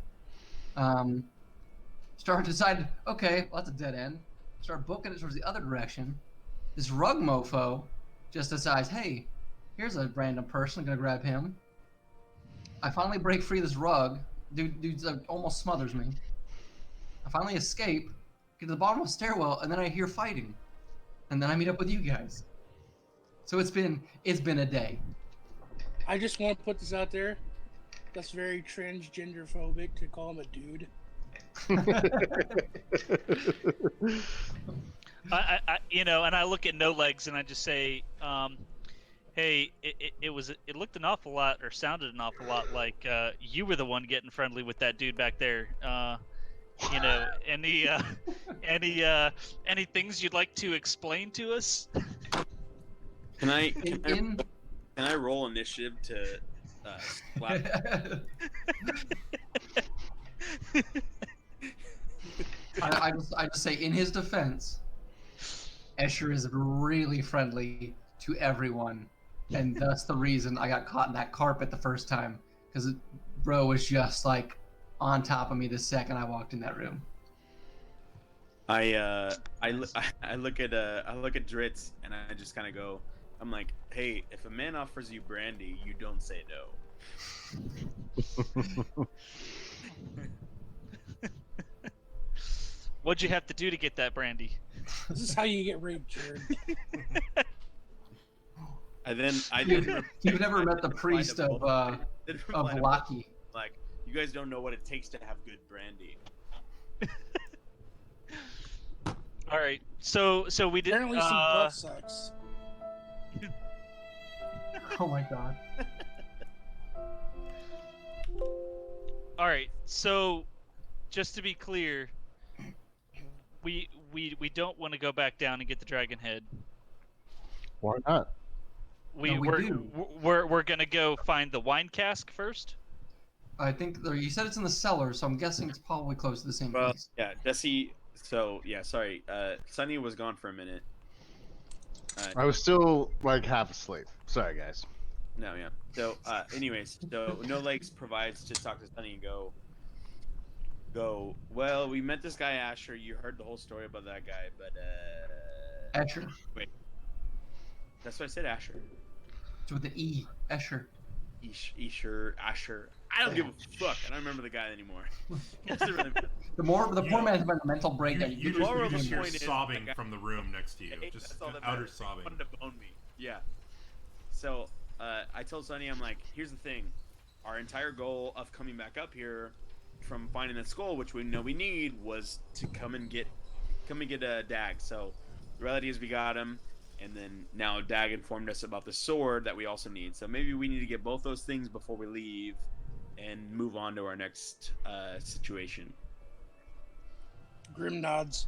Decided, okay, well, that's a dead end. Start booking it towards the other direction. This rug mofo just decides, hey, here's a random person, I'm gonna grab him. I finally break free of this rug. Dude almost smothers me. I finally escape, get to the bottom of the stairwell, and then I hear fighting. And then I meet up with you guys. So it's been a day. I just want to put this out there. That's very transgender phobic to call him a dude. And I look at No Legs and I just say, Hey, it looked an awful lot, or sounded an awful lot like you were the one getting friendly with that dude back there. You know, any things you'd like to explain to us? Can I In roll initiative to slap? I just say, in his defense, Escher is really friendly to everyone, and that's the reason I got caught in that carpet the first time, because bro was just like on top of me the second I walked in that room. I look at Dritz and I just kind of go. I'm like, hey, if a man offers you brandy, you don't say no. What'd you have to do to get that brandy? This is how you get raped, Jared. And then You've never met the priest of Valaki. Like, you guys don't know what it takes to have good brandy. All right, so we did. Apparently, some butt sucks. Oh my god. All right, so just to be clear, we don't want to go back down and get the dragon head. Why not? We're gonna go find the wine cask first. I think you said it's in the cellar, so I'm guessing it's probably close to the same Well, place. yeah, Jesse. So yeah, sorry. Sunny was gone for a minute. I was still like half asleep. Sorry, guys. No, yeah. So, anyways, so No Legs provides to talk to Sunny and go. Well, we met this guy Asher. You heard the whole story about that guy, but Escher. wait. That's what I said, Asher. It's with an E. Escher. Asher. I don't give a fuck. I don't remember the guy anymore. Doesn't really matter. The poor man has been a mental breakdown. You moral of just the hear point is, sobbing like, from the room next to you. Just That's all that outer matters. He sobbing. wanted to bone me. Yeah. So, I told Sunny, I'm like, here's the thing. Our entire goal of coming back up here from finding the skull, which we know we need, was to come and get a Dag. So, the reality is we got him, and then now Dag informed us about the sword that we also need. So maybe we need to get both those things before we leave and move on to our next situation. Grim nods.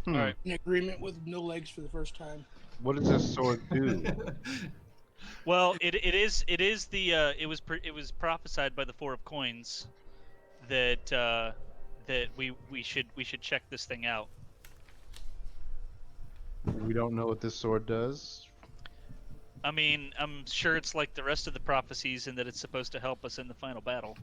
Hmm. All right. In agreement with No Legs for the first time. What does this sword do? Well, it was prophesied by the Four of Coins that we should check this thing out. We don't know what this sword does. I mean, I'm sure it's like the rest of the prophecies in that it's supposed to help us in the final battle.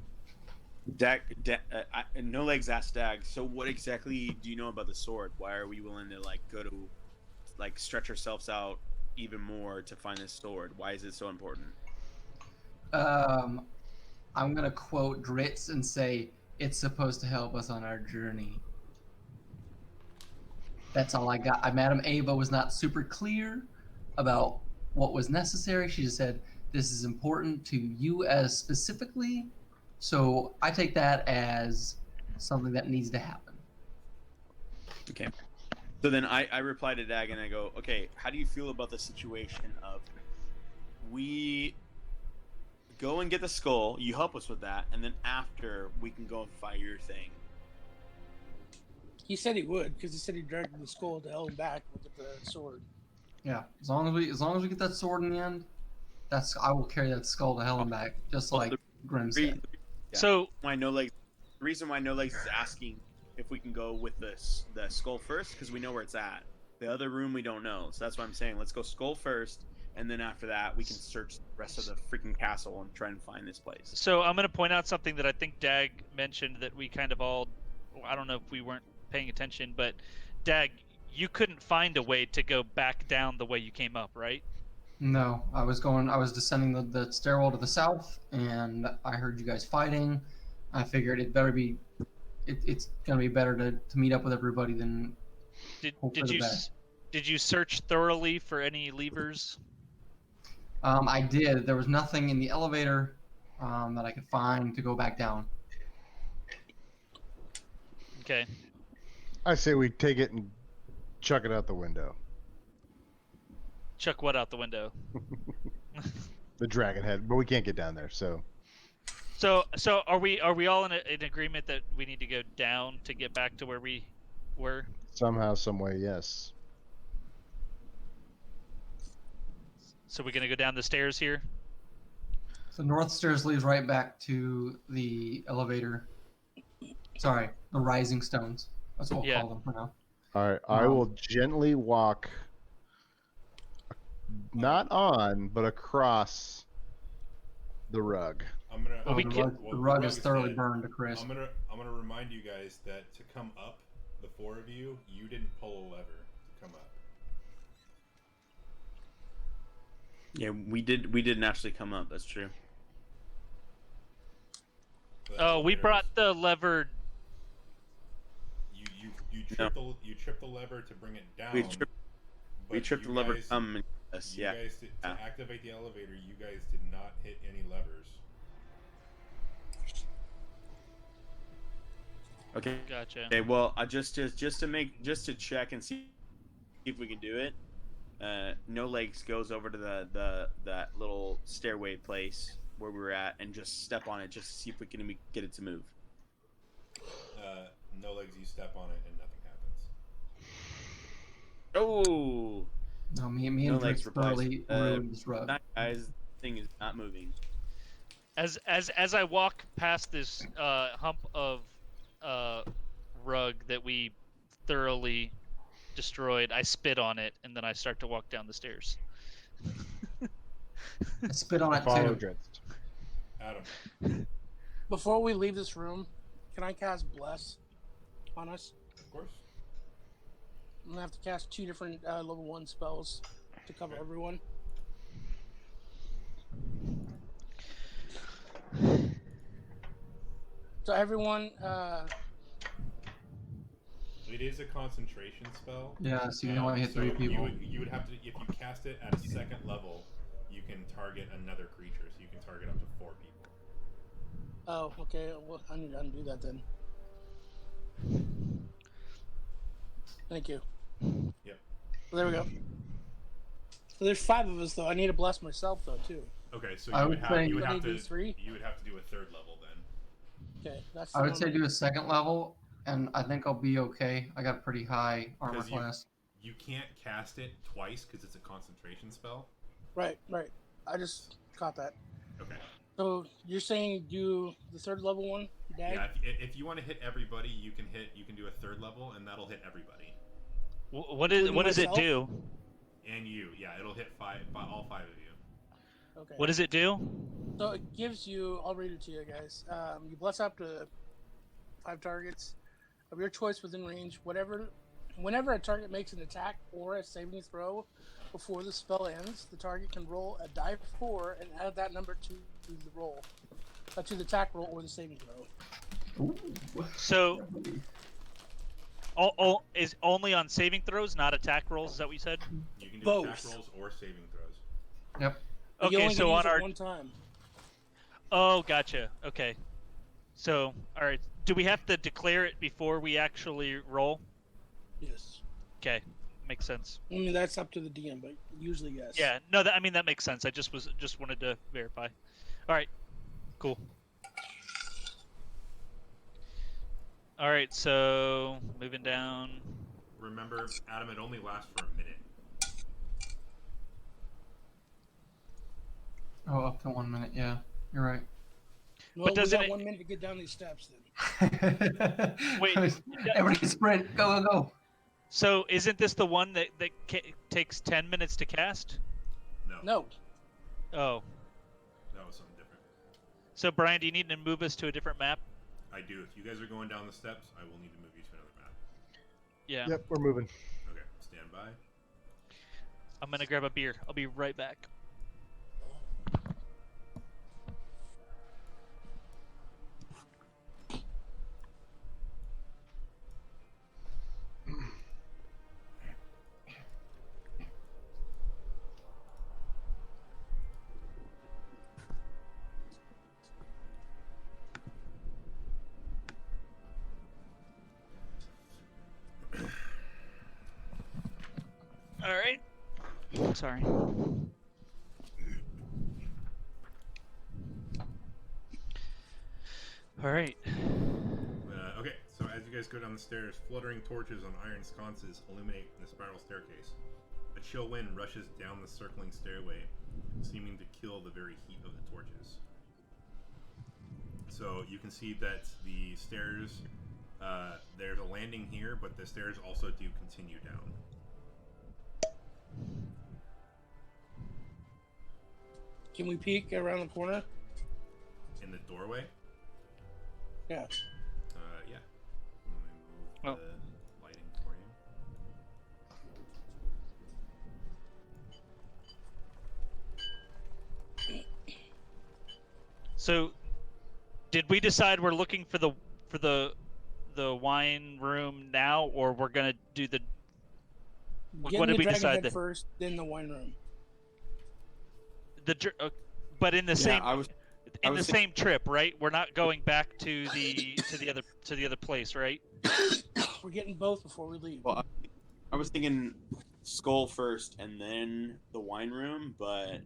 No Legs asked Dag, so what exactly do you know about the sword? Why are we willing to stretch ourselves out even more to find this sword? Why is it so important? I'm gonna quote Dritz and say it's supposed to help us on our journey. That's all I got. Madam Ava was not super clear about what was necessary. She just said this is important to you as specifically. So I take that as something that needs to happen. Okay. So then I reply to Dag and I go, okay, how do you feel about the situation of we go and get the skull, you help us with that, and then after we can go and fight your thing? He said he would, because he said he dragged the skull to hell and back with the sword. Yeah, as long as we get that sword in the end, I will carry that skull to hell and back, just like Grim said. Yeah. So The reason why No Legs is asking if we can go with the skull first, because we know where it's at. The other room we don't know, so that's why I'm saying let's go skull first, and then after that we can search the rest of the freaking castle and try and find this place. So I'm going to point out something that I think Dag mentioned that we kind of all, I don't know if we weren't paying attention, but Dag, you couldn't find a way to go back down the way you came up, right? No, I was descending the stairwell to the south, and I heard you guys fighting. I figured it's gonna be better to meet up with everybody than hope for the best. Did you search thoroughly for any levers? I did. There was nothing in the elevator that I could find to go back down. Okay. I say we take it and chuck it out the window. Chuck what out the window? The dragon head, but we can't get down there. So So are we all in agreement that we need to go down to get back to where we were? somehow, some way, yes. So we're gonna go down the stairs here. So north stairs leads right back to the elevator. Sorry, the rising stones. That's what we'll Yeah. call them for now. All right, I will gently walk, not on, but across the rug. I'm gonna. Oh, we the, can- rug, well, the rug is dead. thoroughly burned to crisp. I'm gonna remind you guys that to come up, the four of you, you didn't pull a lever to come up. Yeah, we didn't actually come up. That's true. The Oh, we elevators- brought the lever. You tripped the lever to bring it down. We tripped but the lever. guys- Yes, You yeah. guys to Yeah. activate the elevator, you guys did not hit any levers. Okay. Gotcha. Okay. Well, I just to check and see if we can do it. No Legs goes over to that little stairway place where we were at and just step on it just to see if we can get it to move. No Legs, you step on it and nothing happens. Oh, No, me No and legs Drake replies. thoroughly ruined this rug. that guy's thing is not moving. As I walk past this hump of rug that we thoroughly destroyed, I spit on it and then I start to walk down the stairs. I spit on it Follow too. Dritz. Adam, Before we leave this room, can I cast Bless on us? of course. I'm gonna have to cast 2 different level 1 spells to cover Okay. everyone. So everyone, It is a concentration spell. Yeah, so you can only hit so 3 people. You would have to, if you cast it at a second level, you can target another creature. So you can target up to 4 people. oh, okay, well, I need to undo that then. Thank you. Yep. Well, there we go. So there's 5 of us though. I need to bless myself though too. Okay, so I you would would say- have you would Would have they to do 3? you would have to do a 3rd level then. Okay, that's. I the would one. say do a second level, and I think I'll be okay. I got a pretty high armor 'Cause you- class. You can't cast it twice because it's a concentration spell. Right. I just caught that. Okay. So you're saying do the 3rd level one, Dag? Yeah, if you want to hit everybody, you can do a 3rd level, and that'll hit everybody. What Including does it myself? do? And you, yeah, it'll hit all 5 of you. Okay. What does it do? So it gives you. I'll read it to you guys. You bless up to 5 targets of your choice within range. Whenever a target makes an attack or a saving throw before the spell ends, the target can roll a die 4 and add that number to the roll, to the attack roll or the saving throw. Ooh. So, all is only on saving throws, not attack rolls. Is that what you said? You can do Both. attack rolls or saving throws. Yep. But you Okay, only so can on use it our one time. oh, gotcha. Okay, so all right. Do we have to declare it before we actually roll? Yes. Okay, makes sense. I mean that's up to the DM, but usually yes. Yeah, no, I mean that makes sense. I just wanted to verify. All right, cool. All right, so moving down. Remember, Adam, it only lasts for a minute. Oh, up to 1 minute. Yeah, you're right. Well, But doesn't we it- got 1 minute to get down these steps then. Wait, everybody sprint! Go, go, go! So isn't this the one that takes 10 minutes to cast? No, No. Oh, that was something different. so Brian, do you need to move us to a different map? I do. If you guys are going down the steps, I will need to move you to another map. Yeah. Yep, we're moving. Okay, stand by. I'm gonna grab a beer. I'll be right back. All right. sorry. All right. Okay, so as you guys go down the stairs, fluttering torches on iron sconces illuminate the spiral staircase. A chill wind rushes down the circling stairway, seeming to kill the very heat of the torches. So you can see that the stairs, there's a landing here, but the stairs also do continue down. Can we peek around the corner? In the doorway? Yeah. Yeah. Let me move the lighting for you. So, did we decide we're looking for the wine room now, or we're gonna do the? Get What in did the we dragon decide? head first, then the wine room. But in the same I was same trip, right? We're not going back to the other place, right? We're getting both before we leave. Well, I was thinking Skull first and then the wine room, but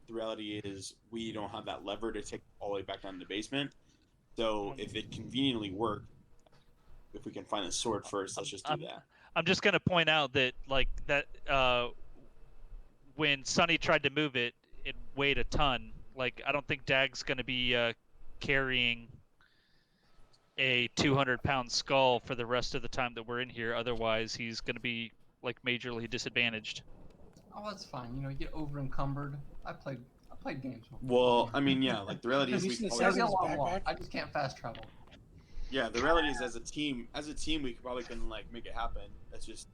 the reality is we don't have that lever to take all the way back down to the basement. So if it conveniently worked, if we can find the sword first, let's just do that. I'm just gonna point out that when Sonny tried to move it, it weighed a ton. Like, I don't think Dag's gonna be carrying a 200-pound skull for the rest of the time that we're in here. Otherwise, he's gonna be like majorly disadvantaged. Oh, that's fine. You know, you get over encumbered. I played games before. Well, I mean, yeah, like the reality is Using the I size got of a his lot. backpack? I just can't fast travel. yeah, the reality is as a team we probably couldn't like make it happen. That's just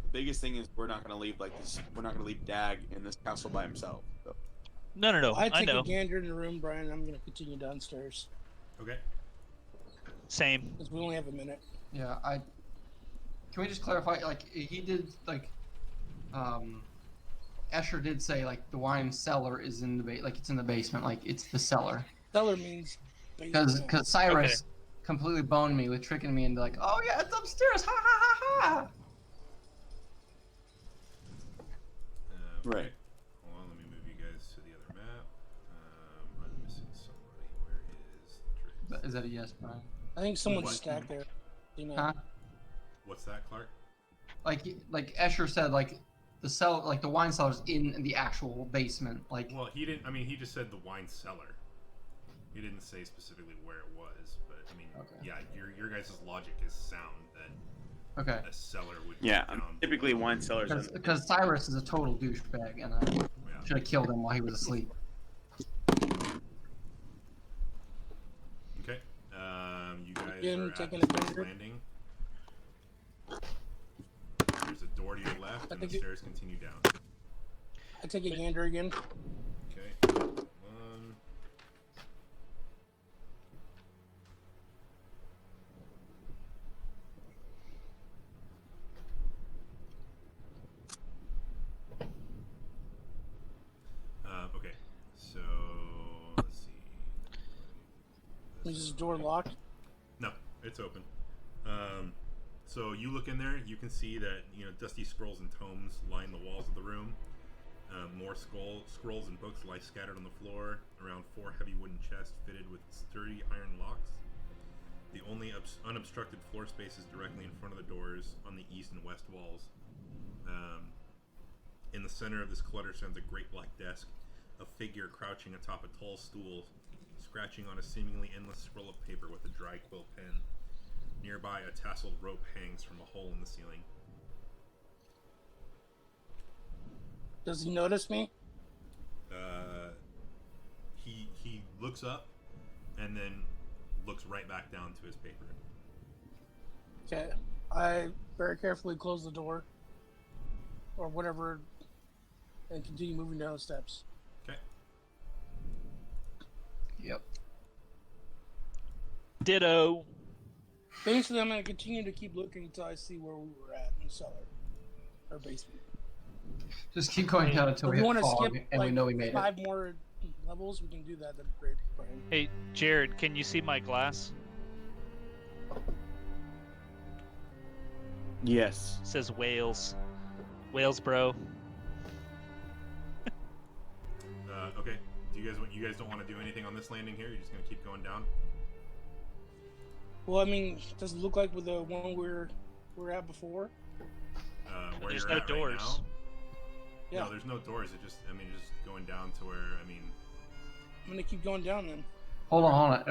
the biggest thing is we're not gonna leave like this. We're not gonna leave Dag in this castle by himself. So. No. I I take know. a gander in the room, Brian. I'm gonna continue downstairs Okay. Same. because we only have a minute. Yeah, Can we just clarify? Like, he did like, Escher did say like the wine cellar is in the it's in the basement. Like, it's the cellar. Cellar means basement. Because Cyrus completely boned me with tricking me into like, oh yeah, it's upstairs. Ha ha ha ha. Right. Hold on, let me move you guys to the other map. I'm missing somebody. Where is Drake? Is that a yes, Brian? I think someone's What? stacked there. You know. Huh? What's that, Clark? Like Escher said, like the wine cellar's in the actual basement. Like, Well, he didn't. I mean, he just said the wine cellar. He didn't say specifically where it was, but I mean, Okay. yeah, your guys' logic is sound that okay. a cellar would be Yeah, down typically below. wine cellars. Because Cyrus is a total douchebag, and I Yeah. should have killed him while he was asleep. Okay. You guys Again, are at taking the a first gander. landing. There's a door to your left, and the think stairs continue down. I take a gander again. Okay. One. Okay. So let's see. Is this door locked? No, it's open. So you look in there, you can see that dusty scrolls and tomes line the walls of the room. More scrolls and books lie scattered on the floor around 4 heavy wooden chests fitted with sturdy iron locks. The only unobstructed floor space is directly in front of the doors on the east and west walls. In the center of this clutter stands a great black desk, a figure crouching atop a tall stool, scratching on a seemingly endless scroll of paper with a dry quill pen. Nearby, a tasseled rope hangs from a hole in the ceiling. Does he notice me? He looks up and then looks right back down to his paper. Okay. I very carefully close the door, or whatever, and continue moving down the steps. Okay. Yep. Ditto. Basically, I'm going to continue to keep looking until I see where we were at in the cellar or basement. Just keep going down until If we we hit want to fog, skip and we know we made it. 5 more levels, we can do that. That'd be great, Brian. Hey, Jared, can you see my glass? Yes. It says Wales. Wales, bro. Okay. Do you guys don't want to do anything on this landing here? You're just gonna keep going down. Well, I mean, does it look like with the one we're at before? Where There's you're no at right doors. now? Yeah. No, there's no doors. Just going down to where, I'm gonna keep going down then. Hold on.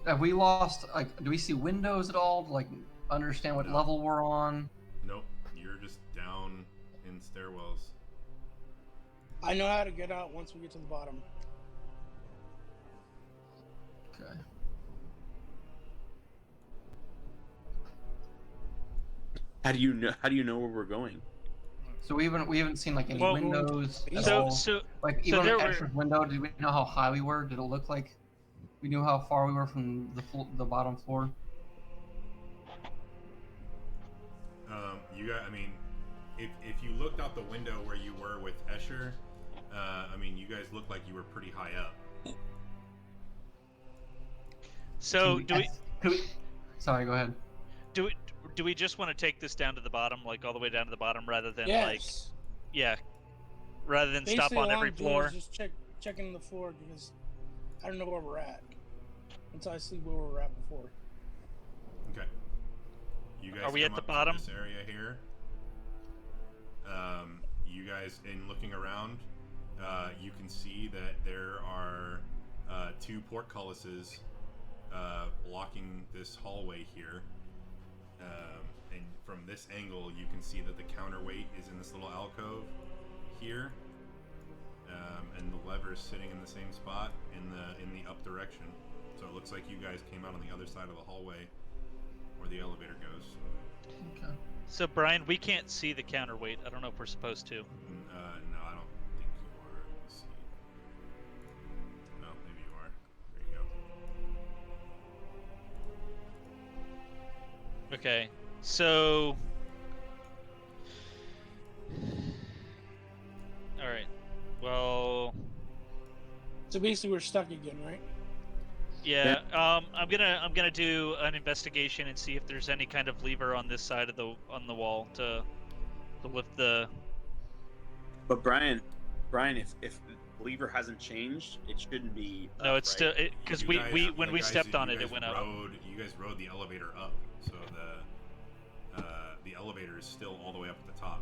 Have we lost, like, do we see windows at all to, like, understand what No. level we're on? nope. You're just down in stairwells. I know how to get out once we get to the bottom. Okay. How do you know where we're going? So we haven't seen, like, any Well, windows at So, all? so Like, so even there on were- Escher's window, did we know how high we were? Did it look like we knew how far we were from the bottom floor? You got. If you looked out the window where you were with Escher, you guys looked like you were pretty high up. so Can we- Sorry, go ahead. do we just want to take this down to the bottom, like all the way down to the bottom, rather than Yes. rather than stop Basically, on all every I'm doing floor? is just checking the floor because I don't know where we're at until I see where we were at before. Okay. You guys Are we come at the up to bottom? this area here. You guys, in looking around, you can see that there are 2 portcullises blocking this hallway here. And from this angle, you can see that the counterweight is in this little alcove here, and the lever is sitting in the same spot in the up direction. So it looks like you guys came out on the other side of the hallway where the elevator goes. Okay. So Brian, we can't see the counterweight. I don't know if we're supposed to. No, I don't think you are. Let's see. No, maybe you are. There you go. Okay, so all right. Well, So basically, we're stuck again, right? yeah. I'm gonna do an investigation and see if there's any kind of lever on this side of the wall to lift the. But Brian, if the lever hasn't changed, it shouldn't be. No, up, it's right? still because You we guys- when you we guys- stepped on you it, it guys went up. You guys rode the elevator up, so the elevator is still all the way up at the top.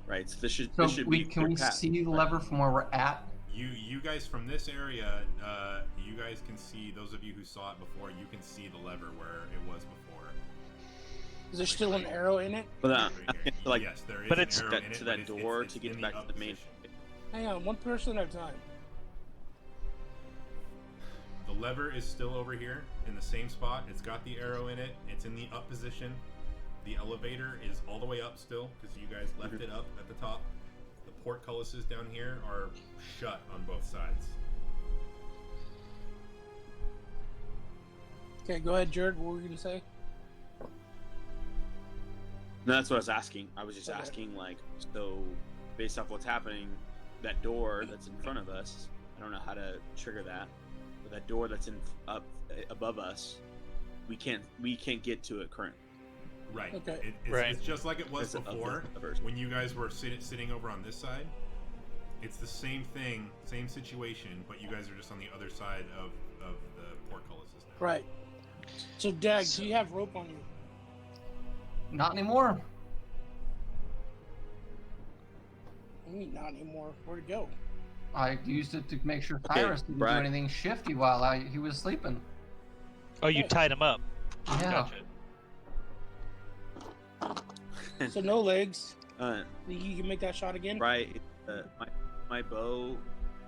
Right. So this should So be a can clear we path. see the lever from where we're at? You guys from this area, you guys can see, those of you who saw it before, you can see the lever where it was before. Is there still an arrow in it? But Right here. like yes, there is but an it's- arrow that, in it, to but that it's door it's to get in back to up the main. position. Hang on, one person at a time. The lever is still over here in the same spot. It's got the arrow in it. It's in the up position. The elevator is all the way up still because you guys left it up at the top. The portcullises down here are shut on both sides. Okay, go ahead, Jared. What were you gonna say? No, that's what I was asking. I was just Okay. asking, like, so based off what's happening, that door that's in front of us, I don't know how to trigger that, but that door that's up above us, we can't get to it currently. Right. Okay. It's just like it was It's of the before levers. when you guys were sitting over on this side. It's the same thing, same situation, but you guys are just on the other side of the portcullises now. Right. So, Dag, do you have rope on you? Not anymore. What do you mean not anymore? Where'd it go? I used it to make sure Okay, Cyrus didn't Brian. do anything shifty while he was sleeping. Oh, you tied him up. Yeah. Gotcha. So no legs. Uh, Think you can make that shot again? right. My bow.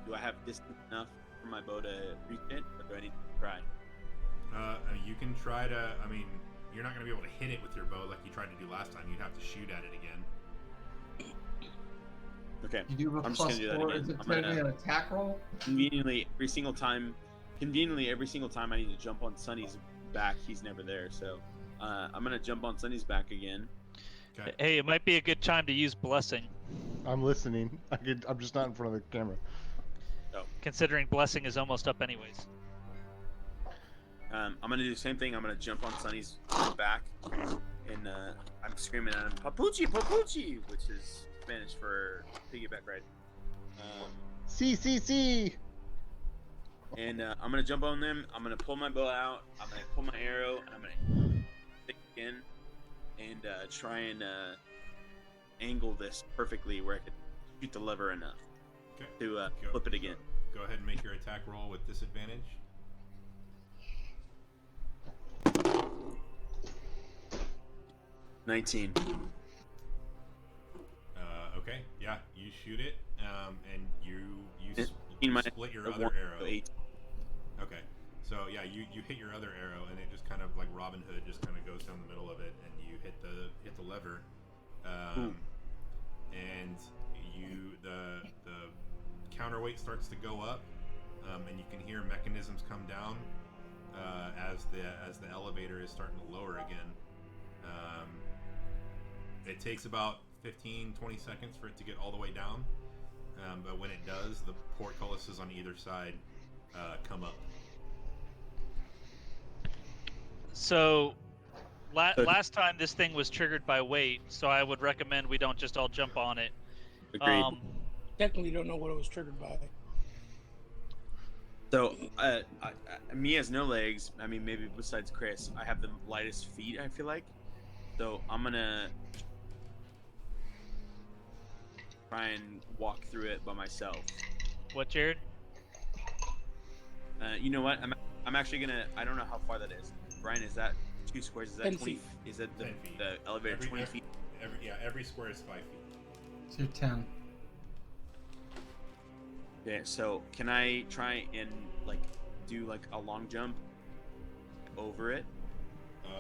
Do I have distance enough for my bow to reach it, or do I need to try? You can try to. You're not going to be able to hit it with your bow like you tried to do last time. You'd have to shoot at it again. Okay. You do a I'm just plus gonna do that 4. again. Is it I'm gonna- technically an attack roll? Conveniently, every single time I need to jump on Sunny's back, he's never there. So I'm gonna jump on Sunny's back again. Okay. Hey, it might be a good time to use blessing, I'm listening. I'm just not in front of the camera. considering blessing is almost up anyways. I'm gonna do the same thing. I'm gonna jump on Sunny's back, and I'm screaming at him, "Papuchi, Papuchi," which is Spanish for piggyback ride. C. And I'm gonna jump on them. I'm gonna pull my bow out. I'm gonna pull my arrow, and I'm gonna stick in and try and angle this perfectly where I could shoot the lever enough to flip it again. Go ahead and make your attack roll with disadvantage. 19. Okay, yeah, you shoot it, and you split your other arrow. 8. Okay, so yeah, you hit your other arrow, and it just kind of like Robin Hood, just kind of goes down the middle of it, and you hit the lever, and the counterweight starts to go up, and you can hear mechanisms come down as the elevator is starting to lower again. It takes about 15-20 seconds for it to get all the way down, but when it does, the portcullises on either side come up. So, last time this thing was triggered by weight, so I would recommend we don't just all jump on it. Agreed. Technically, don't know what it was triggered by. So, me as no legs, I mean, maybe besides Chris, I have the lightest feet, I feel like. So, I'm gonna try and walk through it by myself. What, Jared? You know what? I'm actually gonna. I don't know how far that is. Brian, is that 2 squares? Is that 10 20? feet. Is that 10 feet. the elevator 20 feet? Every square is 5 feet. So you're 10. Okay, so can I try and like do like a long jump over it? Let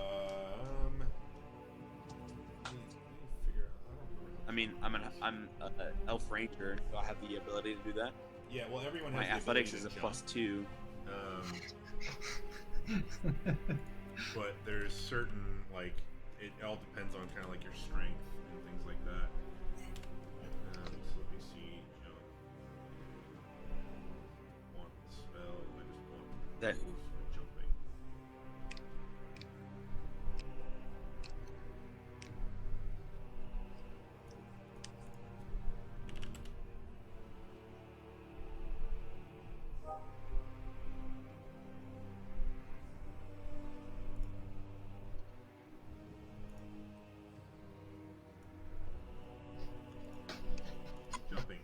me figure out. I mean, I'm an elf ranger. Do I have the ability to do that? Yeah, well, everyone has My the athletics ability is to a jump. +2. But there's certain, like, it all depends on kind of like your strength and things like that. So let me see, jump. One spell, I just want That- rules for jumping. Jumping.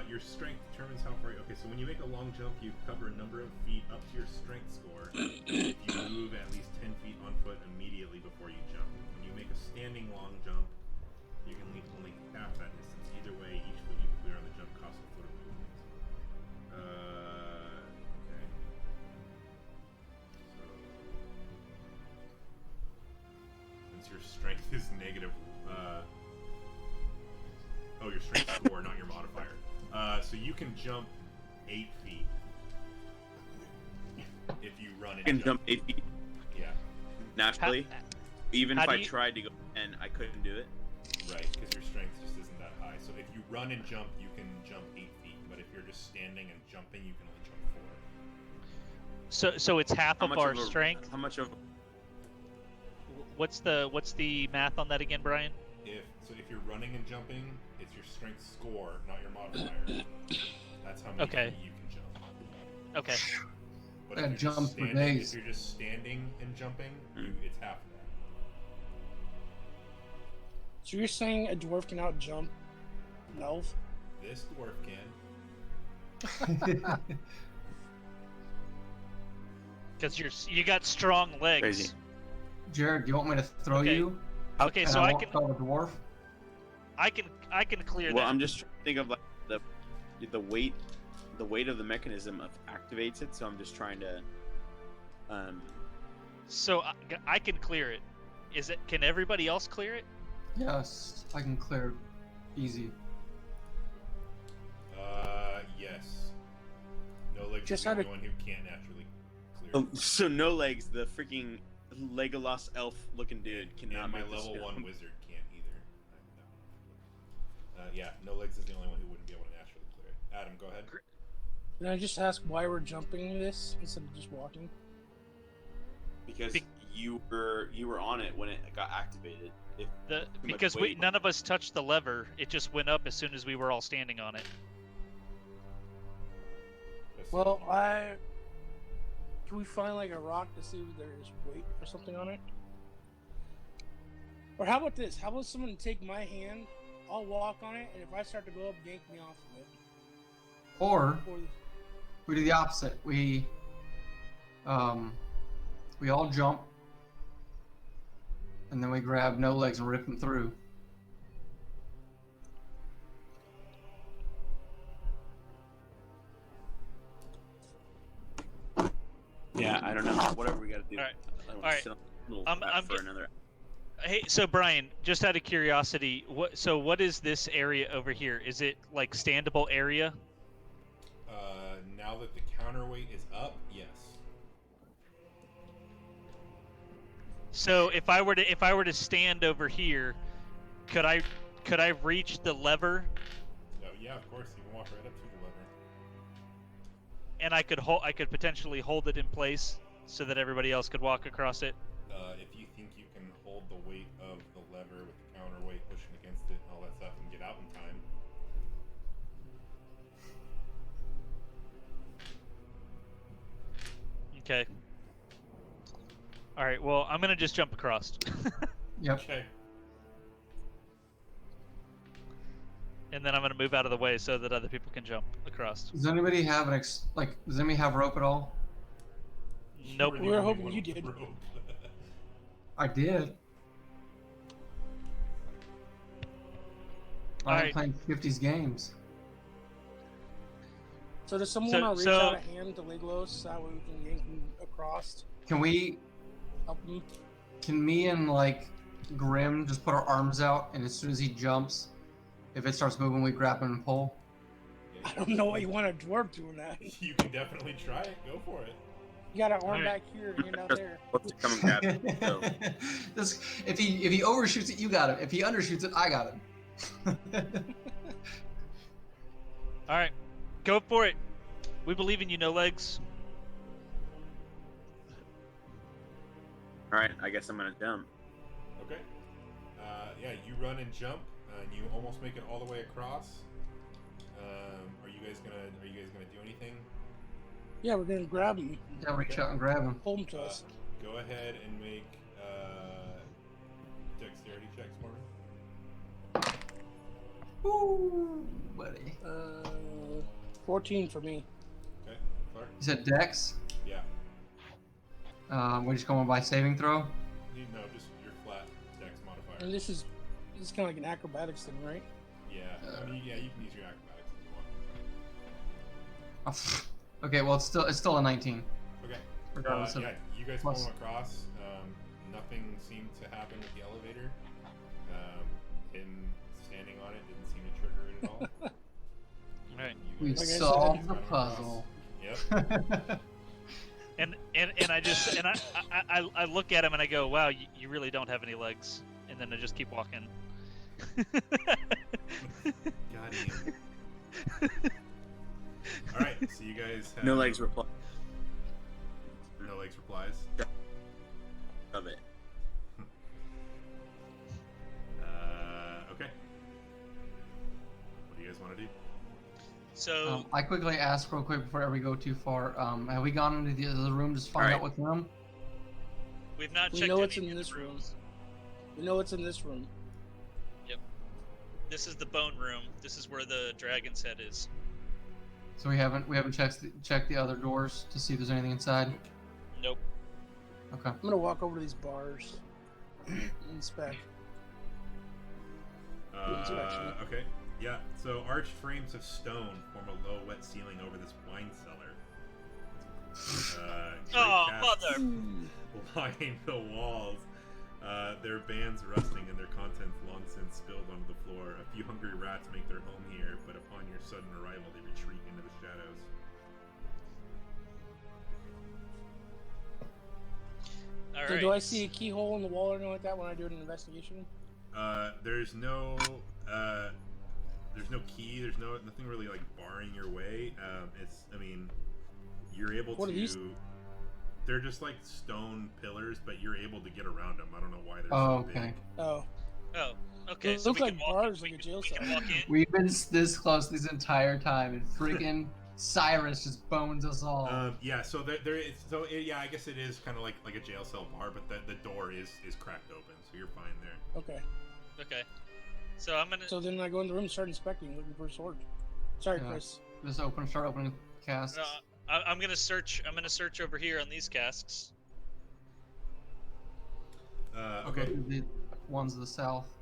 Your strength determines how far. Okay, so when you make a long jump, you cover a number of feet up to your strength score. If you move at least 10 feet on foot immediately before you jump. When you make a standing long jump, you can leap only half that distance. Either way, each foot you clear on the jump costs a foot of movement. Okay. So, since your strength is negative, your strength score, not your modifier. So you can jump 8 feet if you run and I can jump 8 feet Yeah, naturally. Even how if do I you- tried to go 10, I couldn't do it. right, because your strength just isn't that high. So if you run and jump, you can jump 8 feet. But if you're just standing and jumping, you can only jump 4. So it's half How of much our of a- strength. How much of? What's the math on that again, Brian? If you're running and jumping, it's your strength score, not your modifier. That's how many Okay. feet you can jump. Okay. But I've if you're, just jumped for standing, days. if you're just standing and jumping, it's half of that. So you're saying a dwarf can out jump an elf? This dwarf can. Because you got strong legs. Crazy. Jared, do you want me to throw Okay. you? Okay, And so I walk can out the dwarf? I can clear Well, that. I'm just trying to think of like the weight of the mechanism activates it. So I'm just trying to. So I can clear it. Can everybody else clear it? Yes, I can clear easy. Yes. No legs Just is the had only a- one who can't naturally clear. So no legs. The freaking Legolas elf-looking dude cannot. And my make this level jump. 1 wizard can't either. Yeah, no legs is the only one who wouldn't be able to naturally clear it. Adam, go ahead. Can I just ask why we're jumping this instead of just walking? Because Be- you were on it when it got activated. Because none of us touched the lever. It just went up as soon as we were all standing on it. Well, can we find like a rock to see if there's weight or something on it? Or how about this? How about someone take my hand? I'll walk on it, and if I start to go up, yank me off of it. Or we do the opposite. We all jump, and then we grab no legs and rip them through. Yeah, I don't know. Whatever we gotta do. All right. I don't All right. sit on a little I'm crap for get- another. Hey, so Brian, just out of curiosity, what is this area over here? Is it like standable area? Now that the counterweight is up, yes. So if I were to stand over here, could I reach the lever No, yeah, of course. You can walk right up to the lever. and I could potentially hold it in place so that everybody else could walk across it? If you think you can hold the weight of the lever with the counterweight pushing against it and all that stuff and get out in time. Okay. All right. Well, I'm gonna just jump across, Yep. Okay. and then I'm gonna move out of the way so that other people can jump across. Does anybody have does anybody have rope at all? Nope. You're We the were only hoping one you with did. rope. I did. I'm Alright. playing 50s games. So does someone So- want to reach so- out a hand to Liglos so that way we can yank him across? Can Help him? me and like Grim just put our arms out, and as soon as he jumps, if it starts moving, we grab him and pull? Yeah, I don't know why you want a dwarf doing that. You can definitely try it. Go for it. You got an arm Alright. back here and hand out there. Let's just come and grab it. So, Just, if he overshoots it, you got him. If he undershoots it, I got him. All right. Go for it. We believe in you, No Legs. all right, I guess I'm gonna jump. Okay. Yeah, you run and jump, and you almost make it all the way across. Are you guys gonna do anything? Yeah, we're gonna grab him, Yeah, reach out and grab him. pull him to us. Go ahead and make dexterity checks for me. Ooh, buddy. 14 for me. Okay, Clark. You said Dex? Yeah. We're just going by saving throw? No, just your flat dex modifier. And this is kind of like an acrobatics thing, right? Yeah. I mean, yeah, you can use your acrobatics if you want. Oh, okay, well it's still a 19. Okay. Regardless of Yeah, you guys pull plus. him across. Nothing seemed to happen with the elevator. Him standing on it didn't seem to trigger it at all. All right. You we guys Like I solved said- the run across. puzzle. Yep. And I look at him and I go, wow, you really don't have any legs. And then I just keep walking. Got him. All right. So you guys have No legs reply No legs replies. of it. Okay. What do you guys want to do? So I quickly ask real quick before we go too far. Have we gone into the other room just to find Alright. out what's in them? we've not We checked know any it's in of this the room. rooms. We know what's in this room. This is the bone room. This is where the dragon's head is. So we haven't checked the other doors to see if there's anything inside. Nope. Okay. I'm gonna walk over to these bars. Inspect. Okay. Yeah. So arched frames of stone form a low, wet ceiling over this wine cellar. Oh, great mother! casks line the walls. Their bands rusting and their contents long since spilled onto the floor. A few hungry rats make their home here, but upon your sudden arrival, they retreat into the shadows. All So right. do I see a keyhole in the wall or anything like that when I do an investigation? There's no key. There's nothing really like barring your way. You're able What are to. these? They're just like stone pillars, but you're able to get around them. I don't know why they're Oh, so okay. big. Oh, Oh, okay. It So looks we like can walk. bars like a jail We cell. can walk in. We've been this close this entire time, and freaking Cyrus just bones us all. Yeah. So there is. So yeah, I guess it is kind of like a jail cell bar, but the door is cracked open, so you're fine there. Okay. Okay. So I'm gonna. So then I go in the room and start inspecting, looking for a sword. Sorry, Yeah. Chris. Just start opening casks. No, I'm gonna search. I'm gonna search over here on these casks. I'll go Okay. through the ones to the south.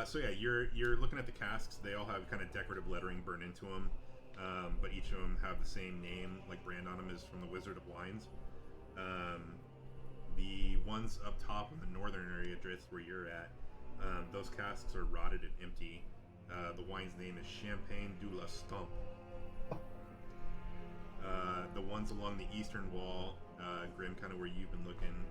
So yeah, you're looking at the casks. They all have kind of decorative lettering burned into them, but each of them have the same name, like brand on them is from the Wizard of Wines. The ones up top in the northern area, just where you're at, those casks are rotted and empty. The wine's name is Champagne de la Stump. The ones along the eastern wall, Grim, kind of where you've been looking,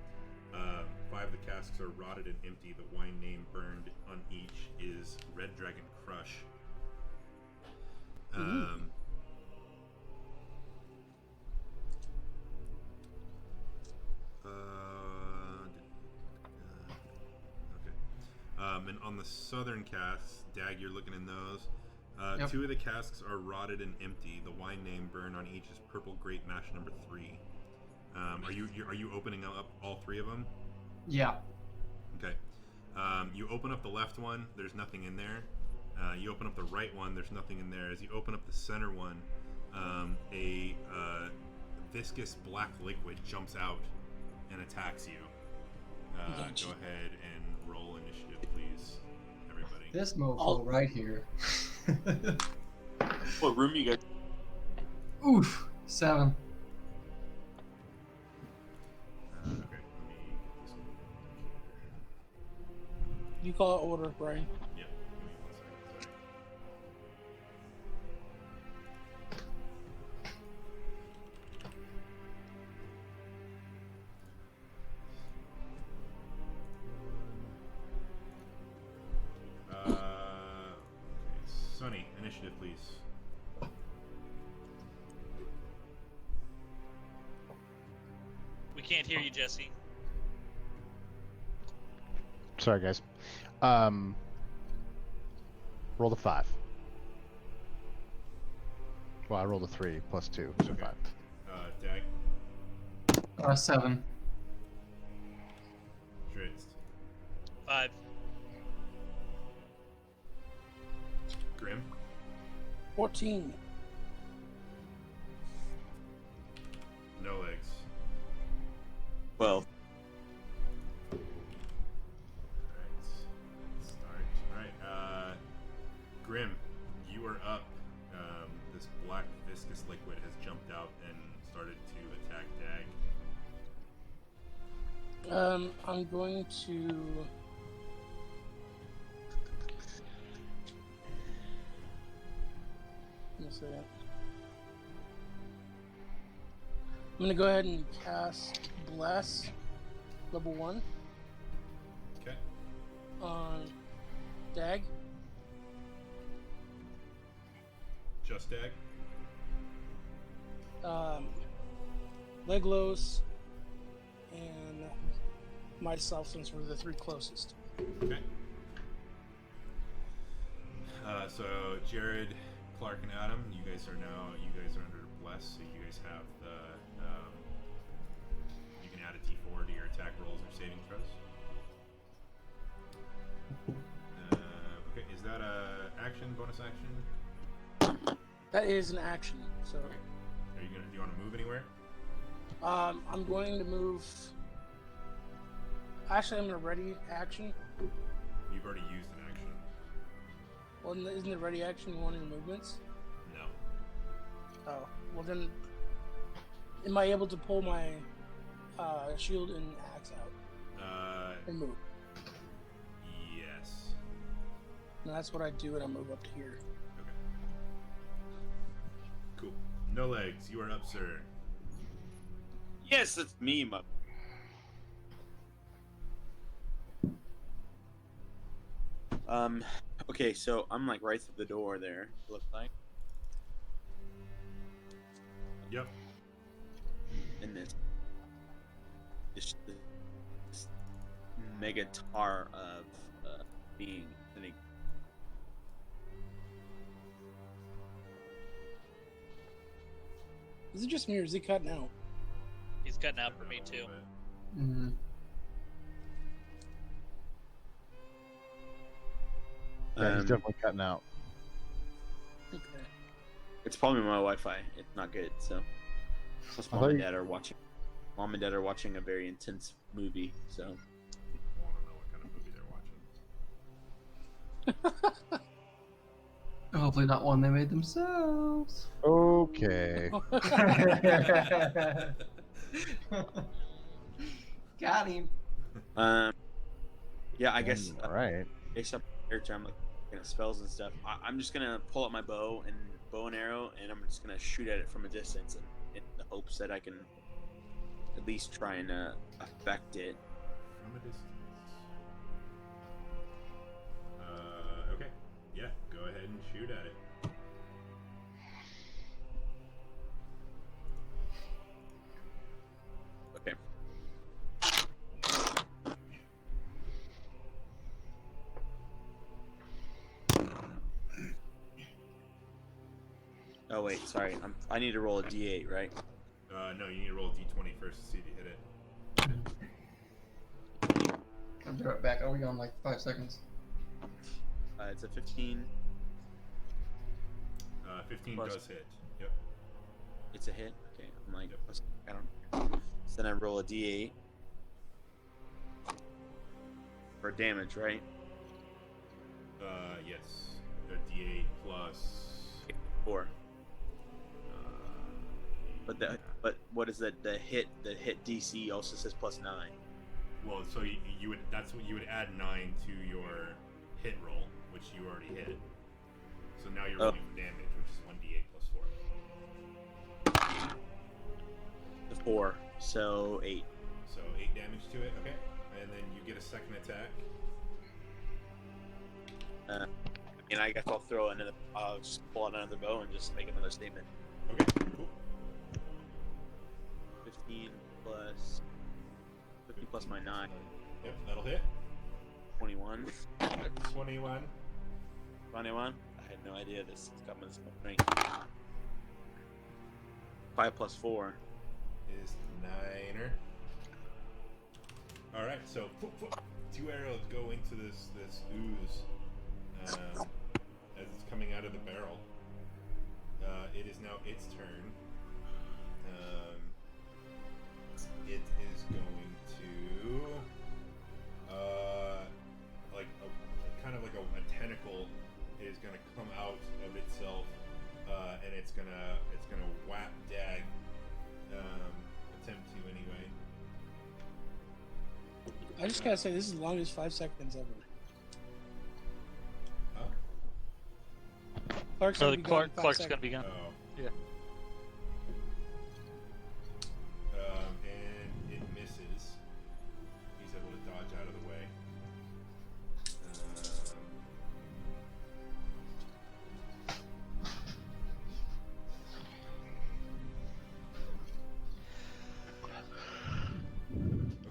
5 of the casks are rotted and empty. The wine name burned on each is Red Dragon Crush. Okay. And on the southern casks, Dag, you're looking in those. Yep. 2 of the casks are rotted and empty. The wine name burned on each is Purple Grape Mash number 3. Are you opening up all 3 of them? Yeah. Okay. You open up the left one. There's nothing in there. You open up the right one. There's nothing in there. As you open up the center one, a viscous black liquid jumps out and attacks you. Go ahead and roll initiative, please, everybody. This mofo right here. What room you guys? Oof. 7. Okay, let me get this one. You call it order, Brian. Yeah, give me 1 second. Sorry. Okay, Sonny, initiative, please. We can't hear you, Jesse. Sorry, guys. Roll the 5. Well, I rolled a 3 plus 2, so Okay. 5. Dag, 7. Drizzt, 5. Grim, 14. No Legs. 12. Alright, let's start. Alright, Grim, you are up. This black viscous liquid has jumped out and started to attack Dag. I'm going to. Give me a second. I'm gonna go ahead and cast Bless, level 1, Okay. on Dag. Just Dag. Leglos, and myself, since we're the 3 closest. Okay. So Jared, Clark, and Adam, you guys are under Bless, so you guys have the you can add a D4 to your attack rolls or saving throws. Okay, is that a action, bonus action? That is an action. So, Okay. Do you want to move anywhere? I'm going to move. Actually, I'm gonna ready action. You've already used an action. Well, isn't the ready action one in movements? No. Oh, well then, am I able to pull my shield and axe out and move? Yes. And that's what I do, and I move up to here. Okay. Cool. No Legs, you are up, sir. Yes, that's me, my. Okay, so I'm like right through the door there. It looks like. Yep. In this mega tar of being. I think. Is it just me or is he cutting out? He's cutting out for me too. Mm-hmm. Yeah, he's definitely cutting out. Okay. It's probably my Wi-Fi. It's not good. So, plus mom and dad are watching. Mom and dad are watching a very intense movie. So, I want to know what kind of movie they're watching. Hopefully not one they made themselves. Okay. Got him. Yeah, I guess All right. based on my character, I'm looking at spells and stuff. I'm just gonna pull out my bow and arrow, and I'm just gonna shoot at it from a distance, in the hopes that I can at least try and affect it. From a distance. Okay. Yeah, go ahead and shoot at it. Okay. Oh wait, sorry. I need to roll a d8, right? No, you need to roll a d20 first to see if you hit it. I'll be right back. I'll be on like 5 seconds. It's a 15. 15 Plus- does hit. Yep. It's a hit. Okay, I'm like, Yep. I don't. So then I roll a d8 for damage, right? Yes. A d8 plus. 4. Uh, But what is that? The hit DC also says +9. well, so you would that's what you would add 9 to your hit roll, which you already hit. So now you're Oh. rolling for damage, which is 1d8 plus 4. The 4, so 8. So 8 damage to it. Okay. And then you get a second attack. And I guess I'll throw another. I'll just pull out another bow and just make another statement. Okay. Cool. 15 plus my 9. Yep, that'll hit. 21. 21. 21. I had no idea this got my strength. 5 plus 4. Is 9er. All right, so 2 arrows go into this ooze as it's coming out of the barrel. It is now its turn. It is going to kind of like a tentacle is going to come out of itself, and it's gonna whap Dag. Attempt to anyway. I just gotta say, this is the longest 5 seconds ever. Huh? Clark's So gonna be gone in 5 Clark's seconds. gonna be gone. Oh. Yeah. And it misses. He's able to dodge out of the way.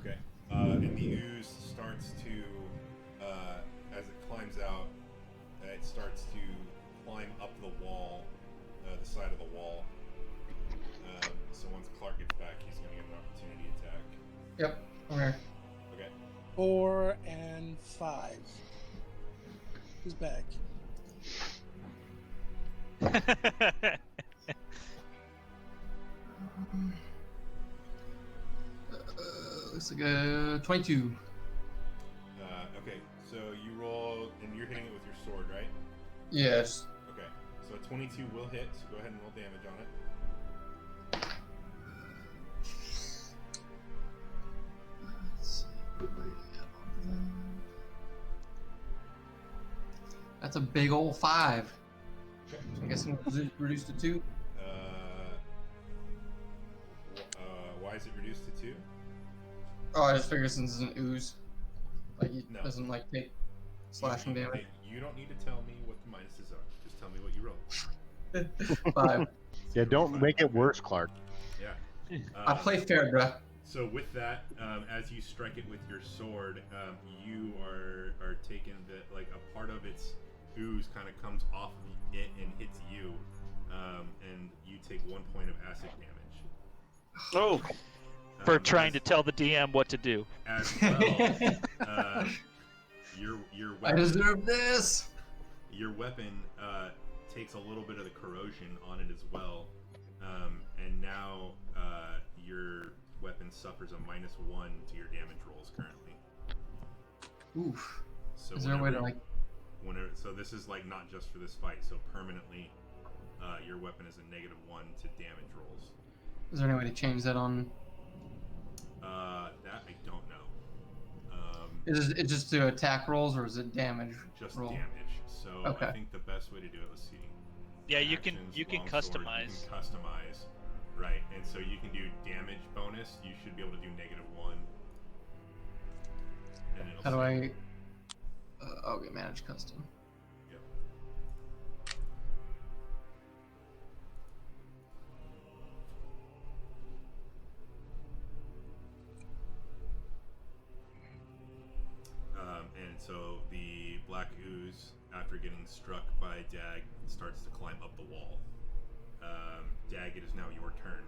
Okay. And the ooze starts to, as it climbs out, it starts to climb up the wall, the side of the wall. So once Clark gets back, he's going to get an opportunity attack. Yep. Okay. Okay. 4 and 5. Who's back? Looks like a 22. Okay, so you roll, and you're hitting it with your sword, right? Yes. Okay, so a 22 will hit, so go ahead and roll damage on it. That's a big old 5. Okay. I guess it's reduced to 2. Why is it reduced to 2? Oh, I just figured since it's an ooze, like it No. doesn't like take slashing you, damage. You don't need to tell me what the minuses are. Just tell me what you roll. 5. Yeah, don't make it worse, Clark. Yeah. I play fair, bruh. So with that, as you strike it with your sword, you are taken like a part of its ooze kind of comes off of it and hits you, and you take 1 point of acid damage. Oh, For trying to tell the DM what to do. As well, your I weapon, deserve this. your weapon takes a little bit of the corrosion on it as well, and now your weapon suffers a -1 to your damage rolls currently. Oof. So Is there a way to so this is like not just for this fight. So permanently, your weapon is a -1 to damage rolls. Is there any way to change that on? That I don't know. Is it just to attack rolls or is it damage? Just roll? damage. So Okay. I think the best way to do it. Let's see. Yeah, you can Actions, you can longsword, customize. You can customize, right? And so you can do damage bonus. You should be able to do -1. And it'll How do say- I? Okay, manage custom. Yep. And so the black ooze, after getting struck by Dag, starts to climb up the wall. Dag, it is now your turn.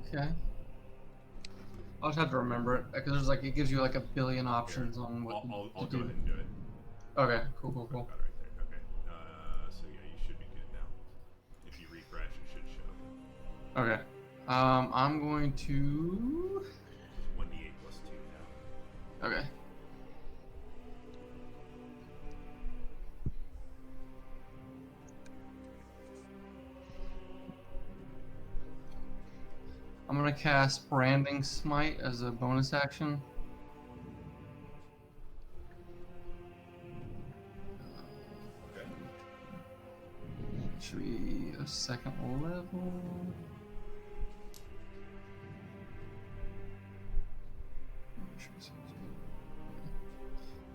Okay. I'll just have to remember it because there's like it gives you like a billion options on what I'll to go do. ahead and do it. Okay, cool. Got it right there. Okay. So yeah, you should be good now. If you refresh, it should show. Okay. I'm going to. 1d8 plus 2 now. Okay. I'm gonna cast Branding Smite as a bonus action. Okay. Should be a second level.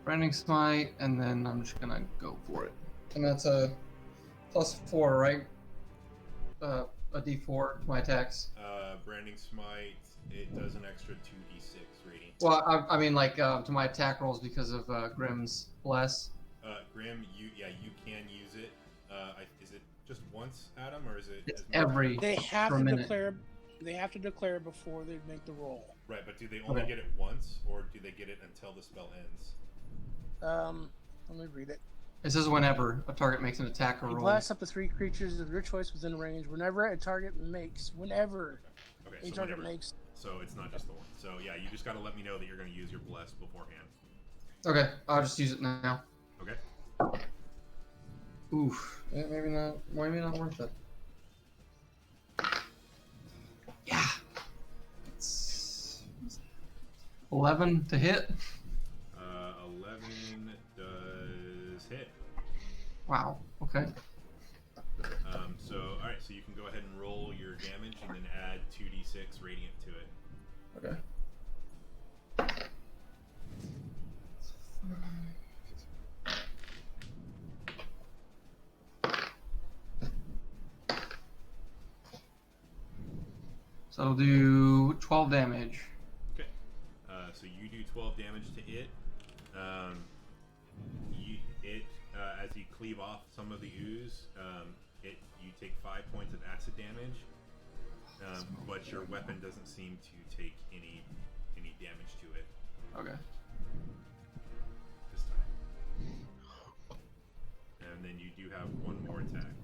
Branding Smite, and then I'm just gonna go for it. And that's a +4, right? A D4 to my attacks. Branding Smite, it does an extra 2d6 rating. Well, I mean, like, to my attack rolls because of Grimm's Bless. Grim, you can use it. Is it just once, Adam, or is it? It's as much? every. They have For a to minute. declare. They have to declare before they make the roll. Right, but do they only Okay. get it once, or do they get it until the spell ends? Let me read it. It says whenever a target makes an attack or You roll. blast up to 3 creatures of your choice within range. Whenever a target makes, whenever Okay, a so target whenever. makes. So it's not just the one. So yeah, you just got to let me know that you're going to use your bless beforehand. Okay, I'll just use it now. Okay. Oof. Yeah, maybe not. Maybe not worth it. Yeah. It's 11 to hit. 11 does hit. Wow. Okay. So all right, so you can go ahead and roll your damage and then add 2d6 radiant to it. Okay. So I'll do 12 damage. Okay. So you do 12 damage to it. As you cleave off some of the ooze, you take 5 points of acid damage. But your weapon doesn't seem to take any damage to it Okay. this time. And then you do have one more attack.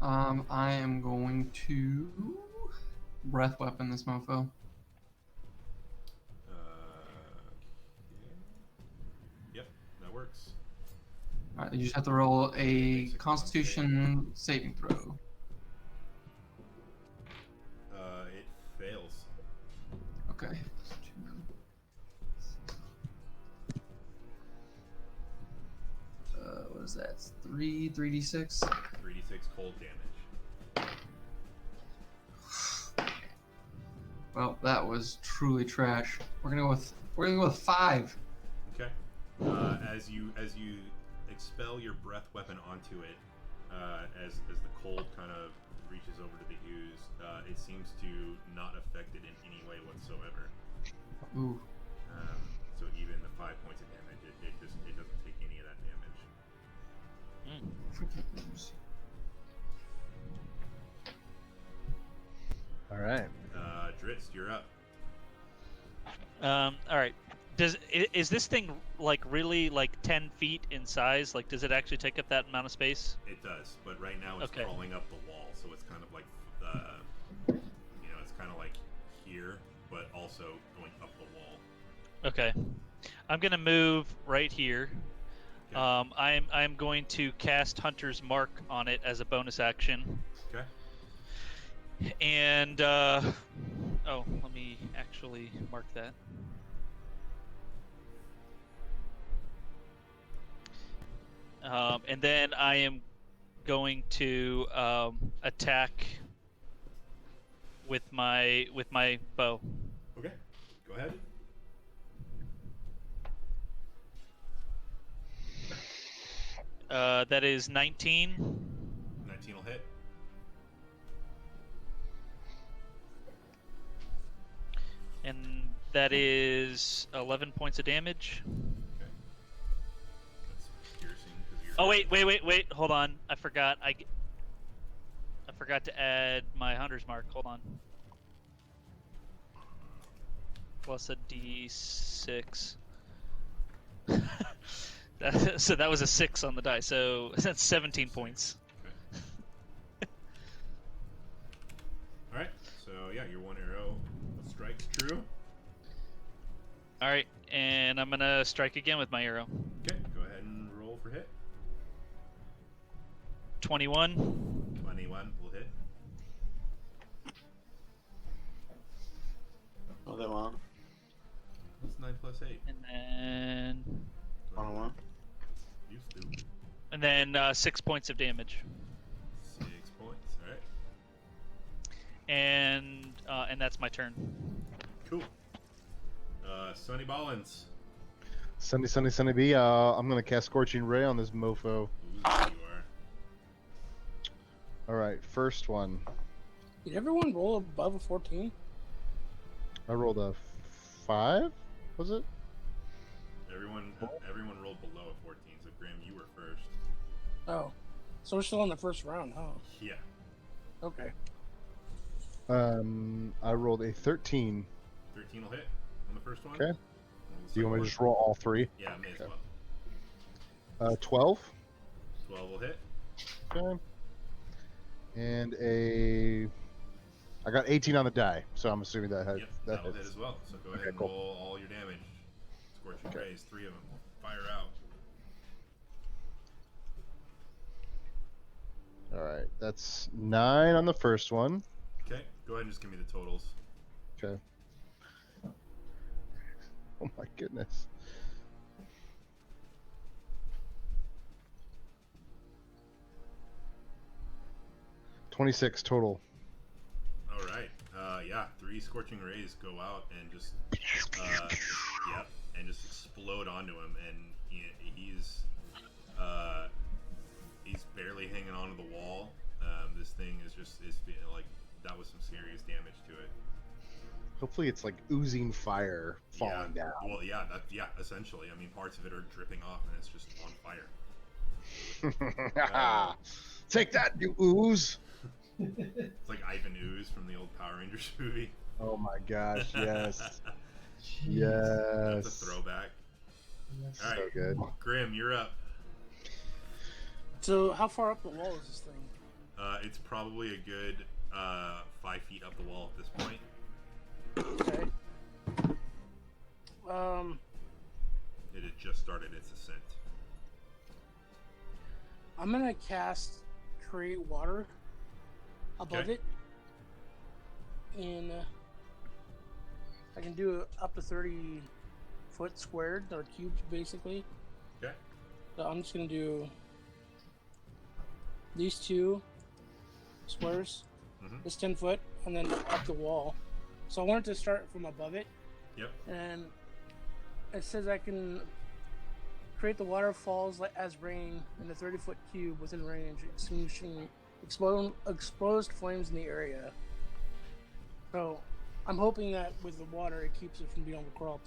I am going to breath weapon this mofo. Yep, that works. Alright, you just have to roll a Constitution saving throw. It fails. Okay. What is that? 3d6? 3d6 cold damage. Well, that was truly trash. We're gonna go with 5. Okay. As you expel your breath weapon onto it, as the cold kind of reaches reaches over to the ooze. It seems to not affect it in any way whatsoever. Ooh. So even the 5 points of damage, it doesn't take any of that damage. Freaking ooze. All right. Dritz, you're up. All right. Is this thing like really like 10 feet in size? Like, does it actually take up that amount of space? It does, but right now it's Okay. crawling up the wall, so it's kind of like, it's kind of like here, but also going up the wall. Okay. I'm gonna move right here. Okay. I'm going to cast Hunter's Mark on it as a bonus action. Okay. And let me actually mark that. And then I am going to attack with my bow. Okay. Go ahead. That is 19. 19 will hit. And that is 11 points of damage. Okay. That's piercing because you're. Oh wait! Hold on. I forgot. I forgot to add my Hunter's Mark. Hold on. Plus a D6. So that was a 6 on the die. So that's 17 points. Okay. All right. So yeah, your one arrow strikes true. All right, and I'm gonna strike again with my arrow. Okay. Go ahead and roll for hit. 21. 21 will hit. Oh, that one. That's 9 plus 8. And then 101. You stupid. 6 points of damage. 6 points. All right. And that's my turn. Cool. Sonny Ballins. Sunny B. I'm gonna cast Scorching Ray on this mofo. Ooh, you are. All right, first one. Did everyone roll above a 14? I rolled a 5. Was it? Everyone rolled below a 14, so Graham, you were first. Oh. So we're still in the first round, huh? Yeah. Okay. I rolled a 13. 13 will hit on the first one. Okay. On the Do you want me to second just roll all 3? one? Yeah, may as Okay. well. 12. 12 will hit. Okay. And I got 18 on the die, so I'm assuming that Yep, that'll hit hits. as well. So go ahead Okay, and cool. roll all your damage. Scorching Okay. Rays, 3 of them. Fire out. All right, that's 9 on the first one. Okay, go ahead and just give me the totals. Okay. Oh my goodness. $26 total. All right. Yeah, 3 Scorching Rays go out and just, and just explode onto him, and he's barely hanging onto the wall. This thing is like that was some serious damage to it. Hopefully it's like oozing fire falling down. Well, essentially. I mean, parts of it are dripping off, and it's just on fire. Take that, you ooze! It's like Ivan Ooze from the old Power Rangers movie. Oh my gosh, yes. Jeez. That's a Yes. throwback. Yes. All right, So good. Grim, you're up. So how far up the wall is this thing? It's probably a good 5 feet up the wall at this point. Okay. It had just started its ascent. I'm gonna cast Create Water above Okay. it, and I can do up to 30 foot squared or cubed, basically. Okay. So I'm just gonna do these 2 squares, Mhm. this 10 foot, and then up the wall. So I wanted to start from above it, Yep. and it says I can create the waterfalls as rain in a 30-foot cube within range, extinguishing exposed flames in the area. So I'm hoping that with the water it keeps it from being able to crawl up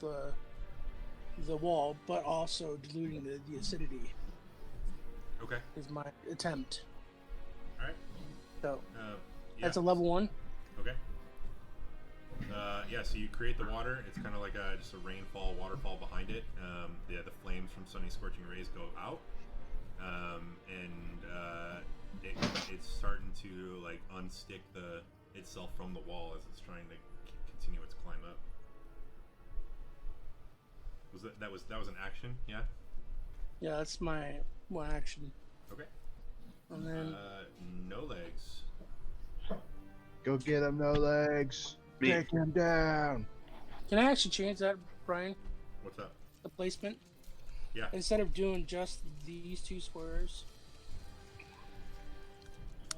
the wall, but also diluting the acidity Okay. is my attempt. All right. So Yeah. that's a level 1. Okay. Yeah, so you create the water. It's kind of like just a rainfall, waterfall behind it. The flames from Sunny Scorching Rays go out, and it's starting to like unstick itself from the wall as it's trying to continue its climb up. That was an action? Yeah. Yeah, that's my one action. Okay. And then No legs. Go get him, no legs. Me. Take him down. can I actually change that, Brian? What's up? The placement? Yeah. Instead of doing just these 2 squares.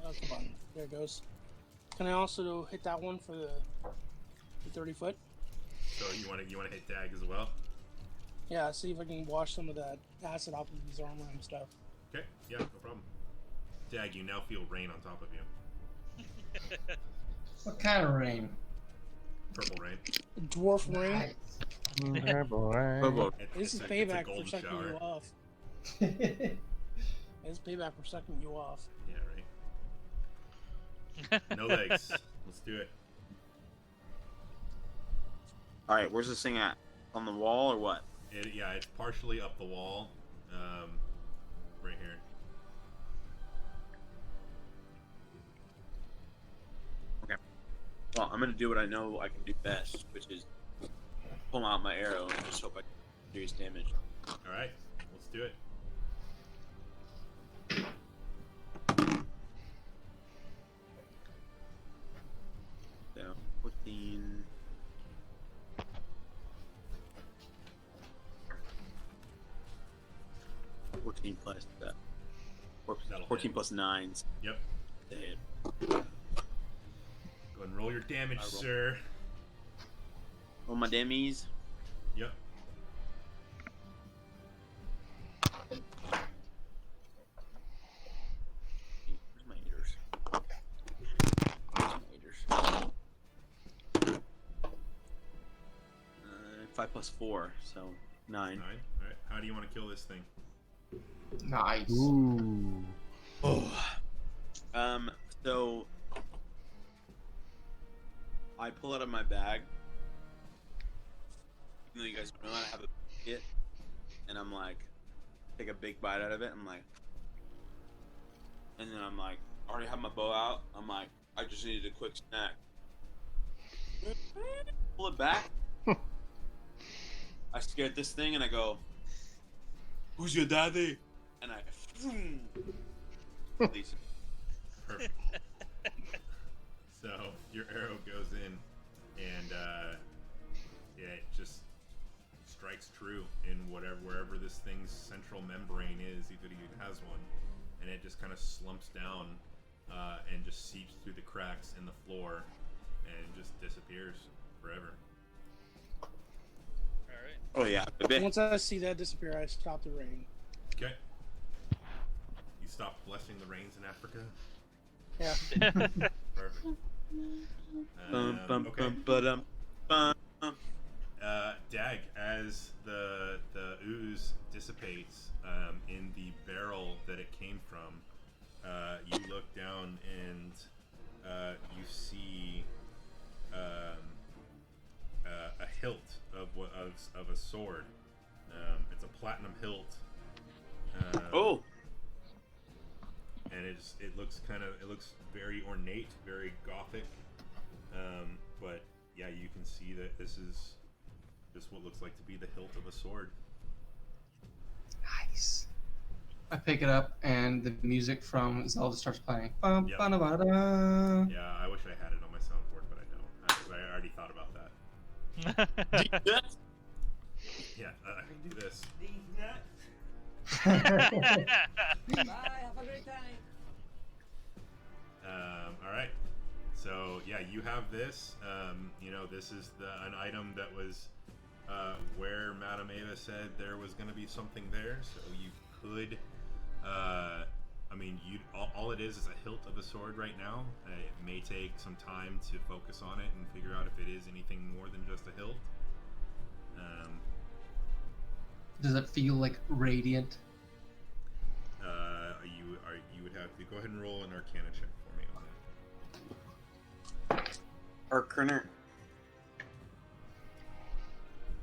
Oh, come on. There it goes. Can I also hit that one for the 30 foot? So you want to hit Dag as well? Yeah, see if I can wash some of that acid off of his armor and stuff. Okay. Yeah, no problem. Dag, you now feel rain on top of you. What kind of rain? Purple rain. Dwarf rain. Bobo. This is It's a payback for golden sucking shower. you off. Nice. This is payback for sucking you off. Yeah, right. No legs. Let's do it. All right, where's this thing at? On the wall or what? It's partially up the wall, right here. Well, I'm gonna do what I know I can do best, which is pull out my arrow and just hope I can do serious damage. All right, let's do it. So 14. Plus that. That'll 14 hit. plus 9s. Yep. To hit. Go ahead and roll your damage, I roll. sir. Roll my demis. Yep. Where's my eaters? Where's my eaters? 5 plus 4, so 9. 9. All right. How do you want to kill this thing? Nice. Ooh. Oh. So I pull out of my bag. Even though you guys know I have a kit, and I'm like, take a big bite out of it. I'm like, and then I'm like, I already have my bow out. I'm like, I just needed a quick snack. Pull it back. I scared this thing, and I go, "Who's your daddy?" And I release it. Perfect. So your arrow goes in, and it just strikes true in wherever this thing's central membrane is. Either it has one, and it just kind of slumps down and just seeps through the cracks in the floor and just disappears forever. All right. Oh yeah, baby. Once I see that disappear, I stop the rain. Okay. You stop blessing the rains in Africa. Yeah. Perfect. Bum, bum, Okay. bum, ba-dum, bum. Dag, as the ooze dissipates in the barrel that it came from, you look down and you see a hilt of a sword. It's a platinum hilt. Oh, And it looks very ornate, very gothic. But yeah, you can see that this what looks like to be the hilt of a sword. Nice. I pick it up and the music from Zelda starts playing. Bum, Yep. ba-da-ba-da. Yeah, I wish I had it on my soundboard, but I don't. I already thought about that. Yeah, I can do this. All right. So yeah, you have this. This is an item that was where Madame Ava said there was going to be something there. So you could I mean, all it is a hilt of a sword right now. It may take some time to focus on it and figure out if it is anything more than just a hilt. Does it feel like radiant? You would have to go ahead and roll an Arcana check for me on that.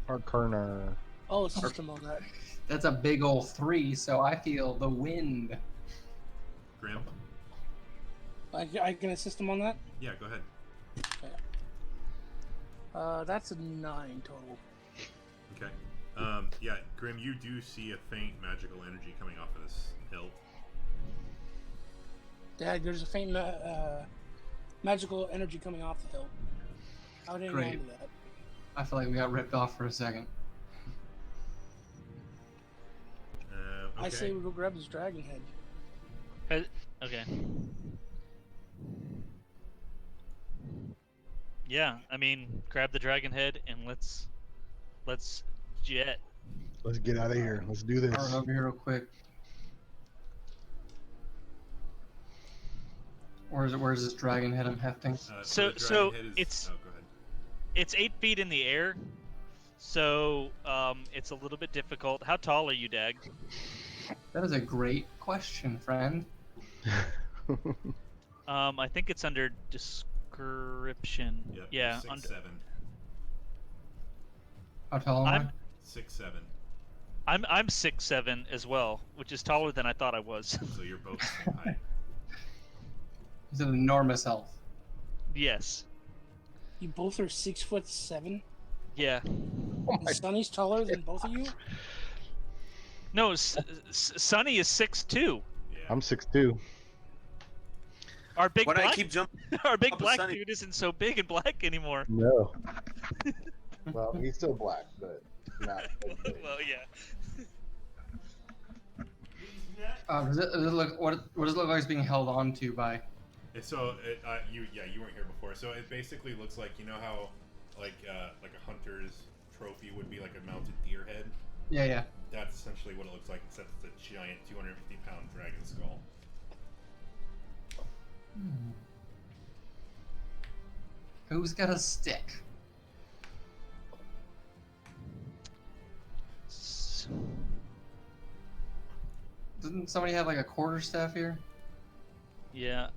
Arcana. Oh, system on that. That's a big old 3, so I feel the wind. Grim? I can assist him on that? Yeah, go ahead. That's a 9 total. Okay. Yeah, Grim, you do see a faint magical energy coming off of this hilt. Dad, there's a faint magical energy coming off the hill. How did I Great. hang on to that? I feel like we got ripped off for a second. Okay. I say we go grab this dragon head. Okay. Yeah, I mean, grab the dragon head and let's jet. Let's get out of here. Let's do this. I'll run over here real quick. Where's this dragon head I'm hefting? So the dragon head is, it's- Oh, go ahead. It's 8 feet in the air, so it's a little bit difficult. How tall are you, Dag? That is a great question, friend. I think it's under description. Yep, Yeah, 6'7". How tall am I? 6'7". I'm 6'7" as well, which is taller than I thought I was. So you're both the same height. He's an enormous elf. Yes. You both are 6'7". Yeah. And Sonny's taller than both of you. No, Sonny is 6'2". Yeah. I'm 6'2". Our big Why do I black, keep jumping? our big up with black Sonny? dude isn't so big and black anymore. No. Well, he's still black, but not. Well, yeah. Does it look what does it look like it's being held on to by? So you weren't here before. So it basically looks like, you know how like a hunter's trophy would be like a mounted deer head. Yeah. That's essentially what it looks like, except it's a giant 250-pound dragon skull. Who's got a stick? Doesn't somebody have like a quarterstaff here? Yeah.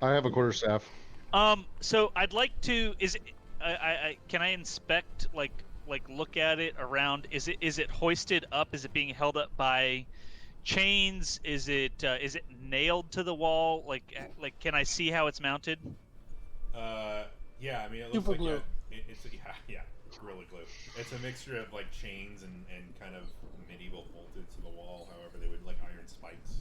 I have a quarterstaff. So I'd like to. Can I inspect like look at it around? Is it hoisted up? Is it being held up by chains? Is it nailed to the wall? Like can I see how it's mounted? Yeah, I mean, it looks Super like glue. it's Gorilla Glue. It's a mixture of like chains and kind of medieval bolted to the wall. However, they would like iron spikes.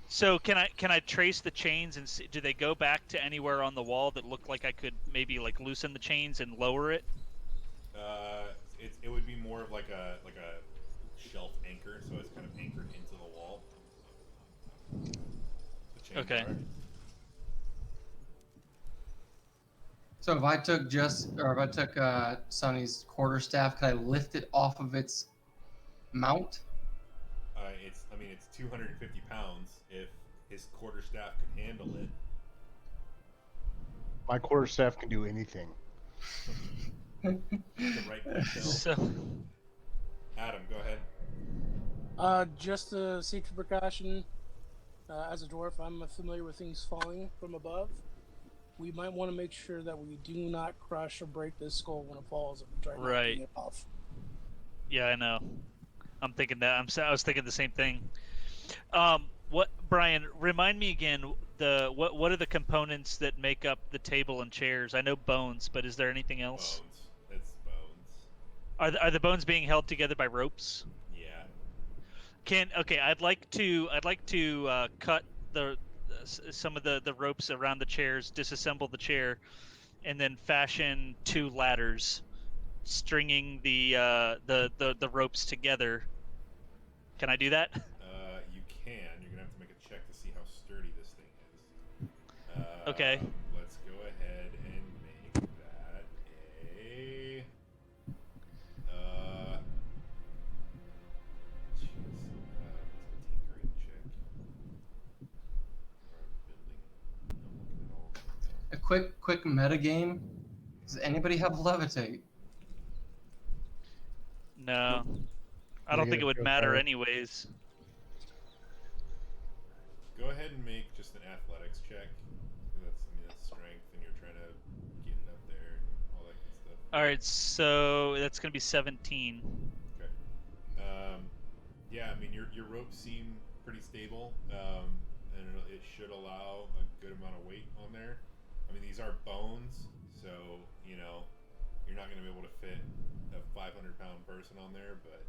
So can I trace the chains and see, do they go back to anywhere on the wall that looked like I could maybe like loosen the chains and lower it? It would be more of like a shelf anchor, so it's kind of anchored into the wall. The chains Okay. are. So if I took Sonny's quarterstaff, could I lift it off of its mount? It's 250 pounds. If his quarterstaff could handle it. My quarterstaff can do anything. The right detail. So Adam, go ahead. Just a safety precaution. As a dwarf, I'm familiar with things falling from above. We might want to make sure that we do not crush or break this skull when it falls if we try Right. knocking it off. yeah, I know. I'm thinking that. I was thinking the same thing. What, Brian? Remind me again. What are the components that make up the table and chairs? I know bones, but is there anything else? Bones. It's bones. Are the bones being held together by ropes? Yeah. I'd like to cut some of the ropes around the chairs, disassemble the chair, and then fashion 2 ladders, stringing the ropes together. Can I do that? You can. You're gonna have to make a check to see how sturdy this thing is. Okay. Let's go ahead and make that a. Tinkering check. quick meta game. Does anybody have levitate? No, I don't think it would matter anyways. Go ahead and make just an athletics check. That's strength, and you're trying to get it up there and all that good stuff. All right, so that's gonna be 17. Okay. Yeah, I mean your ropes seem pretty stable, and it should allow a good amount of weight on there. I mean these are bones, so you're not going to be able to fit a 500-pound person on there, but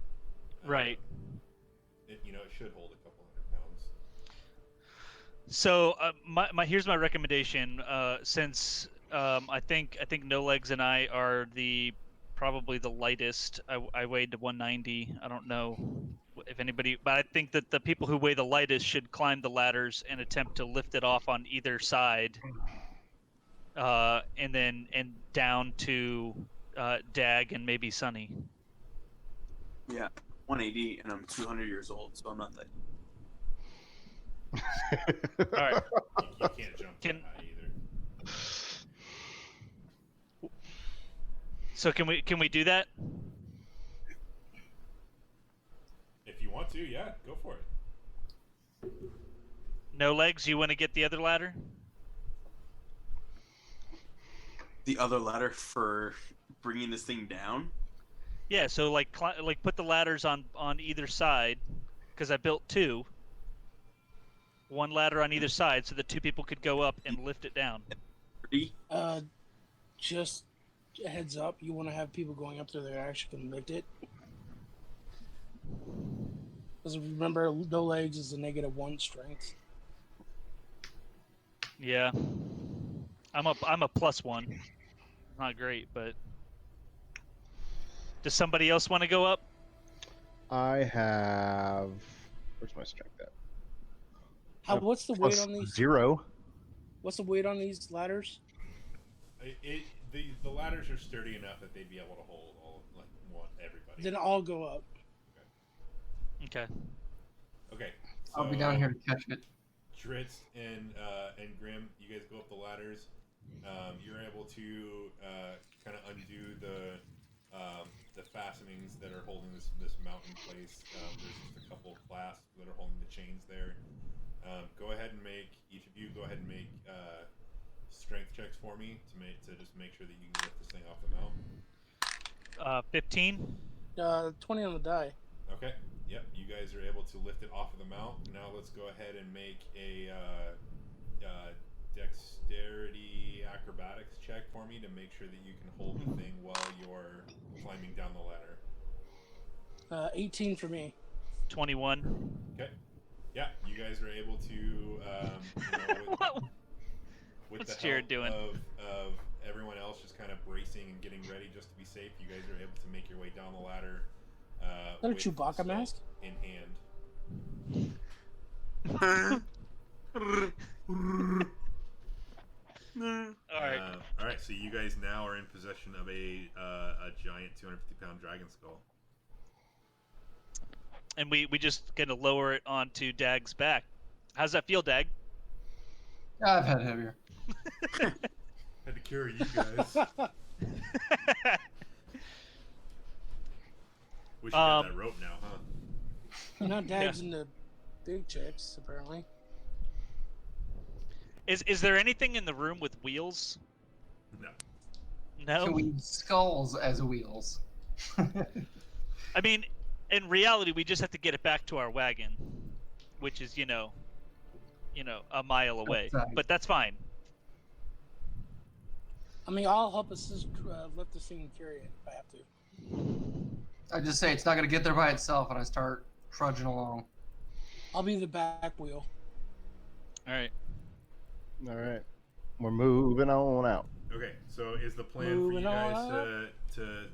Right. It should hold a couple hundred pounds. So here's my recommendation. Since I think No Legs and I are probably the lightest. I weighed to 190. I don't know if anybody, but I think that the people who weigh the lightest should climb the ladders and attempt to lift it off on either side, and down to Dag and maybe Sunny. Yeah, 180, and I'm 200 years old, so I'm not that. All right. You can't jump that high either. So can we do that? If you want to, yeah, go for it. No Legs, you want to get the other ladder? The other ladder for bringing this thing down? Yeah, so like put the ladders on either side, because I built two. One ladder on either side, so the two people could go up and lift it down. Just a heads up, you want to have people going up there that actually can lift it. Because remember, No Legs is a -1 strength. Yeah, I'm a +1. Not great, but does somebody else want to go up? I have. Where's my strength at? What's the weight on these? 0. What's the weight on these ladders? The ladders are sturdy enough that they'd be able to hold everybody. Then I'll go up. Okay. Okay. So, I'll be down here to catch it. Dritz and Grim, you guys go up the ladders. You're able to kind of undo the fastenings that are holding this mountain in place. There's just a couple of clasps that are holding the chains there. Go ahead and each of you go ahead and make strength checks for me to just make sure that you can lift this thing off the mount. 15. 20 on the die. Okay. Yep. You guys are able to lift it off of the mount. Now let's go ahead and make a dexterity acrobatics check for me to make sure that you can hold the thing while you're climbing down the ladder. 18 for me. 21. Okay. Yeah, you guys are able to, with What's the Jared help doing? of everyone else just kind of bracing and getting ready just to be safe, you guys are able to make your way down the ladder. Is that a with Chewbacca Skull mask? in hand. All right. All right. So you guys now are in possession of a giant 250-pound dragon skull. And we just gonna lower it onto Dag's back. How's that feel, Dag? I've had heavier. Had to carry you guys. We should have that rope now, huh? Now Dag's in the big chicks, apparently. Is there anything in the room with wheels? No. No. So we use skulls as wheels. I mean, in reality, we just have to get it back to our wagon, which is a mile away. Outside. But that's fine. I mean, I'll help assist lift this thing and carry it if I have to. I just say it's not going to get there by itself, and I start trudging along. I'll be the back wheel. All right. All right. We're moving on out. Okay. So is the plan for you guys to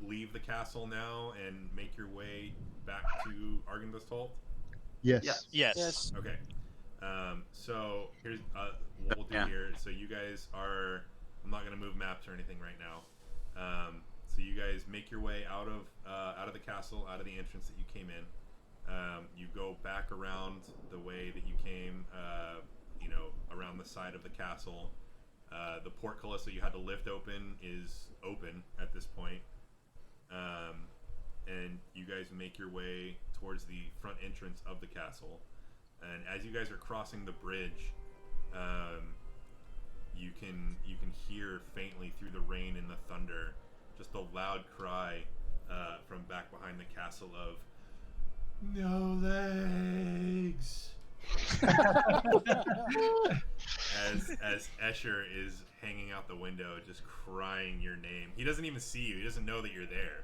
leave the castle now and make your way back to Argynvost Halt? Yes. Yeah. Yes. Okay. So here's what we'll do here. So you guys are. I'm not gonna move maps or anything right now. So you guys make your way out of the castle, out of the entrance that you came in. You go back around the way that you came. Around the side of the castle. The portcullis that you had to lift open is open at this point. And you guys make your way towards the front entrance of the castle. And as you guys are crossing the bridge, you can hear faintly through the rain and the thunder just a loud cry from back behind the castle of "No legs!" as Escher is hanging out the window, just crying your name. He doesn't even see you. He doesn't know that you're there.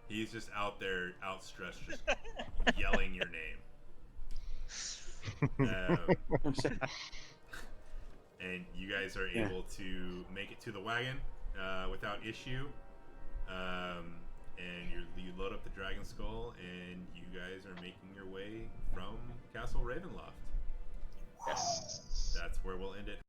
He's just out there, outstretched, just yelling your name. And you guys are able to make it to the wagon without issue. And you load up the dragon skull, and you guys are making your way from Castle Ravenloft. Yes. That's where we'll end it.